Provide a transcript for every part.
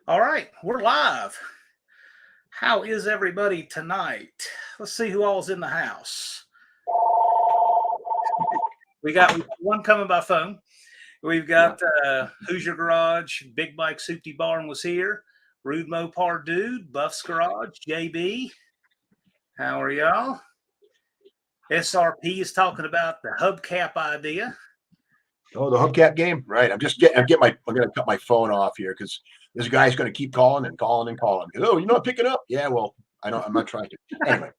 All right, we're live. How is everybody tonight? Let's see who all's in the house. We got one coming by phone. We've got Who's Your Garage, Big Bike Soupy Barn was here, Rude Mopar Dude, Buff's Garage, JB. How are y'all? SRP is talking about the hubcap idea. Oh, the hubcap game, right? I'm gonna cut my phone off here because this guy's gonna keep calling and calling and calling. Oh, you're not picking up? Yeah, well, I'm not trying to. Anyway,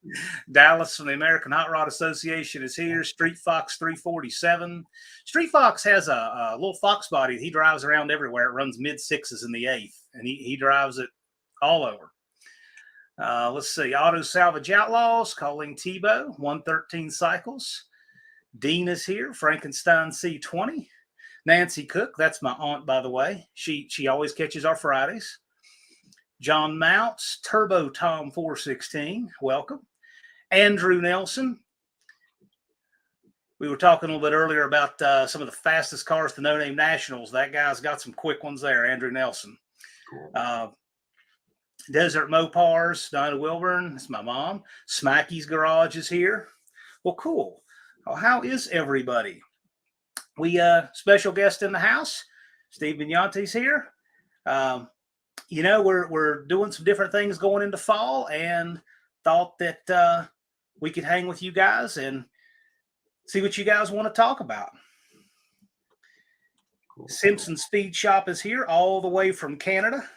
Dallas from the American Hot Rod Association is here. Street Fox 347. Street Fox has a little Fox body. He drives around everywhere. It runs mid sixes in the eighth, and he drives it all over. Let's see. Auto Salvage Outlaws calling Tebow 113 cycles. Dean is here. Frankenstein C20. Nancy Cook, that's my aunt, by the way. She always catches our Fridays. John Mounts, Turbo Tom 416, welcome. Andrew Nelson. We were talking a little bit earlier about some of the fastest cars to No Name Nationals. That guy's got some quick ones there, Andrew Nelson. Cool. Desert Mopars, Dinah Wilburn, that's my mom. Smacky's Garage is here. Well, cool. Well, how is everybody? We special guest in the house, Steve Magnante's here. We're doing some different things going into fall, and thought that we could hang with you guys and see what you guys want to talk about. Cool. Simpson Speed Shop is here, all the way from Canada.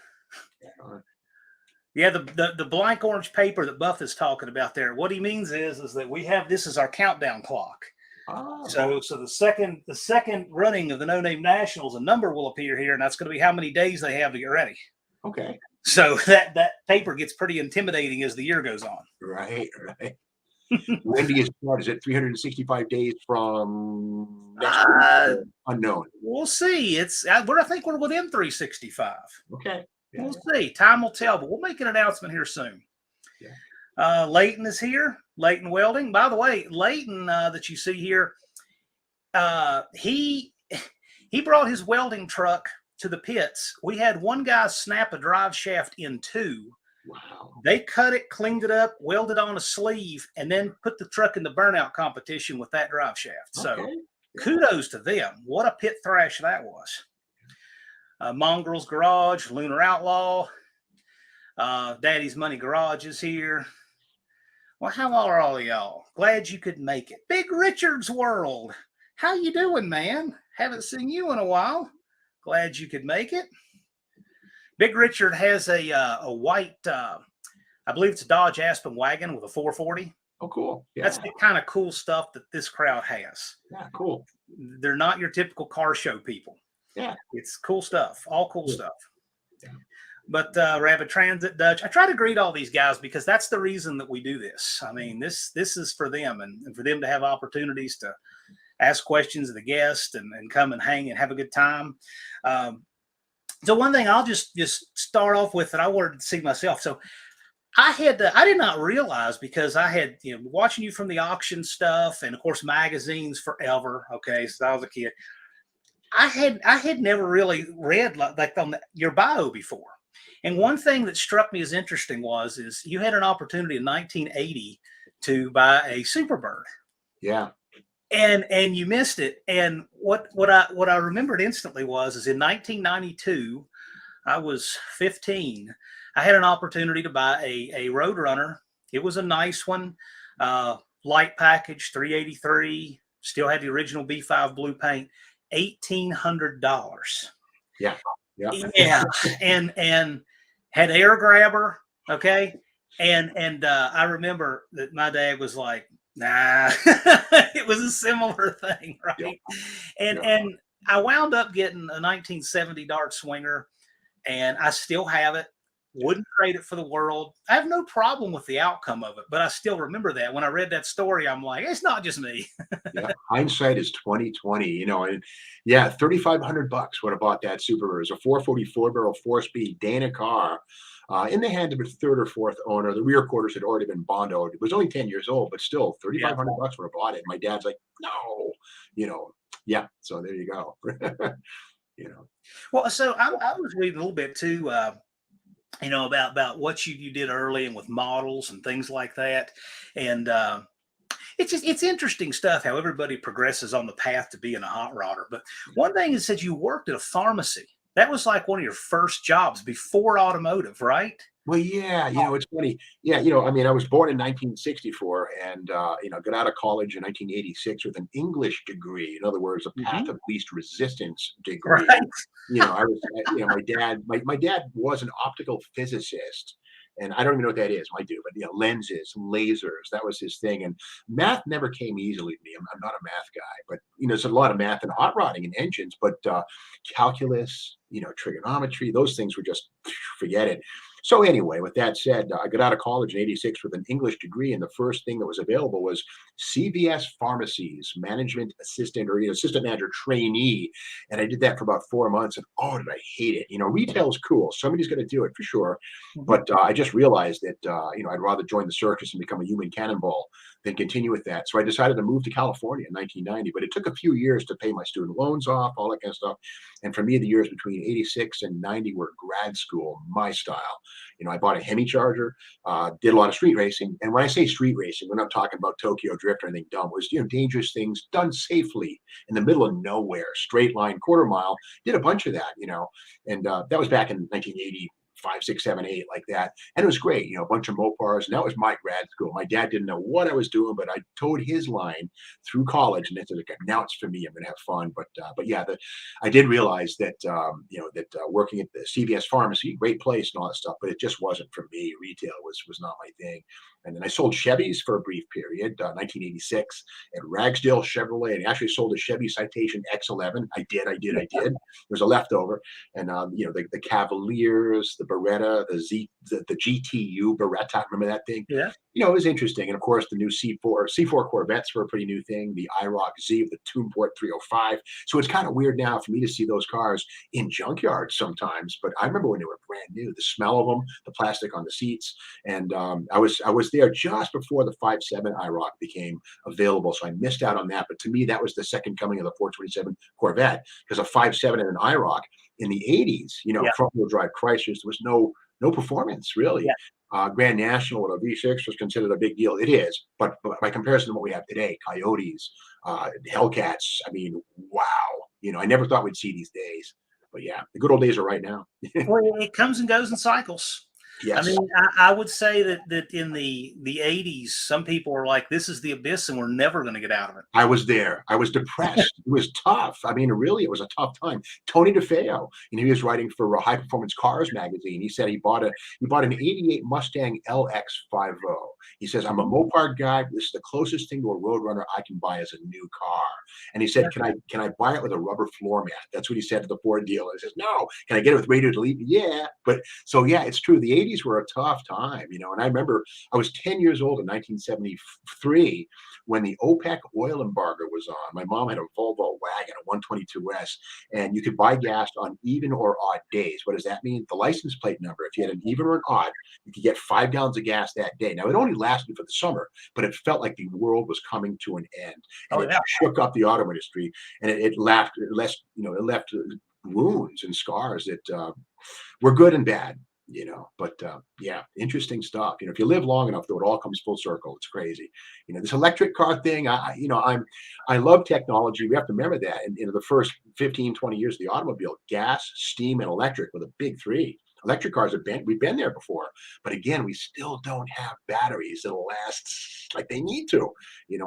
Yeah, the blank orange paper that Buff is talking about there. What he means is that we have this as our countdown clock. Oh. So the second running of the No Name Nationals, a number will appear here, and that's going to be how many days they have to get ready. Okay. So that paper gets pretty intimidating as the year goes on. Right. When do you start? Is it 365 days from next week? Unknown. We'll see. I think we're within 365. Okay. Yeah, we'll see. Time will tell, but we'll make an announcement here soon. Yeah. Leighton is here. Leighton Welding. By the way, Leighton that you see here, he brought his welding truck to the pits. We had one guy snap a drive shaft in two. Wow. They cut it, cleaned it up, welded on a sleeve, and then put the truck in the burnout competition with that drive shaft. So kudos to them. What a pit thrash that was. Mongrel's Garage, Lunar Outlaw, Daddy's Money Garage is here. Well, how are all of y'all? Glad you could make it. Big Richard's World. How you doing, man? Haven't seen you in a while. Glad you could make it. Big Richard has a white, I believe it's a Dodge Aspen wagon with a 440. Oh, cool. Yeah. That's the kind of cool stuff that this crowd has. Yeah, cool. They're not your typical car show people. Yeah. It's cool stuff. All cool stuff. Yeah. But Rabbit Transit, Dutch, I try to greet all these guys because that's the reason that we do this. I mean, this is for them and for them to have opportunities to ask questions of the guest and come and hang and have a good time. So one thing I'll just start off with that I wanted to see myself. So I did not realize, because I had, watching you from the auction stuff and of course magazines forever. Okay. Since I was a kid, I had never really read like on your bio before. And one thing that struck me as interesting is you had an opportunity in 1980 to buy a Superbird. Yeah. And you missed it. And what I remembered instantly is in 1992, I was 15. I had an opportunity to buy a Roadrunner. It was a nice one, light package, 383. Still had the original B5 blue paint. $1,800. Yeah. And had air grabber. Okay. And I remember that my dad was like, nah. It was a similar thing, right? Yeah. And I wound up getting a 1970 Dart Swinger, and I still have it. Wouldn't trade it for the world. I have no problem with the outcome of it, but I still remember that when I read that story, I'm like, it's not just me. Yeah, hindsight is 2020, and yeah, $3,500 would have bought that Subaru. It was a 444 barrel 4-speed Dana car in the hand of its third or fourth owner. The rear quarters had already been bondoed. It was only 10 years old, but still $3,500 would have bought it. My dad's like, no, yeah. So there you go. Well, so I was reading a little bit too. about what you did early and with models and things like that. And it's interesting stuff how everybody progresses on the path to being a hot rodder. But one thing is that you worked at a pharmacy. That was like one of your first jobs before automotive, right? Well, yeah, it's funny. Yeah, I mean, I was born in 1964 and, got out of college in 1986 with an English degree. In other words, a path Hmm. of least resistance degree. Right. I was, my dad was an optical physicist. And I don't even know what that is. I do, but lenses, lasers, that was his thing. And math never came easily to me. I'm not a math guy, but there's a lot of math and hot rodding and engines, but calculus, trigonometry, those things were just forget it. So anyway, with that said, I got out of college in '86 with an English degree, and the first thing that was available was CVS Pharmacies Management Assistant or Assistant Manager Trainee, and I did that for about 4 months. And oh, did I hate it! Retail is cool; somebody's going to do it for sure. Mhm. But I just realized that I'd rather join the circus and become a human cannonball than continue with that. So I decided to move to California in 1990. But it took a few years to pay my student loans off, all that kind of stuff. And for me, the years between '86 and '90 were grad school, my style. I bought a Hemi Charger, did a lot of street racing. And when I say street racing, we're not talking about Tokyo Drift or anything dumb. It was, dangerous things done safely in the middle of nowhere, straight line, quarter mile. Did a bunch of that, and that was back in 1980. 5, 6, 7, 8, like that. And it was great, a bunch of Mopars. And that was my grad school. My dad didn't know what I was doing, but I towed his line through college. And it's like, now it's for me. I'm going to have fun. But yeah, I did realize that, working at the CVS pharmacy, great place and all that stuff, but it just wasn't for me. Retail was not my thing. And then I sold Chevys for a brief period, 1986 at Ragsdale Chevrolet, and actually sold a Chevy Citation X11. I did. There's a leftover. And, the Cavaliers, the Beretta, the GTU Beretta, remember that thing? Yeah. It was interesting. And of course, the new C4 Corvettes were a pretty new thing. The IROC Z, the Tuneport 305. So it's kind of weird now for me to see those cars in junkyards sometimes. But I remember when they were brand new, the smell of them, the plastic on the seats. And I was there just before the 5.7 IROC became available. So I missed out on that. But to me, that was the second coming of the 427 Corvette because a 5.7 and an IROC in the '80s, Yeah. front wheel drive Chrysler's, there was no performance really. Yeah. Grand National with a V6 was considered a big deal. It is, but by comparison to what we have today, Coyotes, Hellcats. I mean, wow. I never thought we'd see these days. But yeah, the good old days are right now. Well, it comes and goes in cycles. I Yes. mean, I would say that in the '80s, some people were like, "This is the abyss, and we're never going to get out of it." I was there. I was depressed. It was tough. I mean, really, it was a tough time. Tony DeFeo, he was writing for High Performance Cars magazine. He said he bought an '88 Mustang LX50. He says, "I'm a Mhm. Mopar guy. This is the closest thing to a Roadrunner I can buy as a new car." And he said, Yeah. "Can I buy it with a rubber floor mat?" That's what he said to the Ford dealer. He says, "No." "Can I get it with radio delete?" "Yeah." But so yeah, it's true. The '80s were a tough time, and I remember I was 10 years old in 1973 when the OPEC oil embargo was on. My mom had a Volvo wagon, a 122S, and you could buy gas on even or odd days. What does that mean? The license plate number. If you had an even or an odd, you could get 5 gallons of gas that day. Now, it only lasted for the summer, but it felt like the world was coming to an end, and Oh it yeah. shook up the auto industry, and it left wounds and scars that were good and bad. But yeah, interesting stuff. If you live long enough, though, it all comes full circle. It's crazy. This electric car thing. I love technology. We have to remember that. And the first 15, 20 years of the automobile, gas, steam, and electric were the big three. Electric cars we've been there before, but again, we still don't have batteries that'll last like they need to.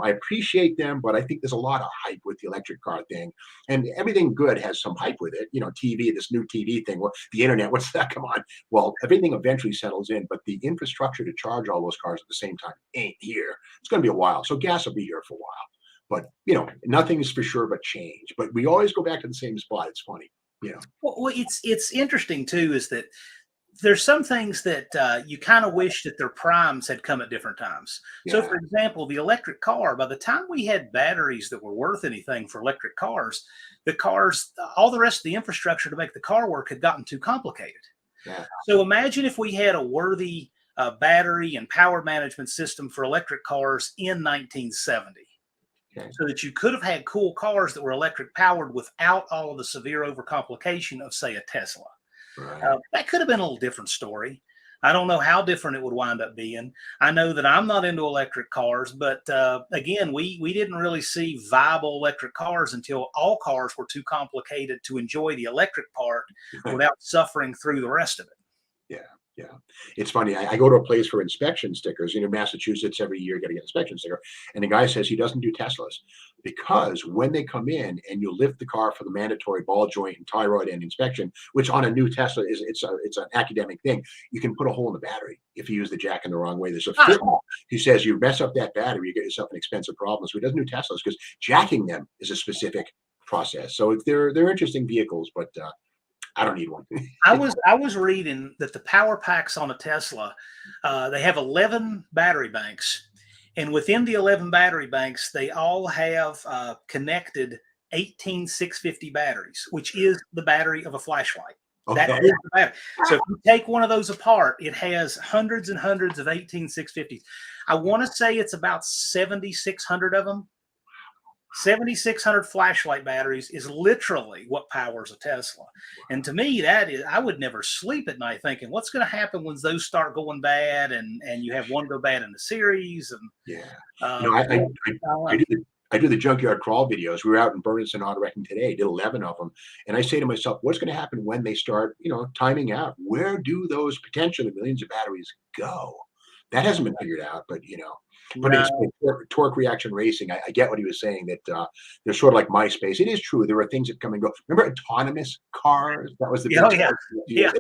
I appreciate them, but I think there's a lot of hype with the electric car thing, and everything good has some hype with it. TV, this new TV thing, the internet, what's that? Come on. Well, everything eventually settles in, but the infrastructure to charge all those cars at the same time ain't here. It's going to be a while. So gas will be here for a while. But, nothing is for sure but change. But we always go back to the same spot. It's funny. Well, it's interesting too, is that there's some things that you kind of wish that their primes had come at different times. So, Yeah. for example, the electric car, by the time we had batteries that were worth anything for electric cars, all the rest of the infrastructure to make the car work had gotten too complicated. Yeah. So imagine if we had a worthy battery and power management system for electric cars in 1970, Okay. so that you could have had cool cars that were electric powered without all of the severe overcomplication of, say, a Tesla. Right. That could have been a little different story. I don't know how different it would wind up being. I know that I'm not into electric cars, but again, we didn't really see viable electric cars until all cars were too complicated to enjoy the electric part without suffering through the rest of it. Yeah, yeah. It's funny. I go to a place for inspection stickers. You know, Massachusetts every year got to get an inspection sticker, and the guy says he doesn't do Teslas because when they come in and you lift the car for the mandatory ball joint and tie rod end inspection, which on a new Tesla is it's an academic thing. You can put a hole in the battery if you use the jack in the wrong way. There's a fit. He says you mess up that battery, you get yourself an expensive problem. So he doesn't do Teslas because jacking them is a specific process. So they're interesting vehicles, but I don't need one. I was reading that the power packs on a Tesla, they have 11 battery banks, and within the 11 battery banks, they all have connected 18650 batteries, which is the battery of a flashlight. Okay. That is the battery. So if you take one of those apart, it has hundreds and hundreds of 18650s. I want to say it's about 7,600 of them. 7,600 flashlight batteries is literally what powers a Tesla. And to me, that is, I would never sleep at night thinking, what's going to happen when those start going bad and you have one go bad in the series? And yeah, you know, I do the junkyard crawl videos. We were out in Burlington auto wrecking today, did 11 of them. And I say to myself, what's going to happen when they start, you know, timing out? Where do those potentially millions of batteries go? That hasn't been figured out, but you know, but it's torque reaction racing. I get what he was saying that they're sort of like MySpace. It is true. There are things that come and go. Remember autonomous cars? That was the big yeah.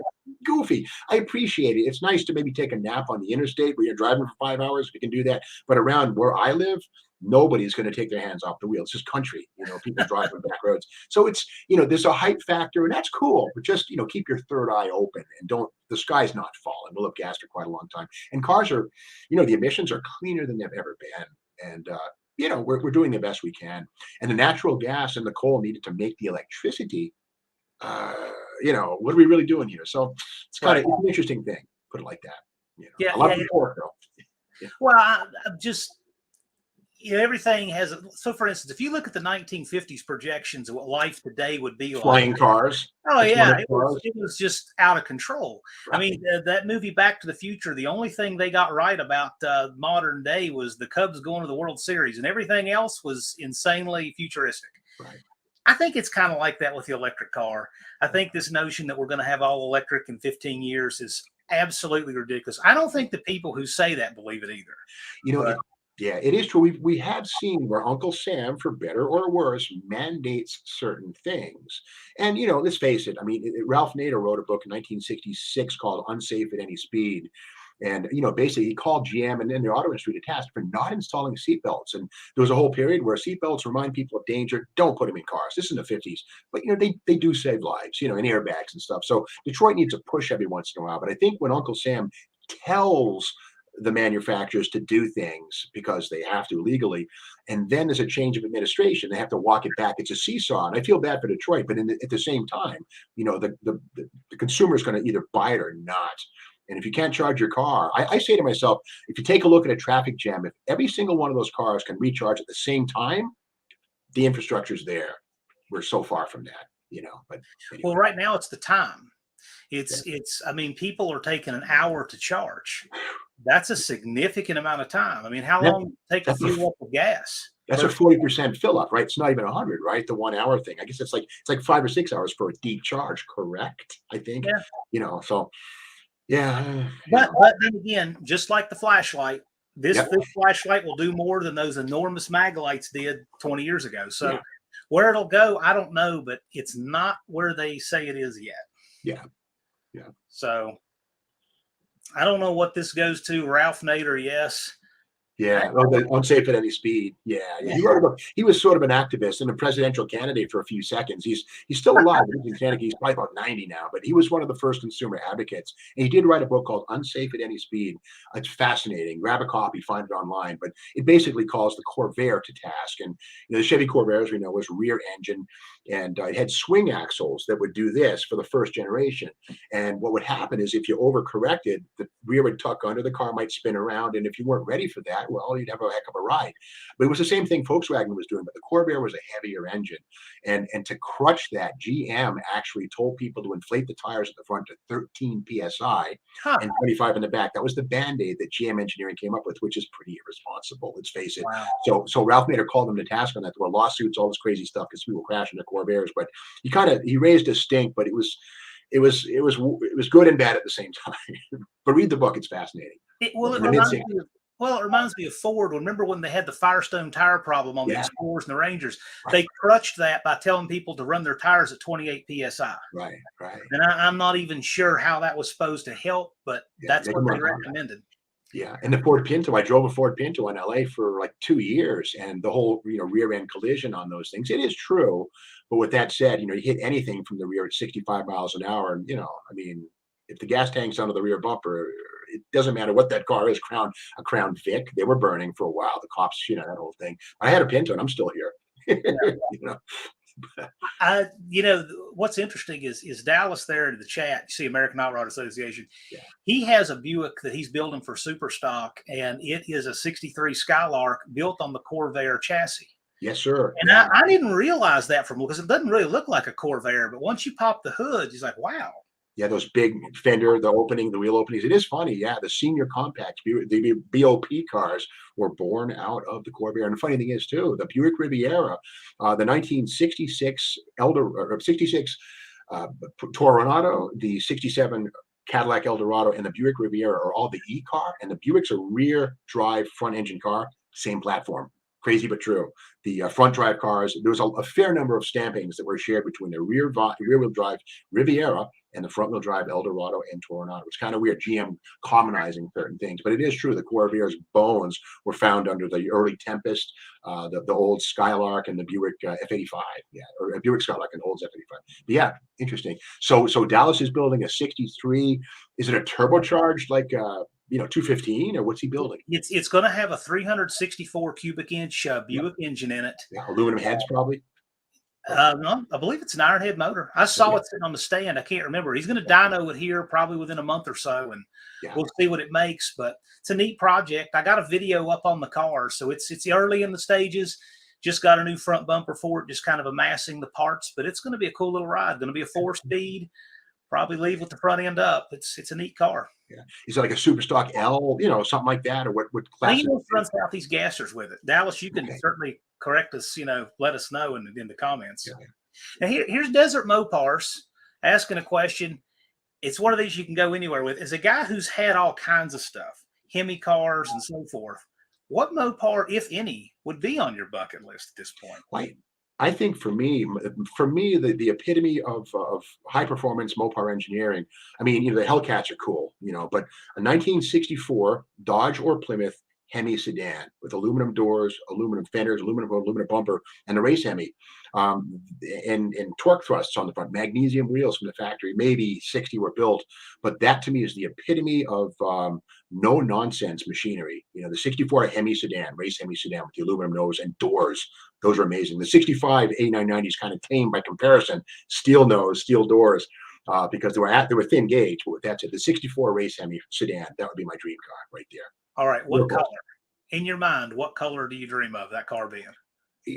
Goofy. I appreciate it. It's nice to maybe take a nap on the interstate where you're driving for 5 hours. We can do that. But around where I live, nobody's going to take their hands off the wheel. It's just country, you know, people driving back roads. So it's, you know, there's a height factor and that's cool, but just, you know, keep your third eye open and don't, the sky's not falling. We'll have gas for quite a long time. And cars are, you know, the emissions are cleaner than they've ever been. And, you know, we're doing the best we can. And the natural gas and the coal needed to make the electricity, you know, what are we really doing here? So it's kind of an interesting thing, put it like that. You know, Yeah. a lot of torque, though. Yeah. Well, I'm just, you know, everything has. So, for instance, if you look at the 1950s projections of what life today would be like, flying cars. Oh yeah, it was just out of control. Right. I mean, that movie Back to the Future. The only thing they got right about modern day was the Cubs going to the World Series, and everything else was insanely futuristic. Right. I think it's kind of like that with the electric car. I think this notion that we're going to have all electric in 15 years is absolutely ridiculous. I don't think the people who say that believe it either. You know. Yeah, it is true. We have seen where Uncle Sam, for better or worse, mandates certain things. And, you know, let's face it. I mean, Ralph Nader wrote a book in 1966 called Unsafe at Any Speed. And, you know, basically he called GM and the auto industry to task for not installing seatbelts. And there was a whole period where seatbelts remind people of danger. Don't put them in cars. This is in the 50s. But, you know, they do save lives, you know, and airbags and stuff. So Detroit needs a push every once in a while. But I think when Uncle Sam tells the manufacturers to do things because they have to legally, and then there's a change of administration, they have to walk it back. It's a seesaw, and I feel bad for Detroit, but at the same time, you know, the consumer is going to either buy it or not. And if you can't charge your car, I say to myself, if you take a look at a traffic jam, if every single one of those cars can recharge at the same time, the infrastructure's there. We're so far from that, you know. But anyway. Well, right now it's the time. It's. I mean, people are taking an hour to charge. That's a significant amount of time. I mean, how long does it take to fuel up with gas? That's a 40% fill up, right? It's not even 100, right? The 1 hour thing. I guess it's like 5 or 6 hours for a deep charge, correct? I think. Yeah. You know, so yeah. But then again, just like the flashlight, this flashlight will do more than those enormous mag lights did 20 years ago. So where it'll go, I don't know, but it's not where they say it is yet. Yeah. Yeah. So I don't know what this goes to. Ralph Nader, yes. Yeah, unsafe at any speed. Yeah. He wrote a book. He was sort of an activist and a presidential candidate for a few seconds. He's still alive. He's probably about 90 now, but he was one of the first consumer advocates. And he did write a book called Unsafe at Any Speed. It's fascinating. Grab a copy, find it online. But it basically calls the Corvair to task. And you know, the Chevy Corvair, as we know, was rear engine. and it had swing axles that would do this for the first generation. And what would happen is if you overcorrected, the rear would tuck under, the car might spin around, and if you weren't ready for that, well, you'd have a heck of a ride. But it was the same thing Volkswagen was doing, but the Corvair was a heavier engine, and to crutch that, GM actually told people to inflate the tires at the front to 13 psi Huh. and 25 in the back. That was the band-aid that GM engineering came up with, which is pretty irresponsible, let's face it. Wow. So Ralph Nader called them to task on that. There were lawsuits, all this crazy stuff because people crashing the Corvairs. But he raised a stink, but it was good and bad at the same time. But read the book; it's fascinating. It reminds me of Ford. Remember when they had the Firestone tire problem on the Explorers and the Rangers? Right. They crutched that by telling people to run their tires at 28 psi. Right. And I'm not even sure how that was supposed to help, but that's what they recommended. Yeah, and the Ford Pinto, I drove a Ford Pinto in LA for like 2 years, and the whole rear end collision on those things. It is true, but with that said, you hit anything from the rear at 65 miles an hour, and I mean, if the gas tank's under the rear bumper, it doesn't matter what that car is. A Crown Vic, they were burning for a while. The cops, that whole thing. I had a Pinto, and I'm still here. What's interesting is Dallas there in the chat. You see American Hot Rod Association. Yeah. He has a Buick that he's building for Superstock, and it is a 63 Skylark built on the Corvair chassis. Yes, sir. And I didn't realize that because it doesn't really look like a Corvair, but once you pop the hood, he's like, wow. Yeah, those big fender, the wheel openings. It is funny. Yeah, the senior compacts, the BOP cars were born out of the Corvair. And the funny thing is, too, the Buick Riviera, the 1966 Toronado, the 67 Cadillac Eldorado, and the Buick Riviera are all the E car. And the Buick's a rear drive front engine car, same platform. Crazy but true. The front drive cars, there was a fair number of stampings that were shared between the rear wheel drive Riviera and the front wheel drive Eldorado and Toronado. It's kind of weird, GM commonizing certain things, but it is true. The Corvair's bones were found under the early Tempest, the old Skylark, and the Buick F85. Yeah, or Buick Skylark and old F85. But yeah, interesting. So Dallas is building a 63. Is it a turbocharged 215, or what's he building? It's going to have a 364 cubic inch Buick engine in it. Yeah, aluminum heads probably. No, I believe it's an ironhead motor. I saw it sitting on the stand. I can't remember. He's going to dyno it here probably within a month or so, and we'll see what it makes. But it's a neat project. I got a video up on the car, so it's early in the stages. Just got a new front bumper for it, just kind of amassing the parts. But it's going to be a cool little ride. Going to be a 4-speed. Probably leave with the front end up. It's a neat car. Yeah, is it like a Superstock L, something like that, or what class? He runs Southeast gassers with it. Dallas, you can certainly correct us. Let us know in the comments. Yeah. Now here's Desert Mopars asking a question. It's one of these you can go anywhere with. As a guy who's had all kinds of stuff, Hemi cars and so forth, what Mopar, if any, would be on your bucket list at this point? Right. I think for me, the epitome of high performance Mopar engineering. I mean, the Hellcats are cool, but a 1964 Dodge or Plymouth Hemi sedan with aluminum doors, aluminum fenders, aluminum bumper, and a race Hemi, and torque thrusts on the front, magnesium wheels from the factory. Maybe 60 were built, but that to me is the epitome of no nonsense machinery. The 64 Hemi sedan, race Hemi sedan with the aluminum nose and doors. Those are amazing. The 65 A990 is kind of tame by comparison. Steel nose, steel doors, because they were thin gauge. But that's it. The 64 race Hemi sedan, that would be my dream car right there. All right. What color? In your mind, what color do you dream of that car being?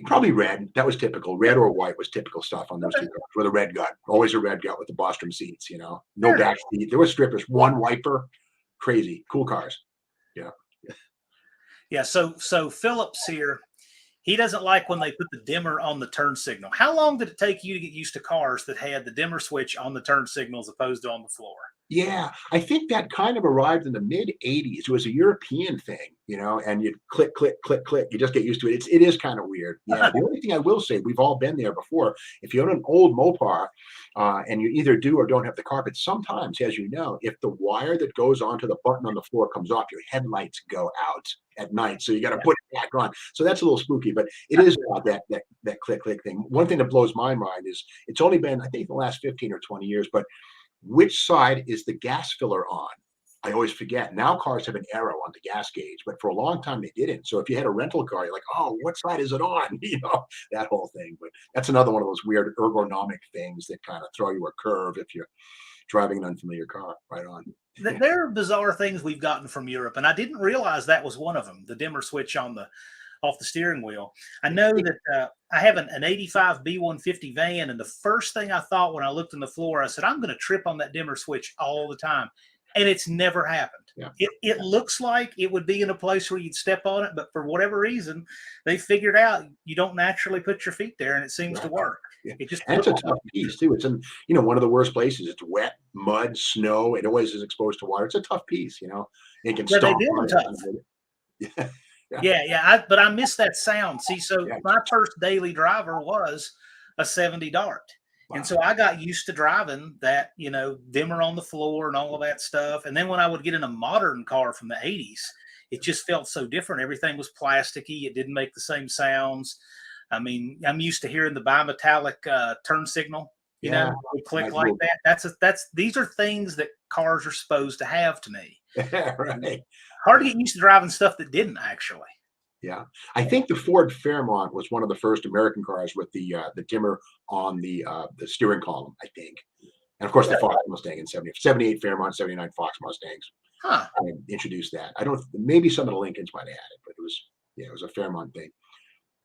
Probably red. That was typical. Red or white was typical stuff on those two cars. With a red gut. Always a red gut with the Bostrom seats, No back seat. There were strippers. One wiper. Crazy. Cool cars. Yeah. Yeah. So Phillips here, he doesn't like when they put the dimmer on the turn signal. How long did it take you to get used to cars that had the dimmer switch on the turn signal as opposed to on the floor? Yeah, I think that kind of arrived in the mid 80s. It was a European thing, and you'd click, click, click, click. You just get used to it. It is kind of weird. Yeah. The only thing I will say, we've all been there before. If you own an old Mopar and you either do or don't have the carpet, sometimes, as you know, if the wire that goes onto the button on the floor comes off, your headlights go out at night. So you got to put it back on. So that's a little spooky, but it is about that click, click thing. One thing that blows my mind is it's only been, I think, the last 15 or 20 years, but which side is the gas filler on? I always forget. Now cars have an arrow on the gas gauge, but for a long time they didn't. So if you had a rental car, you're like, oh, what side is it on? That whole thing. But that's another one of those weird ergonomic things that kind of throw you a curve if you're driving an unfamiliar car. Right on. There are bizarre things we've gotten from Europe, and I didn't realize that was one of them. The dimmer switch on the off the steering wheel. I know that I have an 85 B150 van, and the first thing I thought when I looked on the floor, I said, I'm going to trip on that dimmer switch all the time. And it's never happened. Yeah. It looks like it would be in a place where you'd step on it, but for whatever reason, they figured out you don't naturally put your feet there, and it seems to work. Yeah. It just and it's a tough piece too. It's in, one of the worst places. It's wet, mud, snow. It always is exposed to water. It's a tough piece, It can Yeah, they stomp build on them it. tough. Yeah. Yeah. But I miss that sound. See, so Yeah. my first daily driver was a 70 Dart. Wow. And so I got used to driving that, dimmer on the floor and all of that stuff. And then when I would get in a modern car from the 80s, it just felt so different. Everything was plasticky. It didn't make the same sounds. I mean, I'm used to hearing the bimetallic turn signal, would click like that. These are things that cars are supposed to have to me. Right. Hard to get used to driving stuff that didn't actually. Yeah, I think the Ford Fairmont was one of the first American cars with the dimmer on the steering column, I think. And of course, the Fox Mustang in 78 Fairmont, 79 Fox Mustangs introduced that. I don't. Maybe some of the Lincolns might have had it, but it was a Fairmont thing.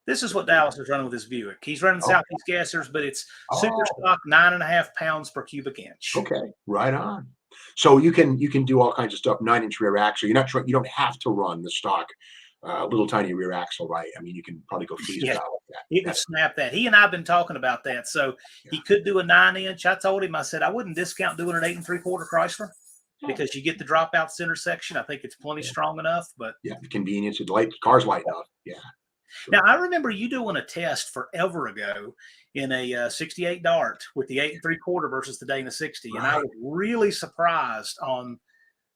This is what Dallas is running with his Buick. He's running Southeast gassers, but it's super stock, 9.5 pounds per cubic inch. Okay, right on. So you can do all kinds of stuff. 9-inch rear axle. You don't have to run the stock little tiny rear axle, right? I mean, you can probably go freestyle with that. He can snap that. He and I have been talking about that. So he could do a 9-inch. I told him, I said, I wouldn't discount doing an 8 3/4 Chrysler because you get the dropout center section. I think it's plenty strong enough. But the convenience, car's light enough. Yeah. Now, I remember you doing a test forever ago in a 68 Dart with the 8 3/4 versus the Dana 60. And I was really surprised on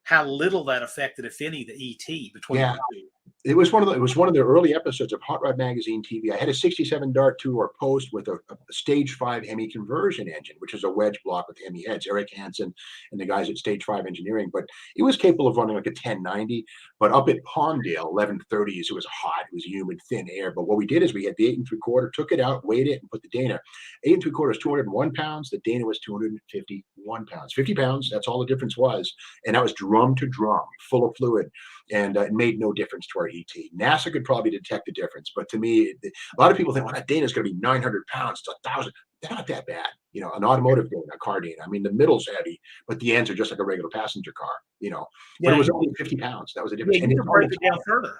how little that affected, if any, the ET between the two. It was one of the early episodes of Hot Rod Magazine TV. I had a 67 Dart 2-door Post with a Stage 5 Hemi conversion engine, which is a wedge block with Hemi heads, Eric Hansen and the guys at Stage 5 Engineering. But it was capable of running like a 1090. But up at Palmdale, 1130s, it was hot, it was humid, thin air. But what we did is we had the 8 3/4, took it out, weighed it, and put the Dana. 8 3/4 is 201 pounds. The Dana was 251 pounds. 50 pounds, that's all the difference was. And that was drum to drum, full of fluid. And it made no difference to our ET. NASA could probably detect the difference, but to me, a lot of people think, well, that Dana's going to be 900 pounds to 1,000. They're not that bad. An automotive Dana, a car Dana. I mean, the middle's heavy, but the ends are just like a regular passenger car, But it was only 50 pounds. That was the difference. Yeah, you could break it down further.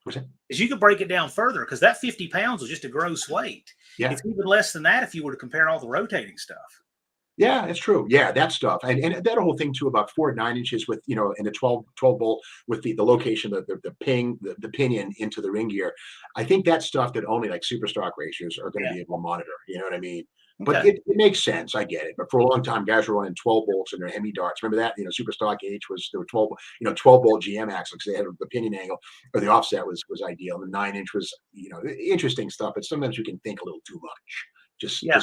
What's that? You could break it down further because that 50 pounds was just a gross weight. Yeah. It's even less than that if you were to compare all the rotating stuff. Yeah, it's true. Yeah, that stuff. And that whole thing too about 4 9-inches with, in the 12 bolt with the location, the pinion into the ring gear. I think that's stuff that only like super stock racers are going to be able to monitor. You know what I mean? But it makes sense. I get it. But for a long time, guys were running 12 bolts in their Hemi Darts. Remember that? Super stock H there were 12 bolt GM axles because they had the pinion angle or the offset was ideal. The 9-inch was, interesting stuff. But sometimes we can think a little too much. I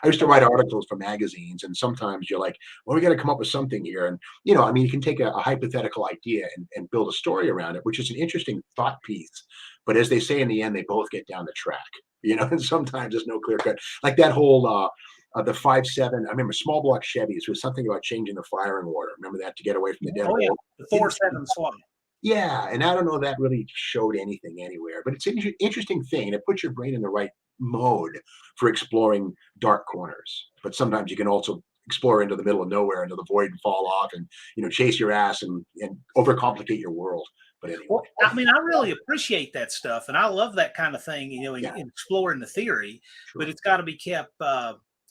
used to write articles for magazines, and sometimes you're like, well, we got to come up with something here. And, you can take a hypothetical idea and build a story around it, which is an interesting thought piece. But as they say in the end, they both get down the track, and sometimes there's no clear cut. Like that whole, the 5.7, I remember small block Chevys was something about changing the firing order. Remember that to get away from the dead? Oh, yeah, the 4.7 swap. Yeah, and I don't know that really showed anything anywhere, but it's an interesting thing, and it puts your brain in the right mode for exploring dark corners. But sometimes you can also explore into the middle of nowhere, into the void, and fall off, and chase your ass and overcomplicate your world. But anyway, well, I mean, I really appreciate that stuff, and I love that kind of thing. In exploring the theory, but it's got to be kept.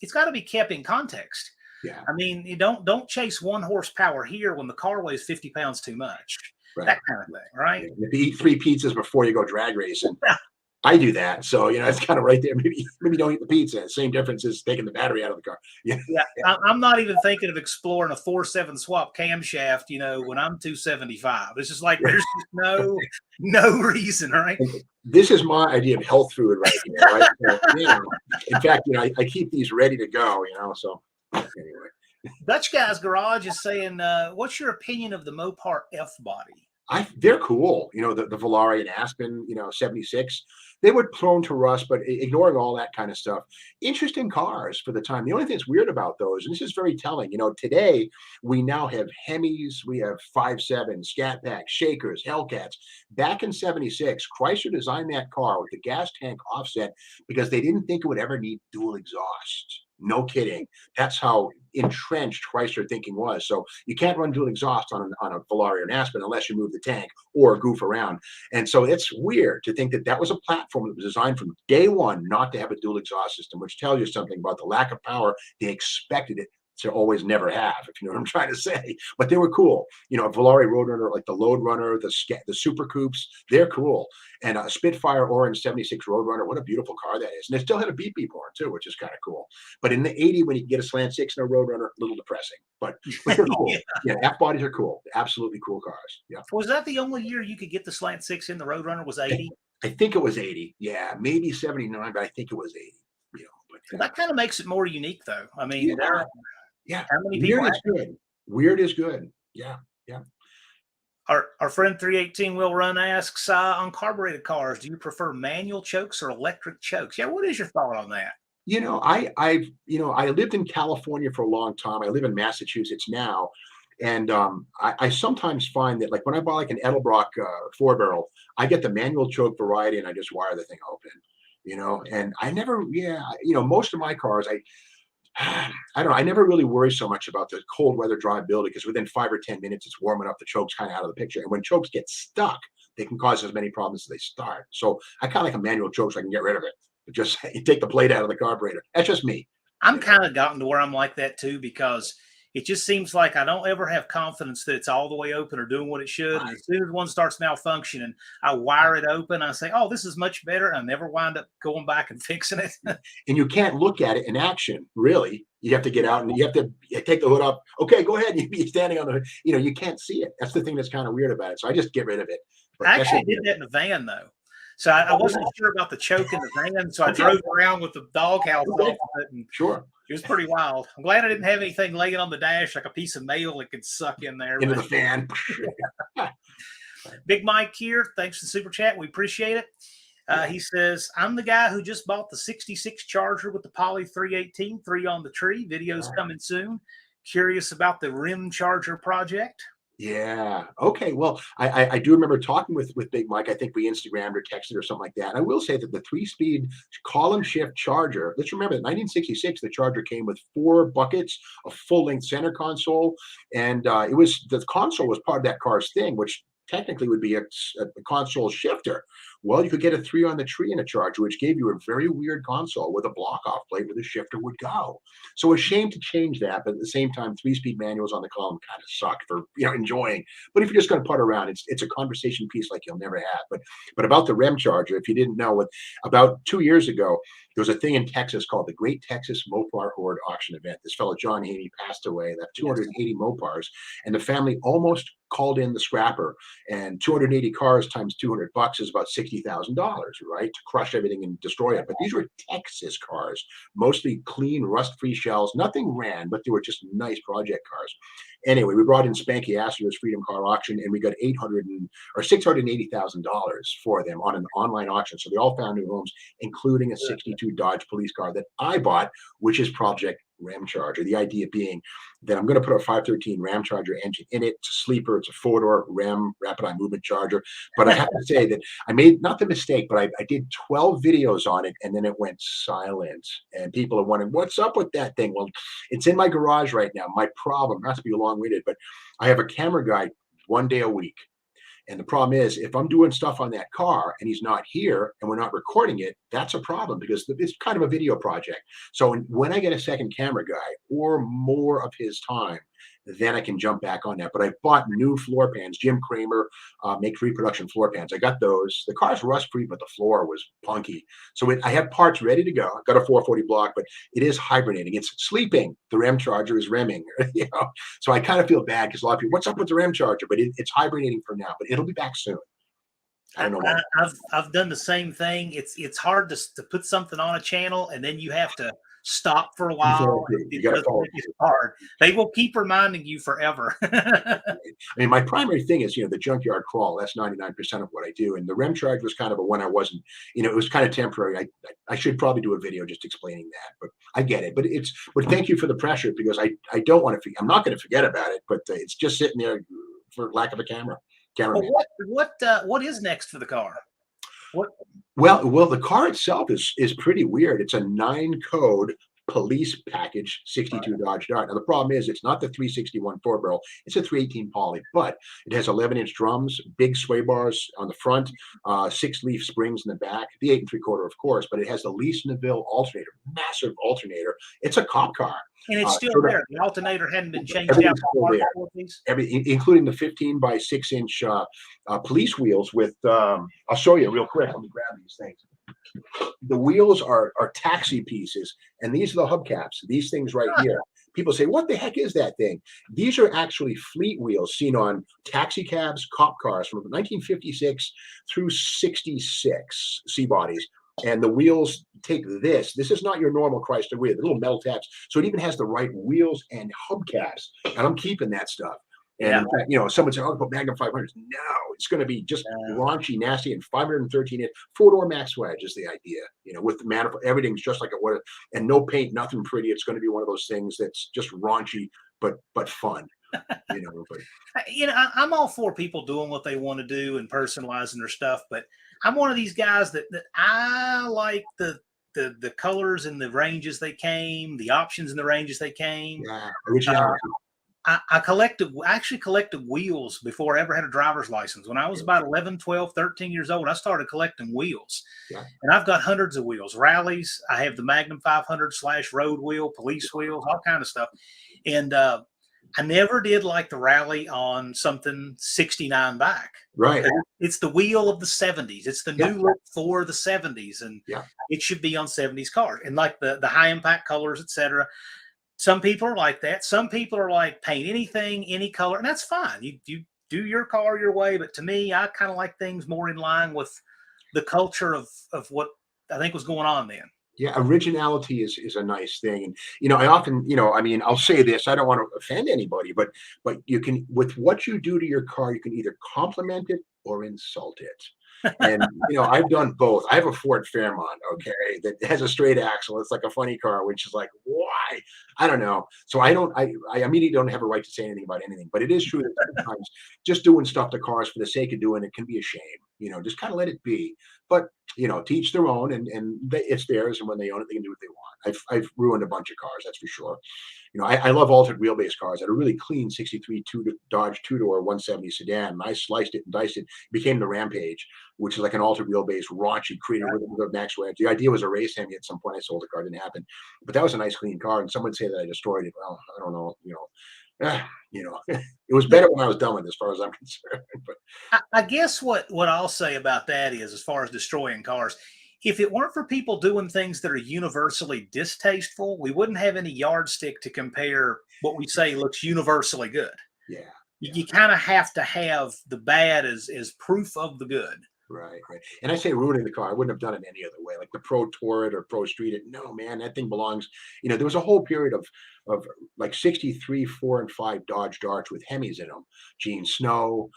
It's got to be kept in context. Yeah, I mean, you don't chase 1 horsepower here when the car weighs 50 pounds too much. Right. That kind of thing, right? If you eat 3 pizzas before you go drag racing, I do that. So, it's kind of right there. Maybe don't eat the pizza. Same difference as taking the battery out of the car. Yeah. I'm not even thinking of exploring a 4.7 swap camshaft, when I'm 275. It's just like there's just no reason, right? This is my idea of health food right here, right? So, in fact, I keep these ready to go, so anyway. Dutch Guy's Garage is saying, what's your opinion of the Mopar F body? They're cool. The Volare and Aspen, 76. They were prone to rust, but ignoring all that kind of stuff, interesting cars for the time. The only thing that's weird about those, and this is very telling, today we now have Hemis, we have 5.7, Scat Packs, Shakers, Hellcats. Back in 76, Chrysler designed that car with the gas tank offset because they didn't think it would ever need dual exhaust. No kidding. That's how entrenched Chrysler thinking was. So you can't run dual exhaust on a Volare or an Aspen unless you move the tank or goof around. And so it's weird to think that that was a platform that was designed from day one not to have a dual exhaust system, which tells you something about the lack of power they expected it to always never have, if you know what I'm trying to say. But they were cool. Volare Roadrunner, like the Load Runner, the Super Coupes, they're cool. And a Spitfire Orange 76 Roadrunner, what a beautiful car that is. And it still had a beep beep horn too, which is kind of cool. But in the 80, when you can get a slant six in a Roadrunner, a little depressing. But they're cool. Yeah, F bodies are cool. Absolutely cool cars. Yeah. Was that the only year you could get the slant six in the Roadrunner? Was 80? I think it was 80. Yeah, maybe 79, but I think it was 80. But that kind of makes it more unique, though. I mean, yeah. How many people? Weird is good. Weird is good. Yeah. Yeah. Our friend 318 Will Run asks, on carbureted cars, do you prefer manual chokes or electric chokes? Yeah, what is your thought on that? I lived in California for a long time. I live in Massachusetts now. And I sometimes find that, like, when I buy like an Edelbrock 4-barrel, I get the manual choke variety and I just wire the thing open, and I never, most of my cars, I don't know. I never really worry so much about the cold weather drivability because within 5 or 10 minutes, it's warming up. The choke's kind of out of the picture. And when chokes get stuck, they can cause as many problems as they start. So I kind of like a manual choke so I can get rid of it. But just you take the plate out of the carburetor. That's just me. I'm kind of gotten to where I'm like that too, because it just seems like I don't ever have confidence that it's all the way open or doing what it should. Right. And as soon as one starts malfunctioning, I wire it open. I say, oh, this is much better. I never wind up going back and fixing it. And you can't look at it in action, really. You have to get out and you have to take the hood up. Okay, go ahead. You'd be standing on the hood. You can't see it. That's the thing that's kind of weird about it. So I just get rid of it. But I actually did that in a van, though. So I wasn't sure about the choke in the van. So I drove around with the doghouse off of it. And sure. It was pretty wild. I'm glad I didn't have anything laying on the dash, like a piece of mail that could suck in there. Into the fan. Big Mike here. Thanks for the super chat. We appreciate it. He says, I'm the guy who just bought the 66 Charger with the Poly 318, 3 on the tree. Video's coming soon. Curious about the rim charger project. Yeah. Okay. Well, I do remember talking with Big Mike. I think we Instagrammed or texted or something like that. And I will say that the 3-speed column shift charger, let's remember that 1966, the Charger came with 4 buckets, a full length center console. And the console was part of that car's thing, which technically would be a console shifter. Well, you could get a 3 on the tree in a Charger, which gave you a very weird console with a block off plate where the shifter would go. So a shame to change that, but at the same time, 3-speed manuals on the column kind of suck for enjoying. But if you're just going to putt around, it's a conversation piece like you'll never have. But about the REM Charger, if you didn't know, about 2 years ago, there was a thing in Texas called the Great Texas Mopar Horde Auction Event. This fellow John Haney passed away. Left 280 Mopars, and the family almost called in the scrapper. And 280 cars times $200 is about $60,000, right? To crush everything and destroy it. But these were Texas cars, mostly clean, rust-free shells. Nothing ran, but they were just nice project cars. Anyway, we brought in Spanky Astor's Freedom Car Auction, and we got $680,000 for them on an online auction. So they all found new homes, including a '62 Dodge police car that I bought, which is Project Ram Charger. The idea being that I'm going to put a 513 Ram Charger engine in it. It's a sleeper. It's a 4-door Ram rapid eye movement charger. But I have to say that I made not the mistake, but I did 12 videos on it, and then it went silent. And people are wondering, what's up with that thing? Well, it's in my garage right now. My problem, not to be long-winded, but I have a camera guy 1 day a week. And the problem is, if I'm doing stuff on that car and he's not here and we're not recording it, that's a problem because it's kind of a video project. So when I get a second camera guy or more of his time, then I can jump back on that. But I bought new floor pans. Jim Kramer makes reproduction floor pans. I got those. The car's rust-free, but the floor was punky. So I have parts ready to go. I've got a 440 block, but it is hibernating. It's sleeping. The REM Charger is remming. So I kind of feel bad because a lot of people, what's up with the REM Charger? But it's hibernating for now, but it'll be back soon. I don't know why. I've done the same thing. It's hard to put something on a channel and then you have to stop for a while. You got to follow. It's hard. They will keep reminding you forever. I mean, my primary thing is, the junkyard crawl. That's 99% of what I do. And the REM charge was kind of a when I wasn't, it was kind of temporary. I should probably do a video just explaining that, but I get it. But thank you for the pressure, because I don't want to, I'm not going to forget about it, but it's just sitting there for lack of a camera. Well, what is next for the car? Well, the car itself is pretty weird. It's a 9-code police package 62 Dodge Dart. Now the problem is it's not the 361 4-barrel, it's a 318 poly, but it has 11-inch drums, big sway bars on the front, 6-leaf springs in the back, the 8 3/4 of course, but it has the Lease Neville alternator, massive alternator. It's a cop car. And it's still there. The alternator hadn't been changed out. Including the 15 by 6-inch police wheels with, I'll show you real quick. Let me grab these things. The wheels are taxi pieces, and these are the hubcaps. These things right here. People say, what the heck is that thing? These are actually fleet wheels seen on taxi cabs, cop cars from 1956 through 66, C-bodies. And the wheels take this. This is not your normal Chrysler wheel, the little metal tabs. So it even has the right wheels and hubcaps. And I'm keeping that stuff. And in fact, someone said, "Oh, put Magnum 500s." No, it's going to be just raunchy, nasty, and 513-inch 4-door max wedge is the idea. With the manifold, everything's just like it was, and no paint, nothing pretty. It's going to be one of those things that's just raunchy, but fun. I'm all for people doing what they want to do and personalizing their stuff, but I'm one of these guys that I like the colors and the ranges they came, the options and the ranges they came. Yeah, originality. I actually collected wheels before I ever had a driver's license. When I was about 11, 12, 13 years old, I started collecting wheels. Yeah. And I've got hundreds of wheels, rallies. I have the Magnum 500/road wheel, police wheels, all kind of stuff. And I never did like the rally on something 69 back. Right. It's the wheel of the 70s. It's the new look for the 70s. And it should be on 70s cars. And like the high impact colors, etc. Some people are like that. Some people are like, paint anything, any color, and that's fine. You do your car your way. But to me, I kind of like things more in line with the culture of what I think was going on then. Yeah, originality is a nice thing. And I often, I'll say this, I don't want to offend anybody, but you can, with what you do to your car, you can either compliment it or insult it. And I've done both. I have a Ford Fairmont, okay, that has a straight axle. It's like a funny car, which is like, why? I don't know. So I immediately don't have a right to say anything about anything. But it is true that sometimes just doing stuff to cars for the sake of doing it can be a shame. Just kind of let it be. But to each their own, and it's theirs. And when they own it, they can do what they want. I've ruined a bunch of cars, that's for sure. I love altered wheelbase cars. I had a really clean 63 Dodge 2-door 170 sedan. And I sliced it and diced it. It became the Rampage, which is like an altered wheelbase, raunchy, created with the max wedge. The idea was a race Hemi at some point. I sold the car, didn't happen. But that was a nice, clean car. And some would say that I destroyed it. Well, I don't know. It was better when I was done with it, as far as I'm concerned. But I guess what I'll say about that is, as far as destroying cars, if it weren't for people doing things that are universally distasteful, we wouldn't have any yardstick to compare what we say looks universally good. Yeah. You kind of have to have the bad as proof of the good. Right. And I say ruining the car. I wouldn't have done it any other way, like the Pro Tour it or Pro Street it. No, man, that thing belongs. There was a whole period of like 63, 4, and 5 Dodge Darts with Hemis in them. Gene Snow,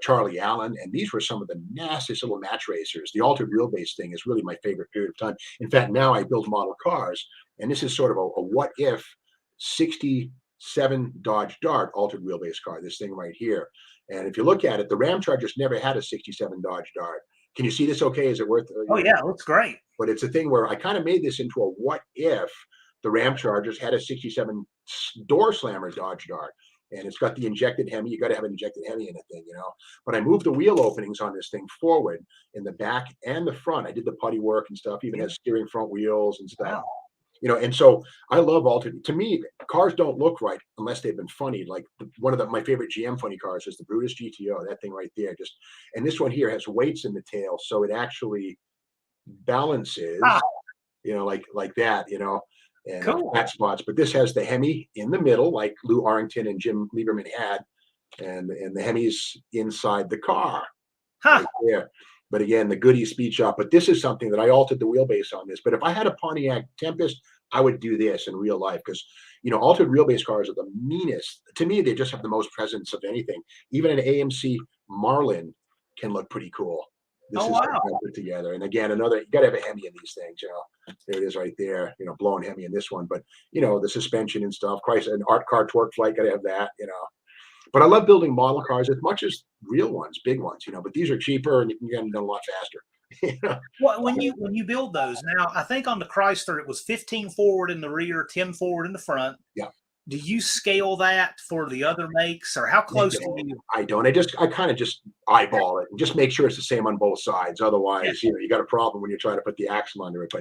Charlie Allen, and these were some of the nastiest little match racers. The altered wheelbase thing is really my favorite period of time. In fact, now I build model cars, and this is sort of a what if 67 Dodge Dart altered wheelbase car. This thing right here. And if you look at it, the Ram Chargers never had a 67 Dodge Dart. Can you see this okay? Is it worth it? Oh, yeah, it looks great. But it's a thing where I kind of made this into a what if the Ram Chargers had a 67 door slammer Dodge Dart. And it's got the injected Hemi. You got to have an injected Hemi in the thing, But I moved the wheel openings on this thing forward in the back and the front. I did the putty work and stuff, even has steering front wheels and stuff. Wow. And so I love altered. To me, cars don't look right unless they've been funny. Like one of my favorite GM funny cars is the Brutus GTO. That thing right there, and this one here has weights in the tail, so it actually balances. Like that. And cool. flat spots. But this has the Hemi in the middle, like Lou Arrington and Jim Lieberman had, and the Hemi's inside the car. Huh. Right there. But again, the Goody Speed Shop. But this is something that I altered the wheelbase on this. But if I had a Pontiac Tempest, I would do this in real life because altered wheelbase cars are the meanest. To me, they just have the most presence of anything. Even an AMC Marlin can look pretty cool. This Oh is wow. put together. And again, you got to have a Hemi in these things. There it is right there. Blown Hemi in this one. But the suspension and stuff. Christ, an art car torque flight, got to have that. But I love building model cars as much as real ones, big ones. But these are cheaper and you can get them done a lot faster. Well, when you build those now, I think on the Chrysler it was 15 forward in the rear, 10 forward in the front. Yeah. Do you scale that for the other makes, or how close do you? I don't. I kind of just eyeball it and just make sure it's the same on both sides. Otherwise, you got a problem when you try to put the axle under it.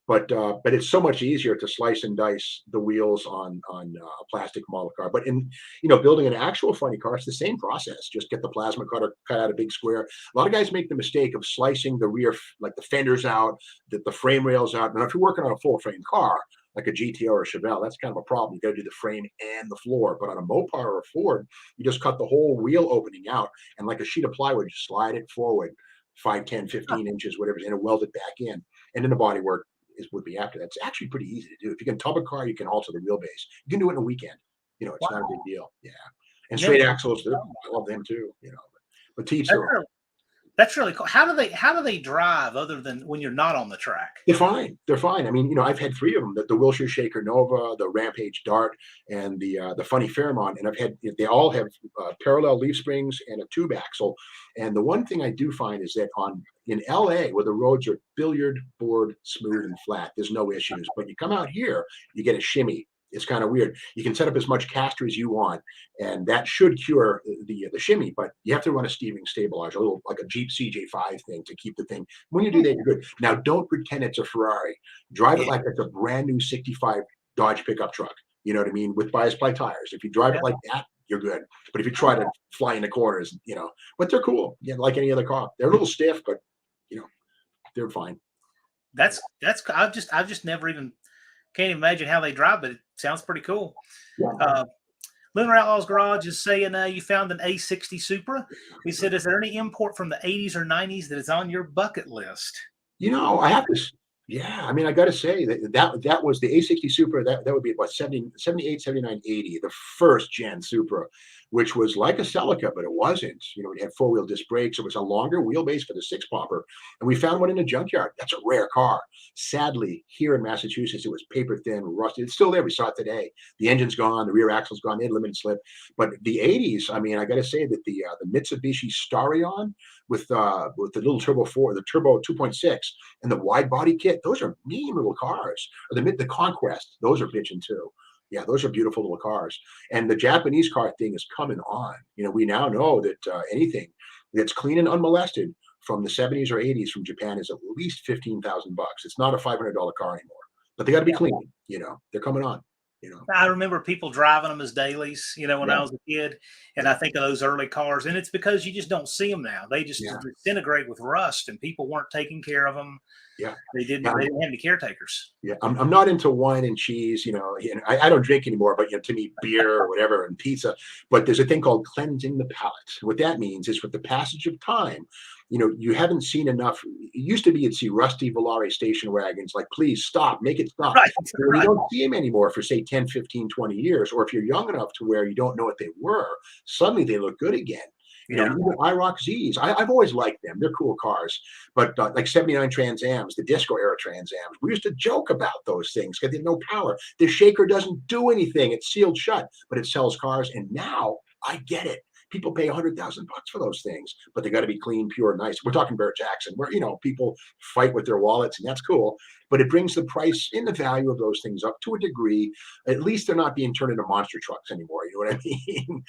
But it's so much easier to slice and dice the wheels on a plastic model car. But in building an actual funny car, it's the same process. Just get the plasma cutter, cut out a big square. A lot of guys make the mistake of slicing the rear, like the fenders out, the frame rails out. Now, if you're working on a full frame car, like a GTO or a Chevelle, that's kind of a problem. You got to do the frame and the floor. But on a Mopar or a Ford, you just cut the whole wheel opening out and like a sheet of plywood, just slide it forward 5, 10, 15 inches, whatever, and weld it back in. And then the body work would be after that. It's actually pretty easy to do. If you can tub a car, you can alter the wheelbase. You can do it in a weekend. It's not a big deal. Yeah. And straight axles, I love them too, But to each their own. That's really cool. How do they drive other than when you're not on the track? They're fine. They're fine. I mean, I've had 3 of them: the Wilshire Shaker Nova, the Rampage Dart, and the Funny Fairmont. And they all have parallel leaf springs and a tube axle. And the one thing I do find is that in LA, where the roads are billiard board smooth and flat, there's no issues. But you come out here, you get a shimmy. It's kind of weird. You can set up as much caster as you want, and that should cure the shimmy. But you have to run a steering stabilizer, a little like a Jeep CJ5 thing to keep the thing. When you do that, you're good. Now, don't pretend it's a Ferrari. Drive it like it's a brand new '65 Dodge pickup truck. You know what I mean? With bias ply tires. If you drive it like that, you're good. But if you try to fly in the corners, but they're cool. Like any other car. They're a little stiff, but they're fine. That's I've just never even can't even imagine how they drive, but it sounds pretty cool. Yeah. Lunar Outlaws Garage is saying you found an A60 Supra. He said, is there any import from the 80s or 90s that is on your bucket list? I have to. Yeah, I mean, I got to say that was the A60 Supra. That would be about 78, 79, 80, the first gen Supra, which was like a Celica, but it wasn't. It had 4-wheel disc brakes. It was a longer wheelbase for the 6-popper. And we found one in a junkyard. That's a rare car. Sadly, here in Massachusetts, it was paper thin, rusted. It's still there. We saw it today. The engine's gone. The rear axle's gone. They had limited slip. But the 80s, I mean, I got to say that the Mitsubishi Starion with the little turbo 4, the turbo 2.6, and the wide body kit, those are mean little cars. Or the Conquest, those are bitching too. Yeah, those are beautiful little cars. And the Japanese car thing is coming on. We now know that anything that's clean and unmolested from the 70s or 80s from Japan is at least $15,000. It's not a $500 car anymore. But they got to be clean. They're coming on. I remember people driving them as dailies, when I was a kid, and I think of those early cars, and it's because you just don't see them now. They just disintegrate with rust, and people weren't taking care of them. Yeah, they didn't have any caretakers. Yeah, I'm not into wine and cheese. I don't drink anymore, but to me, beer or whatever and pizza. But there's a thing called cleansing the palate. What that means is, with the passage of time, you haven't seen enough. It used to be you'd see rusty Volare station wagons, like, please stop, make it stop. Right. You don't see them anymore for, say, 10, 15, 20 years. Or if you're young enough to where you don't know what they were, suddenly they look good again. Even IROC Zs, I've always liked them. They're cool cars. But like 79 Trans Ams, the disco era Trans Ams, we used to joke about those things because they had no power. The shaker doesn't do anything. It's sealed shut, but it sells cars. And now I get it. People pay $100,000 for those things, but they got to be clean, pure, nice. We're talking Barrett-Jackson, where people fight with their wallets, and that's cool. But it brings the price and the value of those things up to a degree. At least they're not being turned into monster trucks anymore. You know what I mean?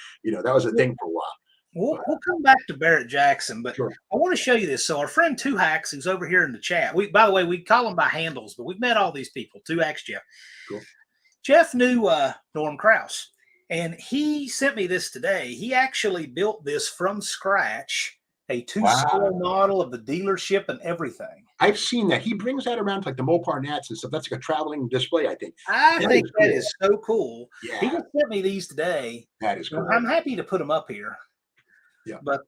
That was a thing for a while. We'll come back to Barrett-Jackson, but sure. I want to show you this. So our friend Two Hacks, who's over here in the chat, by the way, we call them by handles, but we've met all these people. Two Hacks Jeff. Cool. Jeff knew Norm Kraus, and he sent me this today. He actually built this from scratch, a two-scale model of the dealership and everything. I've seen that. He brings that around to like the Mopar Nats and stuff. That's like a traveling display, I think. I think that is so cool. Yeah. He just sent me these today. That is cool. I'm happy to put them up here. Yeah. But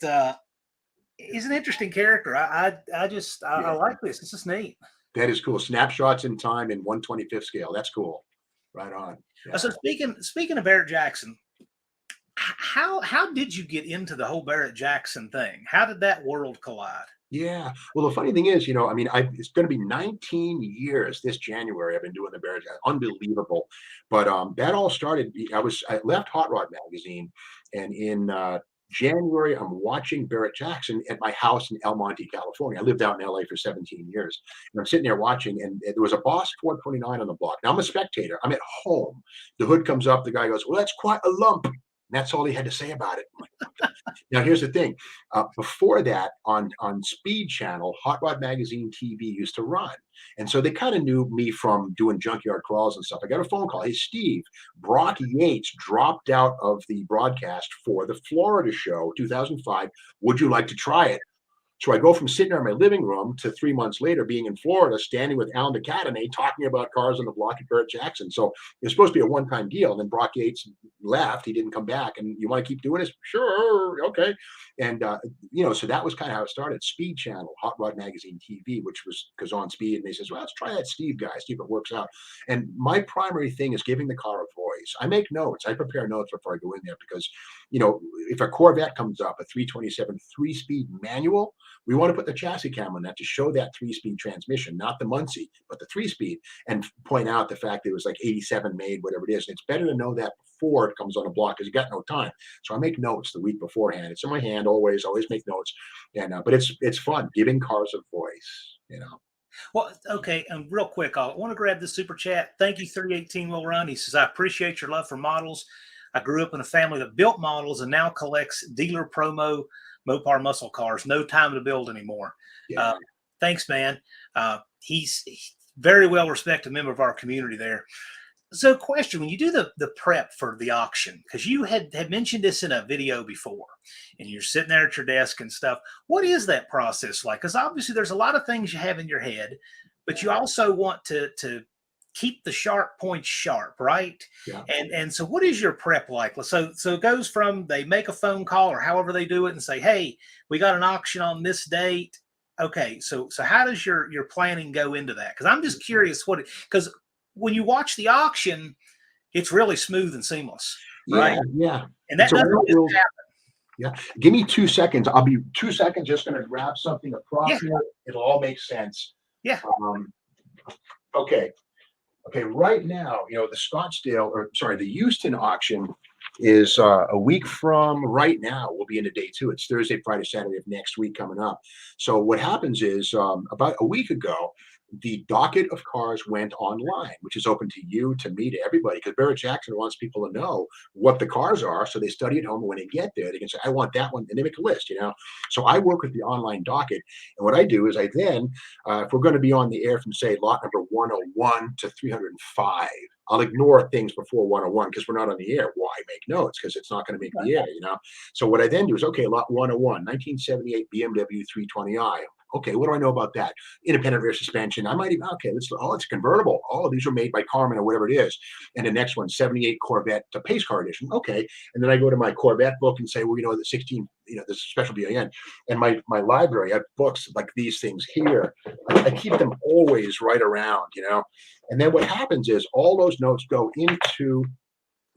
He's an interesting character. I Yeah, like this. This is neat. that is cool. Snapshots in time in 1/25th scale. That's cool. Right on. So Yeah. speaking of Barrett-Jackson, how did you get into the whole Barrett-Jackson thing? How did that world collide? Yeah. Well, the funny thing is, I mean, it's going to be 19 years this January. I've been doing the Bears. Unbelievable. But that all started. I left Hot Rod magazine, and in January, I'm watching Barrett-Jackson at my house in El Monte, California. I lived out in LA for 17 years, and I'm sitting there watching, and there was a Boss 429 on the block. Now I'm a spectator. I'm at home. The hood comes up. The guy goes, "Well, that's quite a lump." And that's all he had to say about it. Now, here's the thing. Before that, on Speed Channel, Hot Rod Magazine TV used to run, and so they kind of knew me from doing junkyard crawls and stuff. I got a phone call. Hey, Steve, Brock Yates dropped out of the broadcast for the Florida show, 2005. Would you like to try it? So I go from sitting there in my living room to 3 months later being in Florida, standing with Alan DeCadenet talking about cars on the block at Barrett-Jackson. So it was supposed to be a one-time deal. And then Brock Yates left. He didn't come back. And you want to keep doing this? Sure. Okay. And, so that was kind of how it started. Speed Channel, Hot Rod Magazine TV, which was on Speed. And they says, well, let's try that Steve guy, see if it works out. And my primary thing is giving the car a voice. I make notes. I prepare notes before I go in there because, if a Corvette comes up, a 327 3-speed manual, we want to put the chassis cam on that to show that 3-speed transmission, not the Muncie, but the 3-speed, and point out the fact that it was like 87 made, whatever it is. And it's better to know that before it comes on the block because you got no time. So I make notes the week beforehand. It's in my hand always make notes. And but it's fun giving cars a voice. Well, okay, and real quick, I want to grab this super chat. Thank you, 318 Will Run. He says, I appreciate your love for models. I grew up in a family that built models and now collects dealer promo Mopar muscle cars. No time to build anymore. Yeah. Thanks, man. He's very well respected member of our community there. So question, when you do the prep for the auction, because you had mentioned this in a video before, and you're sitting there at your desk and stuff, what is that process like? Because obviously there's a lot of things you have in your head, but you also want to keep the sharp points sharp, right? Yeah. And so what is your prep like? So it goes from they make a phone call or however they do it and say, hey, we got an auction on this date. Okay, so how does your planning go into that? Because I'm just curious because when you watch the auction, it's really smooth and seamless, right? Yeah. And that doesn't just happen. Yeah. Give me 2 seconds. I'll be 2 seconds just going to grab something across here. It'll all make sense. Yeah. Okay. Okay. Right now, the Houston auction is a week from right now. We'll be into day 2. It's Thursday, Friday, Saturday of next week coming up. So what happens is about a week ago, the docket of cars went online, which is open to you, to me, to everybody, because Barrett-Jackson wants people to know what the cars are. So they study at home. And when they get there, they can say, I want that one. And they make a list, So I work with the online docket. And what I do is I then, if we're going to be on the air from, say, lot number 101 to 305, I'll ignore things before 101 because we're not on the air. Why make notes? Because it's not going to make the air, So what I then do is, okay, lot 101, 1978 BMW 320i. Okay, what do I know about that? Independent rear suspension. I might even, it's convertible. All of these are made by Carmen or whatever it is. And the next one, 78 Corvette, the pace car edition. Okay. And then I go to my Corvette book and say, well, the 16, this special BIN. And my library, I have books like these things here. I keep them always right around, And then what happens is all those notes go into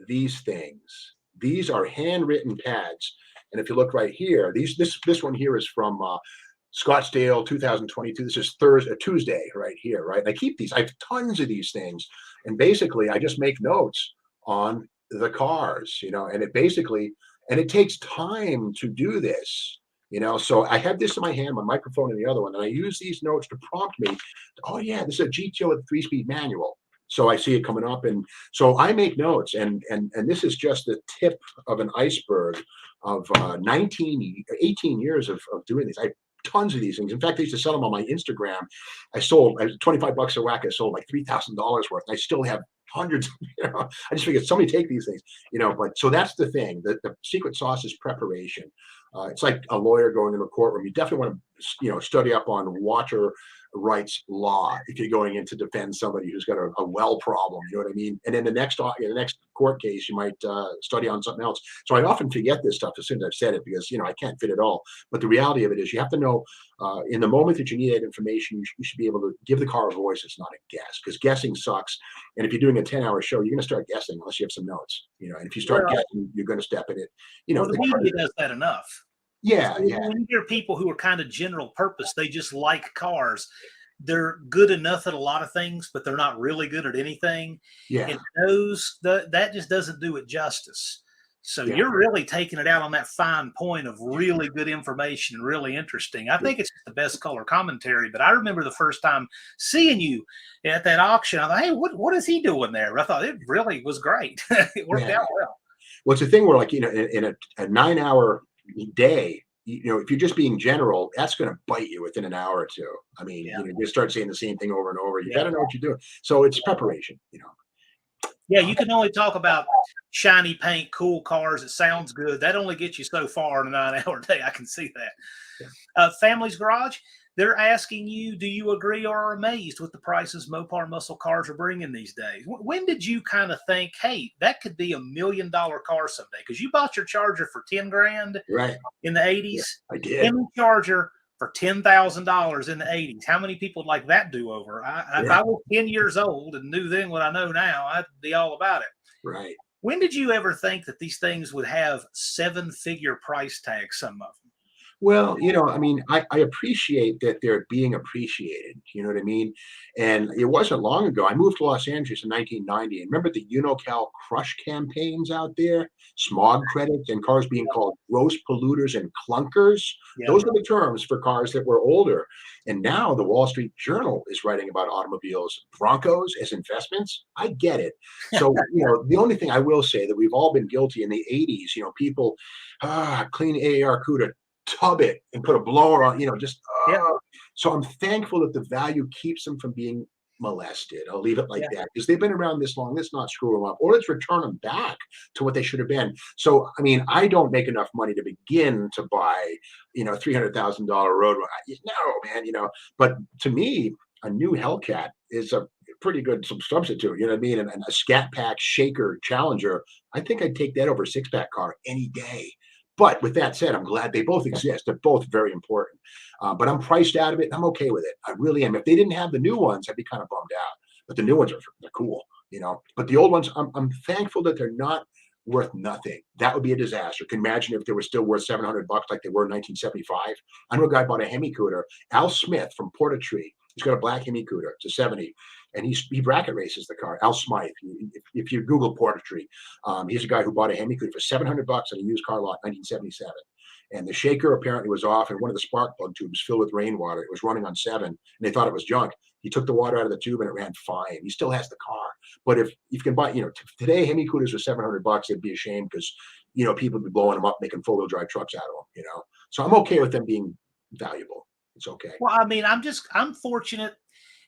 these things. These are handwritten pads. And if you look right here, this one here is from Scottsdale 2022. This is Tuesday right here, right? And I keep these. I have tons of these things. And basically, I just make notes on the cars, and it takes time to do this, So I have this in my hand, my microphone in the other one, and I use these notes to prompt me. Oh, yeah, this is a GTO with a 3-speed manual. So I see it coming up. And so I make notes. And this is just the tip of an iceberg of 18 years of doing this. I tons of these things. In fact, I used to sell them on my Instagram. I sold $25 a whack. I sold like $3,000 worth. I still have hundreds. I just figured somebody take these things, But so that's the thing. The secret sauce is preparation. It's like a lawyer going into a courtroom. You definitely want to, study up on water rights law if you're going in to defend somebody who's got a well problem. You know what I mean? And then the next court case, you might study on something else. So I often forget this stuff as soon as I've said it because I can't fit it all. But the reality of it is, you have to know in the moment that you need that information, you should be able to give the car a voice. It's not a guess, because guessing sucks. And if you're doing a 10-hour show, you're going to start guessing unless you have some notes. And if you start guessing, you're going to step in it. Well, the media does that enough. Yeah, so when you hear people who are kind of general purpose, they just like cars. They're good enough at a lot of things, but they're not really good at anything. Yeah. And that just doesn't do it justice. So you're really taking it out on that fine point of really good information and really interesting. I think it's the best color commentary. But I remember the first time seeing you at that auction, I thought, hey, what is he doing there? I thought it really was great. It worked out well. Well, it's a thing where, like, in a 9-hour day, if you're just being general, that's going to bite you within an hour or two. I mean, you start saying the same thing over and over. You got to know what you're doing. So it's preparation. Yeah, you can only talk about shiny paint, cool cars. It sounds good. That only gets you so far in a 9-hour day. I can see that. Yeah. Family's Garage, they're asking you, do you agree or are amazed with the prices Mopar muscle cars are bringing these days? When did you kind of think, hey, that could be $1 million car someday? Because you bought your Charger for 10 grand in the 80s. Yeah, I did. And the Charger for $10,000 in the 80s. How many people like that do over? If I was 10 years old and knew then what I know now, I'd be all about it. Right. When did you ever think that these things would have 7-figure price tags, some of them? Well, I mean, I appreciate that they're being appreciated. You know what I mean? And it wasn't long ago. I moved to Los Angeles in 1990. And remember the UnoCal crush campaigns out there? Smog credits and cars being called gross polluters and clunkers. Those were the terms for cars that were older. And now the Wall Street Journal is writing about automobiles, Broncos as investments. I get it. So, the only thing I will say that we've all been guilty in the 80s, people, clean AAR CUDA, tub it and put a blower on, So I'm thankful that the value keeps them from being molested. I'll leave it like that, because they've been around this long. Let's not screw them up, or let's return them back to what they should have been. So, I mean, I don't make enough money to begin to buy, $300,000 road. No, man, but to me, a new Hellcat is a pretty good substitute, you know what I mean? And a Scat Pack Shaker Challenger, I think I'd take that over a 6-pack car any day. But with that said, I'm glad they both exist. They're both very important. But I'm priced out of it. I'm okay with it. I really am. If they didn't have the new ones, I'd be kind of bummed out. But the new ones they're cool, But the old ones, I'm thankful that they're not worth nothing. That would be a disaster. Can you imagine if they were still worth $700 like they were in 1975? I know a guy bought a Hemi Cuda, Al Smith from Portatree. He's got a black Hemi Cuda. It's a 70. And he bracket races the car. Al Smythe. If you Google Portatree, he's a guy who bought a Hemi Cuda for $700 on a used car lot, 1977. And the shaker apparently was off, and one of the spark plug tubes filled with rainwater. It was running on 7, and they thought it was junk. He took the water out of the tube, and it ran fine. He still has the car. But if you can buy, today Hemi Cudas are $700, it'd be a shame because people would be blowing them up, making 4-wheel drive trucks out of them. So I'm okay with them being valuable. It's okay. Well, I mean, I'm fortunate.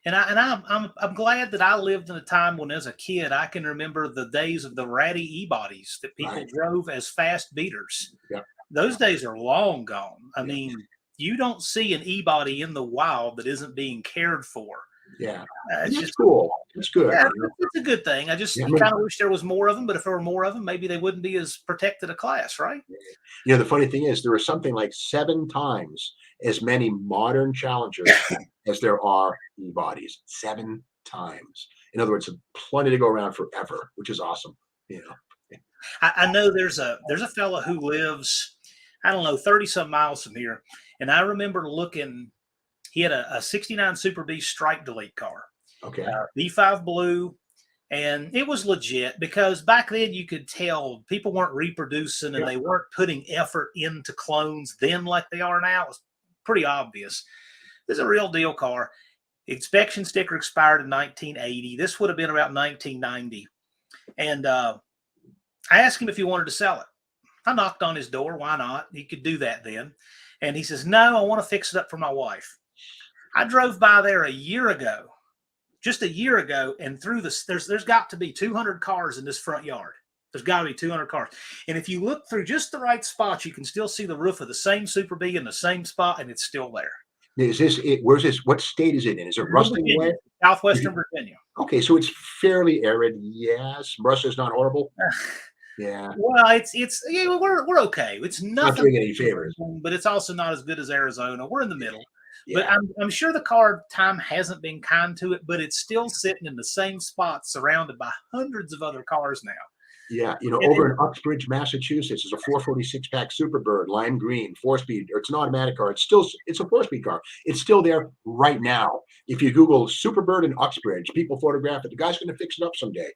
And I'm glad that I lived in a time when, as a kid, I can remember the days of the ratty e-bodies that people drove as fast beaters. Yeah. Those days are long gone. I mean, you don't see an e-body in the wild that isn't being cared for. Yeah, it's just cool. It's good. Yeah, it's a good thing. I just kind of wish there was more of them. But if there were more of them, maybe they wouldn't be as protected a class, right? The funny thing is, there are something like 7 times as many modern Challengers as there are e-bodies. 7 times. In other words, plenty to go around forever, which is awesome. I know there's a fella who lives, I don't know, 30-some miles from here, and I remember looking. He had a 69 Super B stripe delete car. Okay. B5 blue. And it was legit because back then you could tell people weren't reproducing and they weren't putting effort into clones then like they are now. It was pretty obvious. It's a real deal car. Inspection sticker expired in 1980. This would have been about 1990. And I asked him if he wanted to sell it. I knocked on his door. Why not? He could do that then. And he says, no, I want to fix it up for my wife. I drove by there just a year ago, and through this, there's got to be 200 cars in this front yard. There's got to be 200 cars. And if you look through just the right spots, you can still see the roof of the same Super B in the same spot, and it's still there. Is this it? Where's this? What state is it in? Is it rusting Virginia, away? Is southwestern it- Virginia. Okay, so it's fairly arid. Yes, Russia's not horrible. Yeah, Well, it's yeah, we're okay. It's not nothing, doing any favors. but it's also not as good as Arizona. We're in the middle. But Yeah, I'm sure the car time hasn't been kind to it, but it's still sitting in the same spot, surrounded by hundreds of other cars now. yeah. And, Over and in Uxbridge, Massachusetts, is a 446 pack Superbird, lime green, 4 speed. Or it's an automatic car. It's a 4 speed car. It's still there right now. If you Google Superbird in Uxbridge, people photograph it. The guy's going to fix it up someday.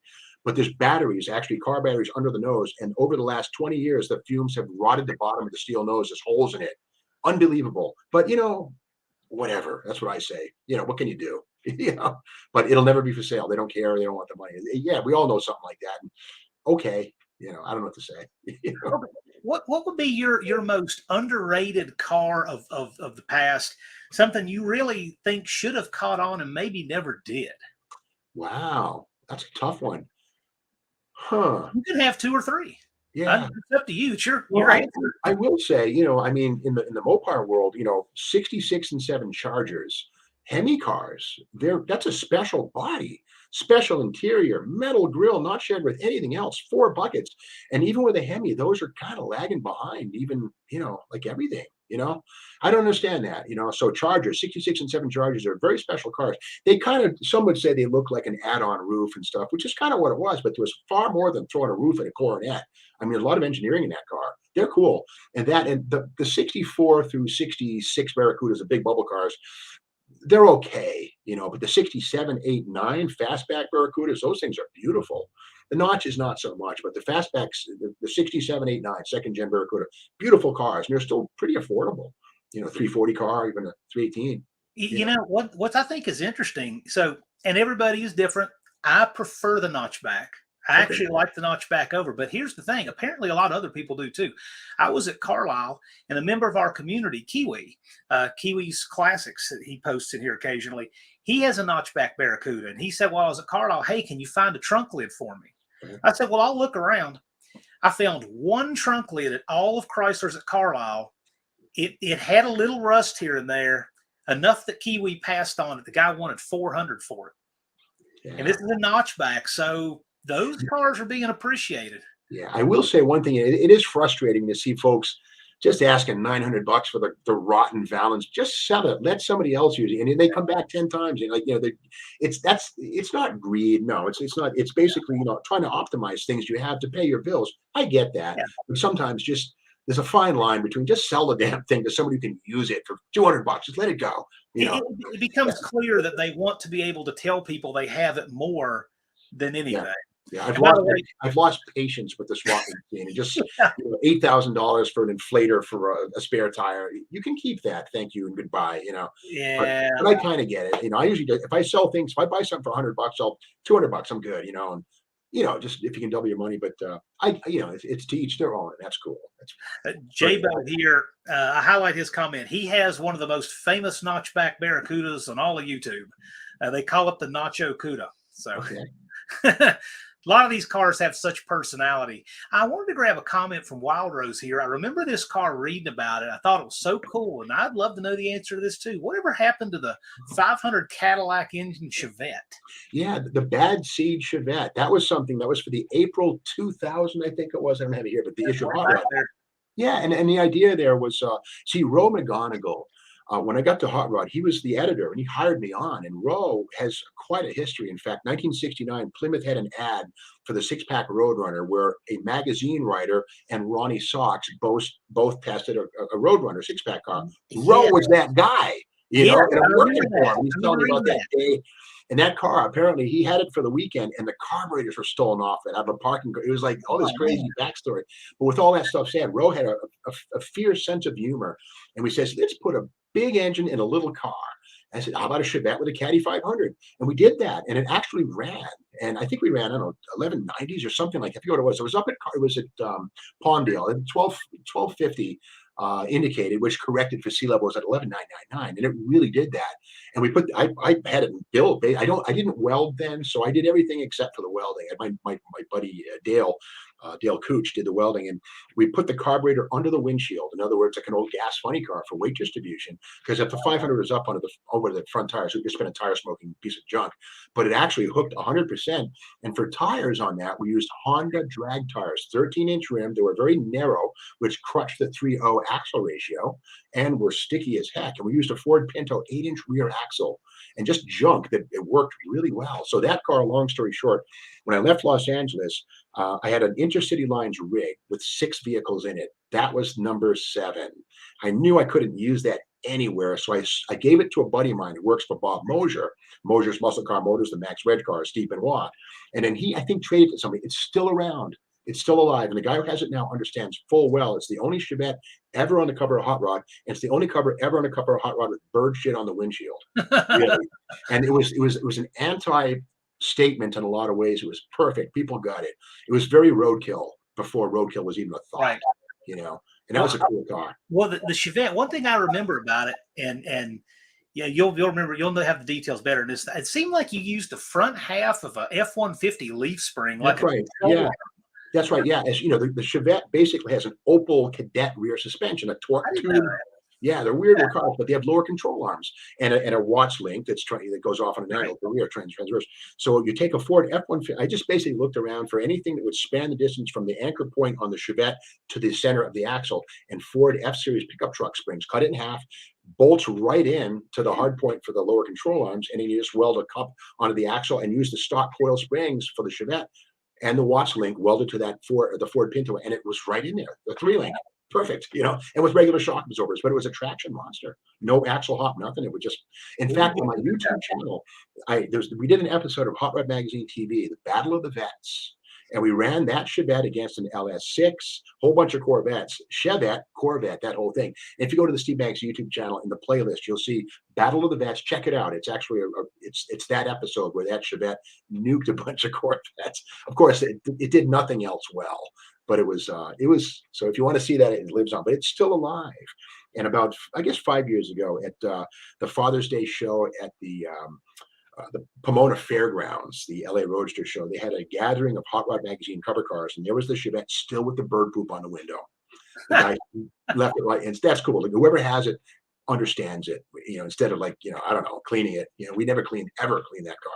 But there's batteries, actually car batteries under the nose, and over the last 20 years, the fumes have rotted the bottom of the steel nose. There's holes in it. Unbelievable. But whatever. That's what I say. What can you do? But it'll never be for sale. They don't care. They don't want the money. Yeah, we all know something like that. And okay, I don't know what to say. what would be your most underrated car of the past? Something you really think should have caught on and maybe never did. Wow, that's a tough one. Huh. You can have two or three. Yeah. It's up to you. It's your Well, your answer. I will say, I mean, in the Mopar world, 66 and 7 Chargers, Hemi cars, that's a special body, special interior, metal grille, not shared with anything else, 4 buckets. And even with a Hemi, those are kind of lagging behind, even, like everything. I don't understand that. So Chargers, 66 and 7 Chargers are very special cars. They kind of, some would say they look like an add-on roof and stuff, which is kind of what it was, but there was far more than throwing a roof at a Coronet. I mean, a lot of engineering in that car. They're cool. And the 64 through 66 Barracudas, the big bubble cars, they're okay, but the 67, 8, 9 fastback Barracudas, those things are beautiful. The notch is not so much, but the fastbacks, the 67, 8, 9, second gen Barracuda, beautiful cars, and they're still pretty affordable. 340 car, even a 318. You know what I think is interesting. So, and everybody is different. I prefer the notchback. I Okay. actually like the notchback over. But here's the thing. Apparently, a lot of other people do too. I was at Carlisle, and a member of our community, Kiwi, Kiwi's Classics, that he posts in here occasionally. He has a notchback Barracuda, and he said, "While I was at Carlisle, hey, can you find a trunk lid for me?" Mhm. I said, "Well, I'll look around." I found one trunk lid at all of Chrysler's at Carlisle. It had a little rust here and there, enough that Kiwi passed on it. The guy wanted 400 for it, and Yeah. this is a notchback, so those cars are being appreciated. Yeah, I will say one thing. It is frustrating to see folks just asking $900 for the rotten Valens. Just sell it. Let somebody else use it, and then they come back 10 times. And it's not greed. No, it's not. It's basically trying to optimize things you have to pay your bills. I get that, Yeah. but sometimes just there's a fine line between just sell the damn thing to somebody who can use it for $200. Just let it go. It becomes clear that they want to be able to tell people they have it more than anything. Yeah, And by the way, I've lost patience with the swapping scene. It just $8,000 for an inflator for a spare tire. You can keep that. Thank you and goodbye. yeah, But I kind of get it. I usually do, if I sell things, if I buy something for $100, I'll $200. I'm good. And just if you can double your money. But it's to each their own. And that's cool. That's J-Bo here, I highlight his comment. He has one of the most famous notchback Barracudas on all of YouTube. They call it the Nacho Cuda. So. okay. A lot of these cars have such personality. I wanted to grab a comment from Wild Rose here. I remember this car, reading about it. I thought it was so cool, and I'd love to know the answer to this too. Whatever happened to the 500 Cadillac engine Chevette? Yeah, the Bad Seed Chevette. That was something that was for the April 2000, I think it was. I don't have it here, but the issue of Hot Rod. Yeah, and the idea there was, see, Ro McGonigal, when I got to Hot Rod, he was the editor and he hired me on. And Ro has quite a history. In fact, 1969, Plymouth had an ad for the six-pack Roadrunner where a magazine writer and Ronnie Sox both tested a Roadrunner six-pack car. Ro was that guy, and I'm working for him. He's telling me about that day. And that car, apparently, he had it for the weekend, and the carburetors were stolen off it out of a parking. It was like all this crazy backstory. But with all that stuff said, Ro had a fierce sense of humor, and we said, let's put a big engine in a little car. I said, how about a Chevette with a Caddy 500? And we did that, and it actually ran. And I think we ran, I don't know, 1190s or something like that. I forget what it was. It was it was at Palmdale, at 1250. Indicated, which corrected for sea level was at 11,999, and it really did that. And we put, I had it built. I didn't weld then, so I did everything except for the welding. My buddy Dale Dale Cooch did the welding, and we put the carburetor under the windshield. In other words, like an old gas funny car for weight distribution. Because if the 500 was up over the front tires, we just spent a tire smoking piece of junk. But it actually hooked 100%. And for tires on that, we used Honda drag tires, 13-inch rim. They were very narrow, which crushed the 3.0 axle ratio, and were sticky as heck. And we used a Ford Pinto 8-inch rear axle, and just junk that it worked really well. So that car, long story short, when I left Los Angeles, I had an Intercity Lines rig with 6 vehicles in it. That was number 7. I knew I couldn't use that anywhere, so I gave it to a buddy of mine who works for Bob Mosier. Mosier's Muscle Car Motors, the Max Red car, Steve Magnante. And then he, I think, traded it to somebody. It's still around. It's still alive. And the guy who has it now understands full well it's the only Chevette ever on the cover of Hot Rod. And it's the only cover ever on the cover of Hot Rod with bird shit on the windshield. Really. And it was an anti-statement in a lot of ways. It was perfect. People got it. It was very roadkill before roadkill was even a thought. Right. And that was a cool car. Well, the Chevette, one thing I remember about it, and yeah, you'll remember, you'll have the details better than this. It seemed like you used the front half of a F-150 leaf spring. That's right. Yeah. That's right. Yeah. As you know, the Chevette basically has an Opel Cadet rear suspension, a torque tube. Yeah, they're weird little cars, but they have lower control arms and a watch link that goes off on an angle, the rear transverse. So you take a Ford F-150. I just basically looked around for anything that would span the distance from the anchor point on the Chevette to the center of the axle, and Ford F-Series pickup truck springs, cut it in half, bolts right in to the hard point for the lower control arms, and then you just weld a cup onto the axle and use the stock coil springs for the Chevette and the watch link welded to the Ford Pinto, and it was right in there, the 3-link. Perfect, and with regular shock absorbers, but it was a traction monster. No axle hop, nothing. It would just, in fact, on my YouTube channel, we did an episode of Hot Rod Magazine TV, the Battle of the Vets, and we ran that Chevette against an LS6, whole bunch of Corvettes, Chevette, Corvette, that whole thing. And if you go to the Steve Magnante YouTube channel in the playlist, you'll see Battle of the Vets. Check it out. It's actually it's that episode where that Chevette nuked a bunch of Corvettes. Of course, it did nothing else well. But it was so if you want to see that, it lives on, but it's still alive. And about, I guess, 5 years ago at the Father's Day show at the Pomona Fairgrounds, the LA Roadster show, they had a gathering of Hot Rod Magazine cover cars, and there was the Chevette still with the bird poop on the window. The guy left it right, and that's cool. Like, whoever has it understands it, instead of I don't know, cleaning it. We never ever clean that car,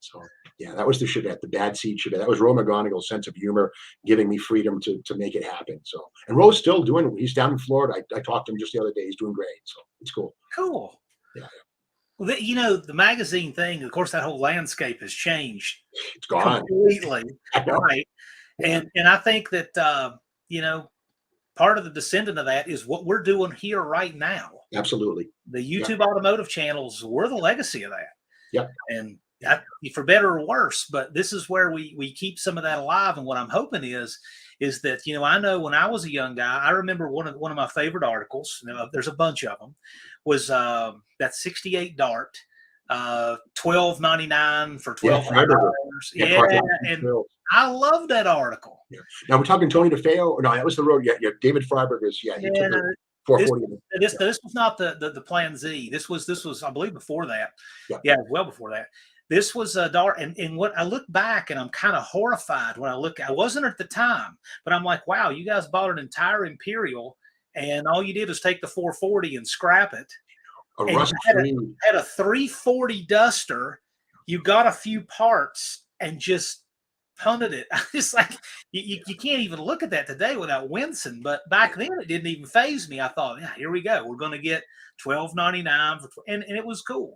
So yeah, that was the Chevette, the Bad Seed Chevette. That was Ro McGonigal's sense of humor, giving me freedom to make it happen. So, and Ro's still doing. He's down in Florida. I talked to him just the other day. He's doing great. So it's cool. Cool. Yeah. Well, the magazine thing. Of course, that whole landscape has changed. It's gone completely. Right. And I think that part of the descendant of that is what we're doing here right now. Absolutely. The YouTube Automotive channels, we're the legacy of that. Yep. And for better or worse, but this is where we keep some of that alive. And what I'm hoping is that, I know when I was a young guy, I remember one of my favorite articles, there's a bunch of them, was that 68 Dart, $12.99 for $1,200. Yeah. And I love that article. Yeah. Now we're talking Tony DeFeo. No, that was the road. Yeah. David Freiberger's. Yeah. He took the 440. This was not the Plan Z. This was, I believe, before that. Yeah, well before that. This was a Dart, and what I look back and I'm kind of horrified when I wasn't at the time, but I'm like, wow, you guys bought an entire Imperial, and all you did was take the 440 and scrap it. Had a 340 Duster. You got a few parts and just punted it. I just like you can't even look at that today without wincing. But back then it didn't even faze me. I thought, yeah, here we go. We're going to get $12.99 and it was cool.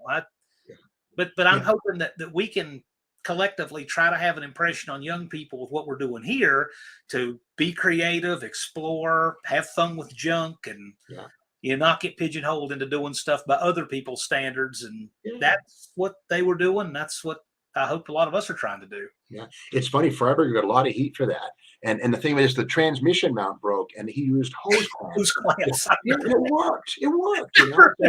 But I'm hoping that we can collectively try to have an impression on young people with what we're doing here, to be creative, explore, have fun with junk, and not get pigeonholed into doing stuff by other people's standards. And that's what they were doing. That's what I hope a lot of us are trying to do. Yeah. It's funny, Freiberger got a lot of heat for that. And the thing is, the transmission mount broke and he used hose clamps. It worked.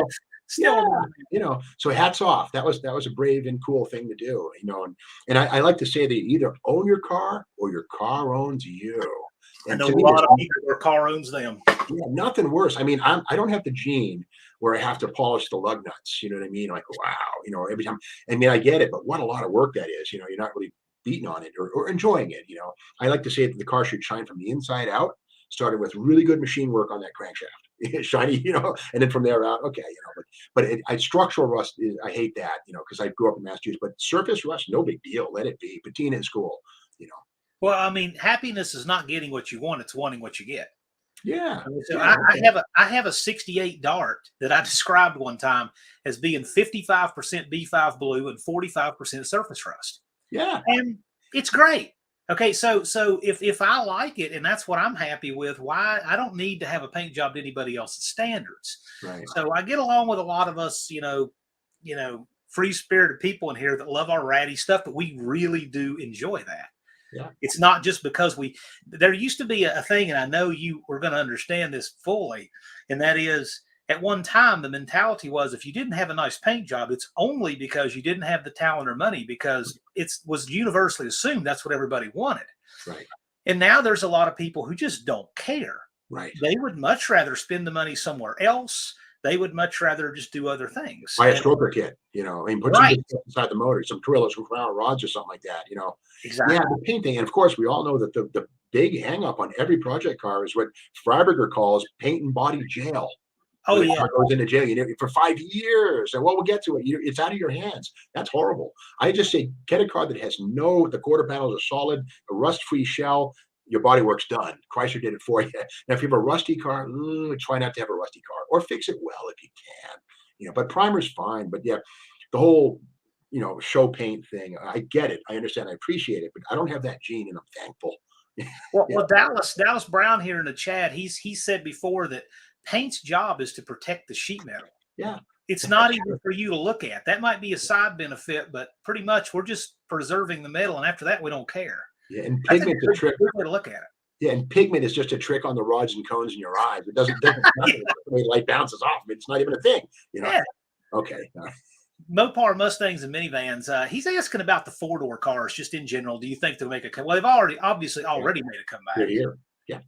So hats off. That was a brave and cool thing to do, and I like to say that you either own your car or your car owns you. And I know a lot of people, their car owns them. Yeah, nothing worse. I mean, I don't have the gene where I have to polish the lug nuts. You know what I mean? Like, wow, every time. I mean, I get it, but what a lot of work that is. You're not really beating on it or enjoying it. I like to say that the car should shine from the inside out, starting with really good machine work on that crankshaft, shiny, and then from there out, okay, but structural rust is, I hate that, because I grew up in Massachusetts, but surface rust, no big deal. Let it be. Patina is cool, you know. Well, I mean, happiness is not getting what you want; it's wanting what you get. Yeah. So Yeah. I have a '68 Dart that I described one time as being 55% B5 blue and 45% surface rust, Yeah. and it's great. Okay, so if I like it and that's what I'm happy with, why I don't need to have a paint job to anybody else's standards. Right. So I get along with a lot of us, free spirited people in here that love our ratty stuff, but we really do enjoy that. Yeah. It's not just because there used to be a thing, and I know you were going to understand this fully, and that is at one time, the mentality was if you didn't have a nice paint job, it's only because you didn't have the talent or money, because it was universally assumed that's what everybody wanted. Right. And now there's a lot of people who just don't care. Right. They would much rather spend the money somewhere else. They would much rather just do other things. Buy a stroker kit, put some good stuff inside the motor, some Trillos, some Crown rods or something like that, Exactly. Yeah, the paint thing. And of course, we all know that the big hang up on every project car is what Freiberger calls paint and body jail. Oh, The yeah. car goes into jail, for 5 years. And we'll get to it. It's out of your hands. That's horrible. I just say get a car that has the quarter panels are solid, a rust-free shell. Your bodywork's done. Chrysler did it for you. Now, if you have a rusty car, try not to have a rusty car, or fix it well if you can. But primer's fine. But yeah, the whole show paint thing, I get it. I understand. I appreciate it, but I don't have that gene, and I'm thankful. Well, Dallas Brown here in the chat, he said before that paint's job is to protect the sheet metal. Yeah. It's not even for you to look at. That might be a side benefit, but pretty much we're just preserving the metal, and after that, we don't care. Yeah, and pigment's a trick. Good way to look at it. Yeah, and pigment is just a trick on the rods and cones in your eyes. It doesn't the way light bounces off. It's not even a thing. Yeah. Okay. Mopar Mustangs and minivans. He's asking about the 4-door cars just in general. Do you think they'll make a comeback? Well, they've obviously made a comeback. They're here. Yeah.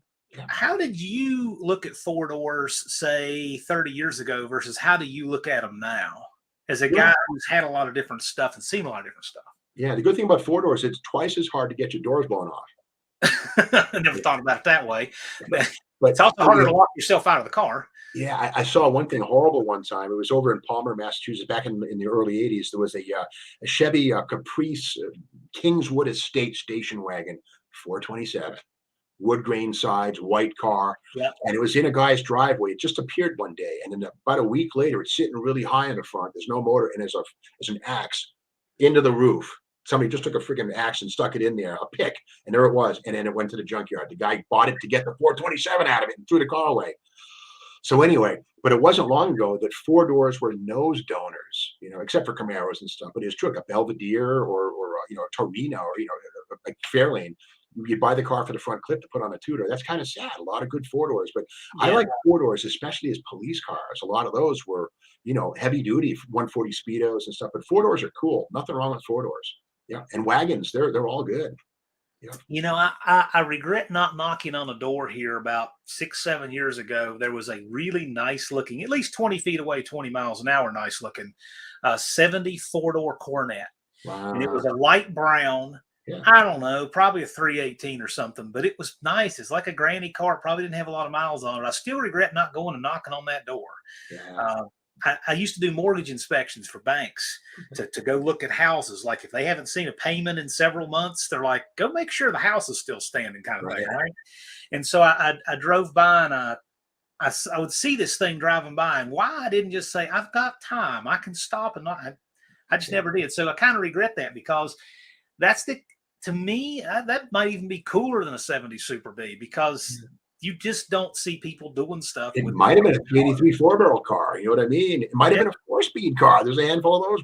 How did you look at 4-doors, say 30 years ago, versus how do you look at them now as a guy who's had a lot of different stuff and seen a lot of different stuff? Yeah, the good thing about 4-doors, it's twice as hard to get your doors blown off. I never thought about it that way. But it's also harder to lock yourself out of the car. Yeah, I saw one thing horrible one time. It was over in Palmer, Massachusetts, back in the early 80s. There was a Chevy Caprice Kingswood Estate station wagon, 427. Wood grain sides, white car. Yeah. And it was in a guy's driveway. It just appeared one day. And then about a week later, it's sitting really high in the front. There's no motor. And there's an axe into the roof. Somebody just took a freaking axe and stuck it in there, a pick, and there it was. And then it went to the junkyard. The guy bought it to get the 427 out of it and threw the car away. So anyway, but it wasn't long ago that 4-doors were nose donors, except for Camaros and stuff. But it's true, like a Belvedere or a Torino or, like Fairlane. You buy the car for the front clip to put on a 2-door. That's kind of sad. A lot of good 4-doors, but I like 4-doors, especially as police cars. A lot of those were, heavy duty 140 Speedos and stuff, but 4-doors are cool. Nothing wrong with 4-doors. Yeah. And wagons, they're all good. Yeah. I regret not knocking on the door here about 6-7 years ago. There was a really nice looking, at least 20 feet away, 20 miles an hour, nice looking 74-door Coronet. Wow. And it was a light brown. Yeah. I don't know, probably a 318 or something, but it was nice. It's like a granny car. Probably didn't have a lot of miles on it. I still regret not going and knocking on that door. Yeah. I used to do mortgage inspections for banks to go look at houses. Like if they haven't seen a payment in several months, they're like, go make sure the house is still standing kind of thing, right? And so I drove by and I would see this thing driving by, and why I didn't just say, I've got time, I can stop and not. I just never did. So I kind of regret that, because to me, that might even be cooler than a 70 Super B, because you just don't see people doing stuff. It might have been a 383 4-barrel car. You know what I mean? It might have been a 4-speed car. There's a handful of those.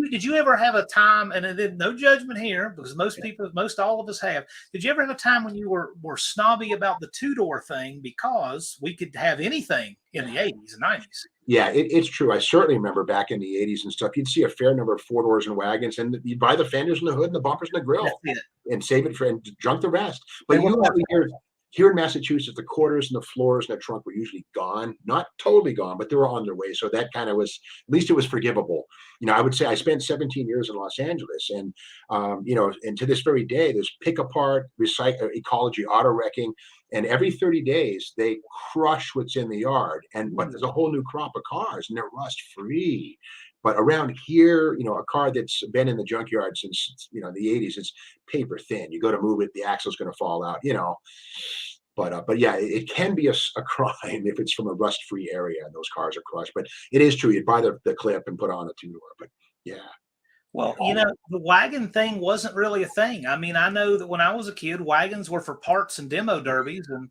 Did you ever have a time, and then no judgment here, because most all of us have. Did you ever have a time when you were snobby about the 2-door thing because we could have anything in the 80s and 90s? Yeah, it's true. I certainly remember back in the 80s and stuff, you'd see a fair number of 4-doors and wagons, and you'd buy the fenders and the hood and the bumpers and the grill and save it and junk the rest. But Here in Massachusetts, the quarters and the floors and the trunk were usually gone, not totally gone, but they were on their way. So that kind of was, at least it was forgivable. I would say I spent 17 years in Los Angeles, and and to this very day, there's pick apart, recycle, ecology, auto wrecking, and every 30 days they crush what's in the yard. But there's a whole new crop of cars, and they're rust free. But around here, a car that's been in the junkyard since the 80s, it's paper thin. You go to move it, the axle's going to fall out. But yeah, it can be a crime if it's from a rust-free area and those cars are crushed. But it is true. You'd buy the clip and put on a two-door. But yeah. Well, the wagon thing wasn't really a thing. I mean, I know that when I was a kid, wagons were for parts and demo derbies. And,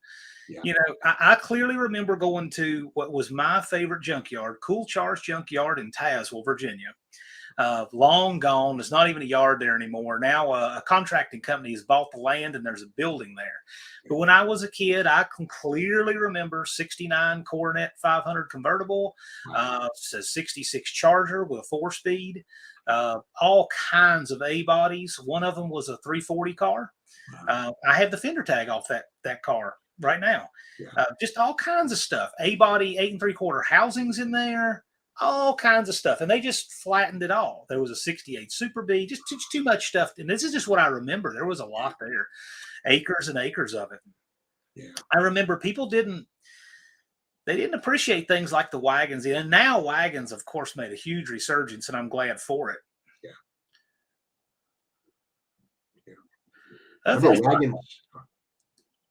Yeah. I clearly remember going to what was my favorite junkyard, Cool Char's Junkyard in Tazewell, Virginia. Long gone. There's not even a yard there anymore. Now a contracting company has bought the land and there's a building there. But when I was a kid, I can clearly remember 69 Coronet 500 convertible, says 66 Charger with a 4-speed, all kinds of A bodies. One of them was a 340 car. I have the fender tag off that car right now. Just all kinds of stuff. A body 8 3/4 housings in there. All kinds of stuff, and they just flattened it all. There was a 68 Super B, just too much stuff. And this is just what I remember. There was a lot there, acres and acres of it. Yeah. I remember people didn't appreciate things like the wagons. And now wagons, of course, made a huge resurgence, and I'm glad for it. Wagons.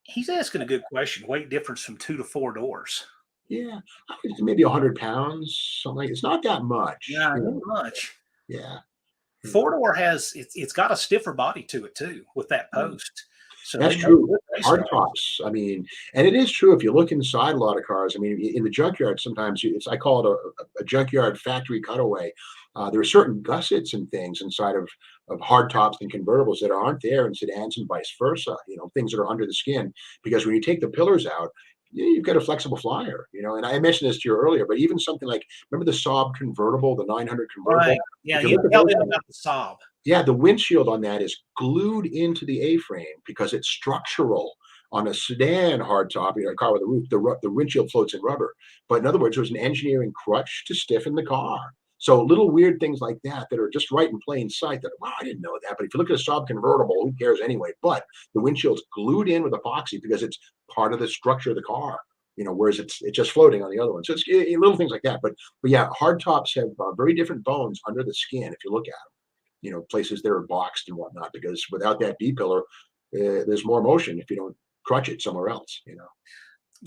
He's asking a good question. Weight difference from 2 to 4 doors. Yeah, I think it's maybe 100 pounds, something like. It's not that much. Yeah, not much. Yeah. 4-door has it's got a stiffer body to it too with that post. So That's true. Hard tops. I mean, and it is true if you look inside a lot of cars. I mean, in the junkyard, sometimes I call it a junkyard factory cutaway. There are certain gussets and things inside of hard tops and convertibles that aren't there in sedans and vice versa. Things that are under the skin, because when you take the pillars out, you've got a flexible flyer, and I mentioned this to you earlier, but even something like, remember the Saab convertible, the 900 convertible? Right. Yeah, you tell them about the Saab. Yeah, the windshield on that is glued into the A-frame because it's structural. On a sedan hardtop, a car with a roof, the windshield floats in rubber. But in other words, there's an engineering crutch to stiffen the car. So little weird things like that are just right in plain sight that, wow, I didn't know that. But if you look at a Saab convertible, who cares anyway? But the windshield's glued in with epoxy because it's part of the structure of the car, whereas it's just floating on the other one. So it's little things like that. But yeah, hard tops have very different bones under the skin if you look at them, places that are boxed and whatnot, because without that B-pillar, there's more motion if you don't crutch it somewhere else,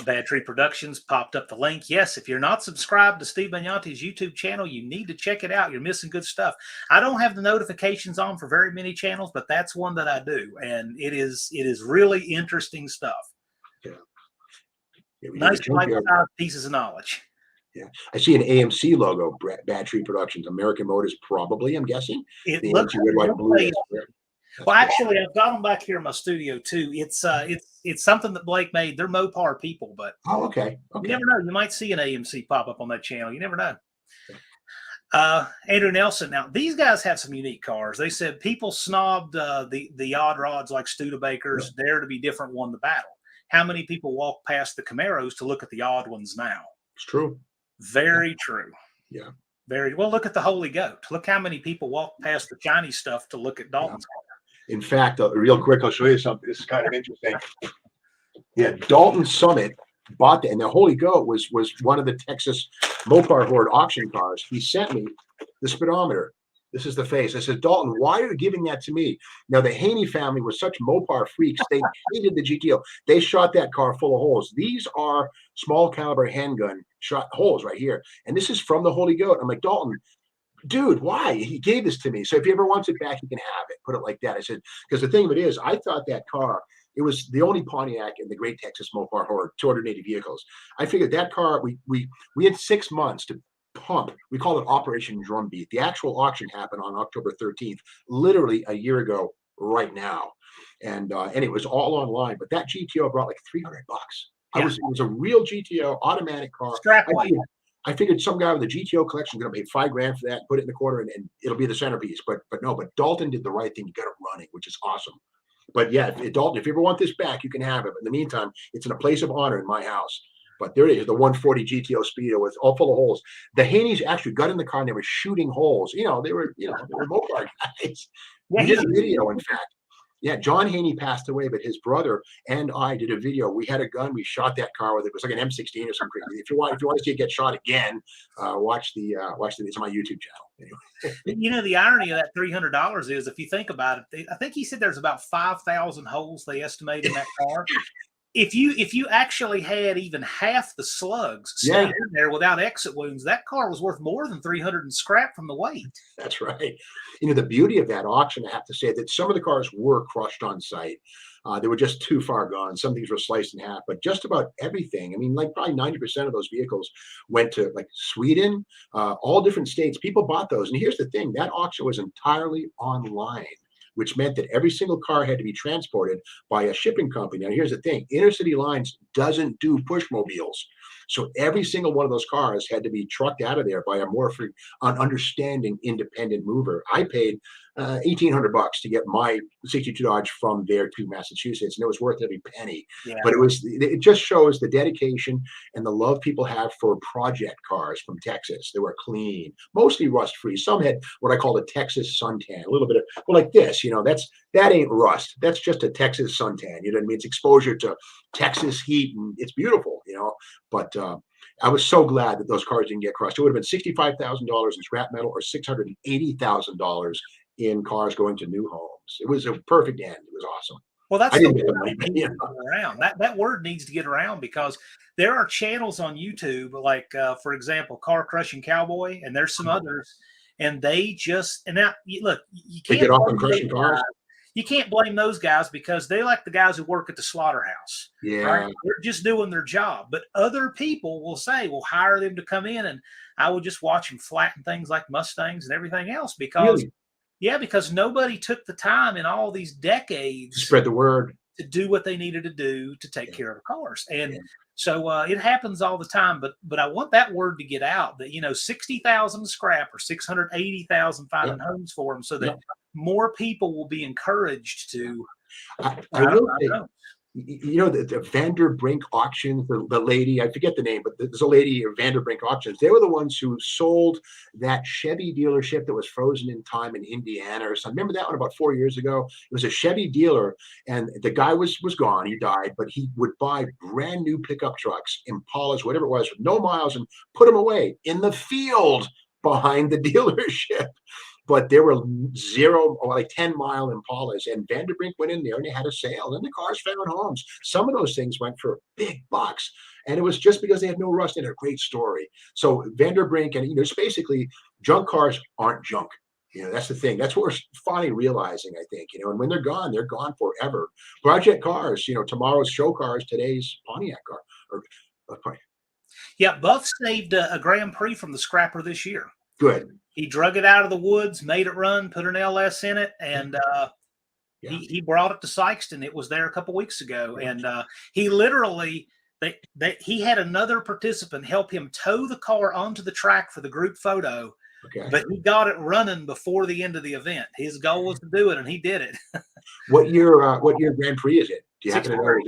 Bad Tree Productions popped up the link. Yes, if you're not subscribed to Steve Magnante's YouTube channel, you need to check it out. You're missing good stuff. I don't have the notifications on for very many channels, but that's one that I do, and it is really interesting stuff. Yeah, nice bite-sized pieces of knowledge. Yeah, I see an AMC logo. Bad Tree Productions, American Motors, probably. I'm guessing it looks red, white, blue. Well, actually, I've got them back here in my studio too. It's something that Blake made. They're Mopar people, but okay. You never know. You might see an AMC pop up on that channel. You never know. Andrew Nelson. Now, these guys have some unique cars. They said people snobbed the odd rods like Studebakers. Yeah. Dare to be different won the battle. How many people walk past the Camaros to look at the odd ones now? It's true. Very true. Yeah. Very well. Look at the Holy Goat. Look how many people walk past the shiny stuff to look at Dalton's car. In fact, real quick, I'll show you something. This is kind of interesting. Yeah, Dalton Summit bought that, and the Holy Goat was one of the Texas Mopar Horde auction cars. He sent me the speedometer. This is the face. I said, Dalton, why are you giving that to me? Now, the Haney family was such Mopar freaks. They hated the GTO. They shot that car full of holes. These are small caliber handgun shot holes right here. And this is from the Holy Goat. I'm like, Dalton, dude, why? He gave this to me. So if he ever wants it back, he can have it. Put it like that. I said, because the thing of it is, I thought that car, it was the only Pontiac in the Great Texas Mopar Horde, 280 vehicles. I figured that car, we had 6 months to pump. We call it Operation Drumbeat. The actual auction happened on October 13th, literally a year ago right now. And it was all online. But that GTO brought like $300. Yeah. It was a real GTO automatic car. I figured some guy with a GTO collection is going to pay $5,000 for that, put it in the corner, and it'll be the centerpiece. But no, Dalton did the right thing. You got it running, which is awesome. But yeah, Dalton, if you ever want this back, you can have it. But in the meantime, it's in a place of honor in my house. But there it is, the 140 GTO Speedo was all full of holes. The Haneys actually got in the car and they were shooting holes. They were Mopar guys. Yeah, We did a video, in fact. Yeah, John Haney passed away, but his brother and I did a video. We had a gun. We shot that car with it. It was like an M16 or something crazy. If you want to see it get shot again, watch the it's on my YouTube channel. Anyway. The irony of that $300 is, if you think about it, I think he said there's about 5,000 holes they estimate in that car. If you actually had even half the slugs staying in there without exit wounds, that car was worth more than 300 and scrap from the weight. That's right. The beauty of that auction, I have to say that some of the cars were crushed on site. They were just too far gone. Some things were sliced in half, but just about everything. I mean, like probably 90% of those vehicles went to like Sweden, all different states. People bought those. And here's the thing, that auction was entirely online, which meant that every single car had to be transported by a shipping company. Now, here's the thing, Inner City Lines doesn't do push mobiles. So every single one of those cars had to be trucked out of there by a more understanding independent mover. I paid $1,800 to get my 62 Dodge from there to Massachusetts, and it was worth every penny. Yeah. But it just shows the dedication and the love people have for project cars from Texas. They were clean, mostly rust free. Some had what I call a Texas suntan, a little bit of, well, like this, that ain't rust. That's just a Texas suntan. You know what I mean? It's exposure to Texas heat, and it's beautiful, But I was so glad that those cars didn't get crushed. It would have been $65,000 in scrap metal or $680,000 in cars going to new homes. It was a perfect end. It was awesome. Well, that's I didn't the get the word money, needs to get around. That word needs to get around, because there are channels on YouTube, like for example, Car Crushing Cowboy, and there's some others, and they just, and now look, you can't get off on crushing cars. You can't blame those guys, because they like the guys who work at the slaughterhouse. Yeah, right? They're just doing their job. But other people will say, "Well, hire them to come in," and I would just watch them flatten things like Mustangs and everything else, because really? because nobody took the time in all these decades Spread the word to do what they needed to do to take care of the cars. And so it happens all the time, but I want that word to get out that, 60,000 scrap or 680,000 finding homes for them, so that more people will be encouraged to. I will say, the Vanderbrink auction, the lady, I forget the name, but there's a lady at Vanderbrink auctions. They were the ones who sold that Chevy dealership that was frozen in time in Indiana or something. Remember that one about 4 years ago? It was a Chevy dealer, and the guy was gone. He died, but he would buy brand new pickup trucks, Impalas, whatever it was, with no miles, and put them away in the field behind the dealership. But there were 0 or like 10-mile Impalas, and Vanderbrink went in there and they had a sale, and the cars found homes. Some of those things went for big bucks, and it was just because they had no rust in it. A great story. So Vanderbrink, and it's basically, junk cars aren't junk. That's the thing. That's what we're finally realizing, I think. And when they're gone forever. Project cars, tomorrow's show cars, today's Pontiac car. Yeah, Buff saved a Grand Prix from the scrapper this year. Good. He drug it out of the woods, made it run, put an LS in it, and he brought it to Sykeston. It was there a couple weeks ago, and he literally he had another participant help him tow the car onto the track for the group photo. Okay. But he got it running before the end of the event. His goal was to do it, and he did it. What year Grand Prix is it? Do you happen to know?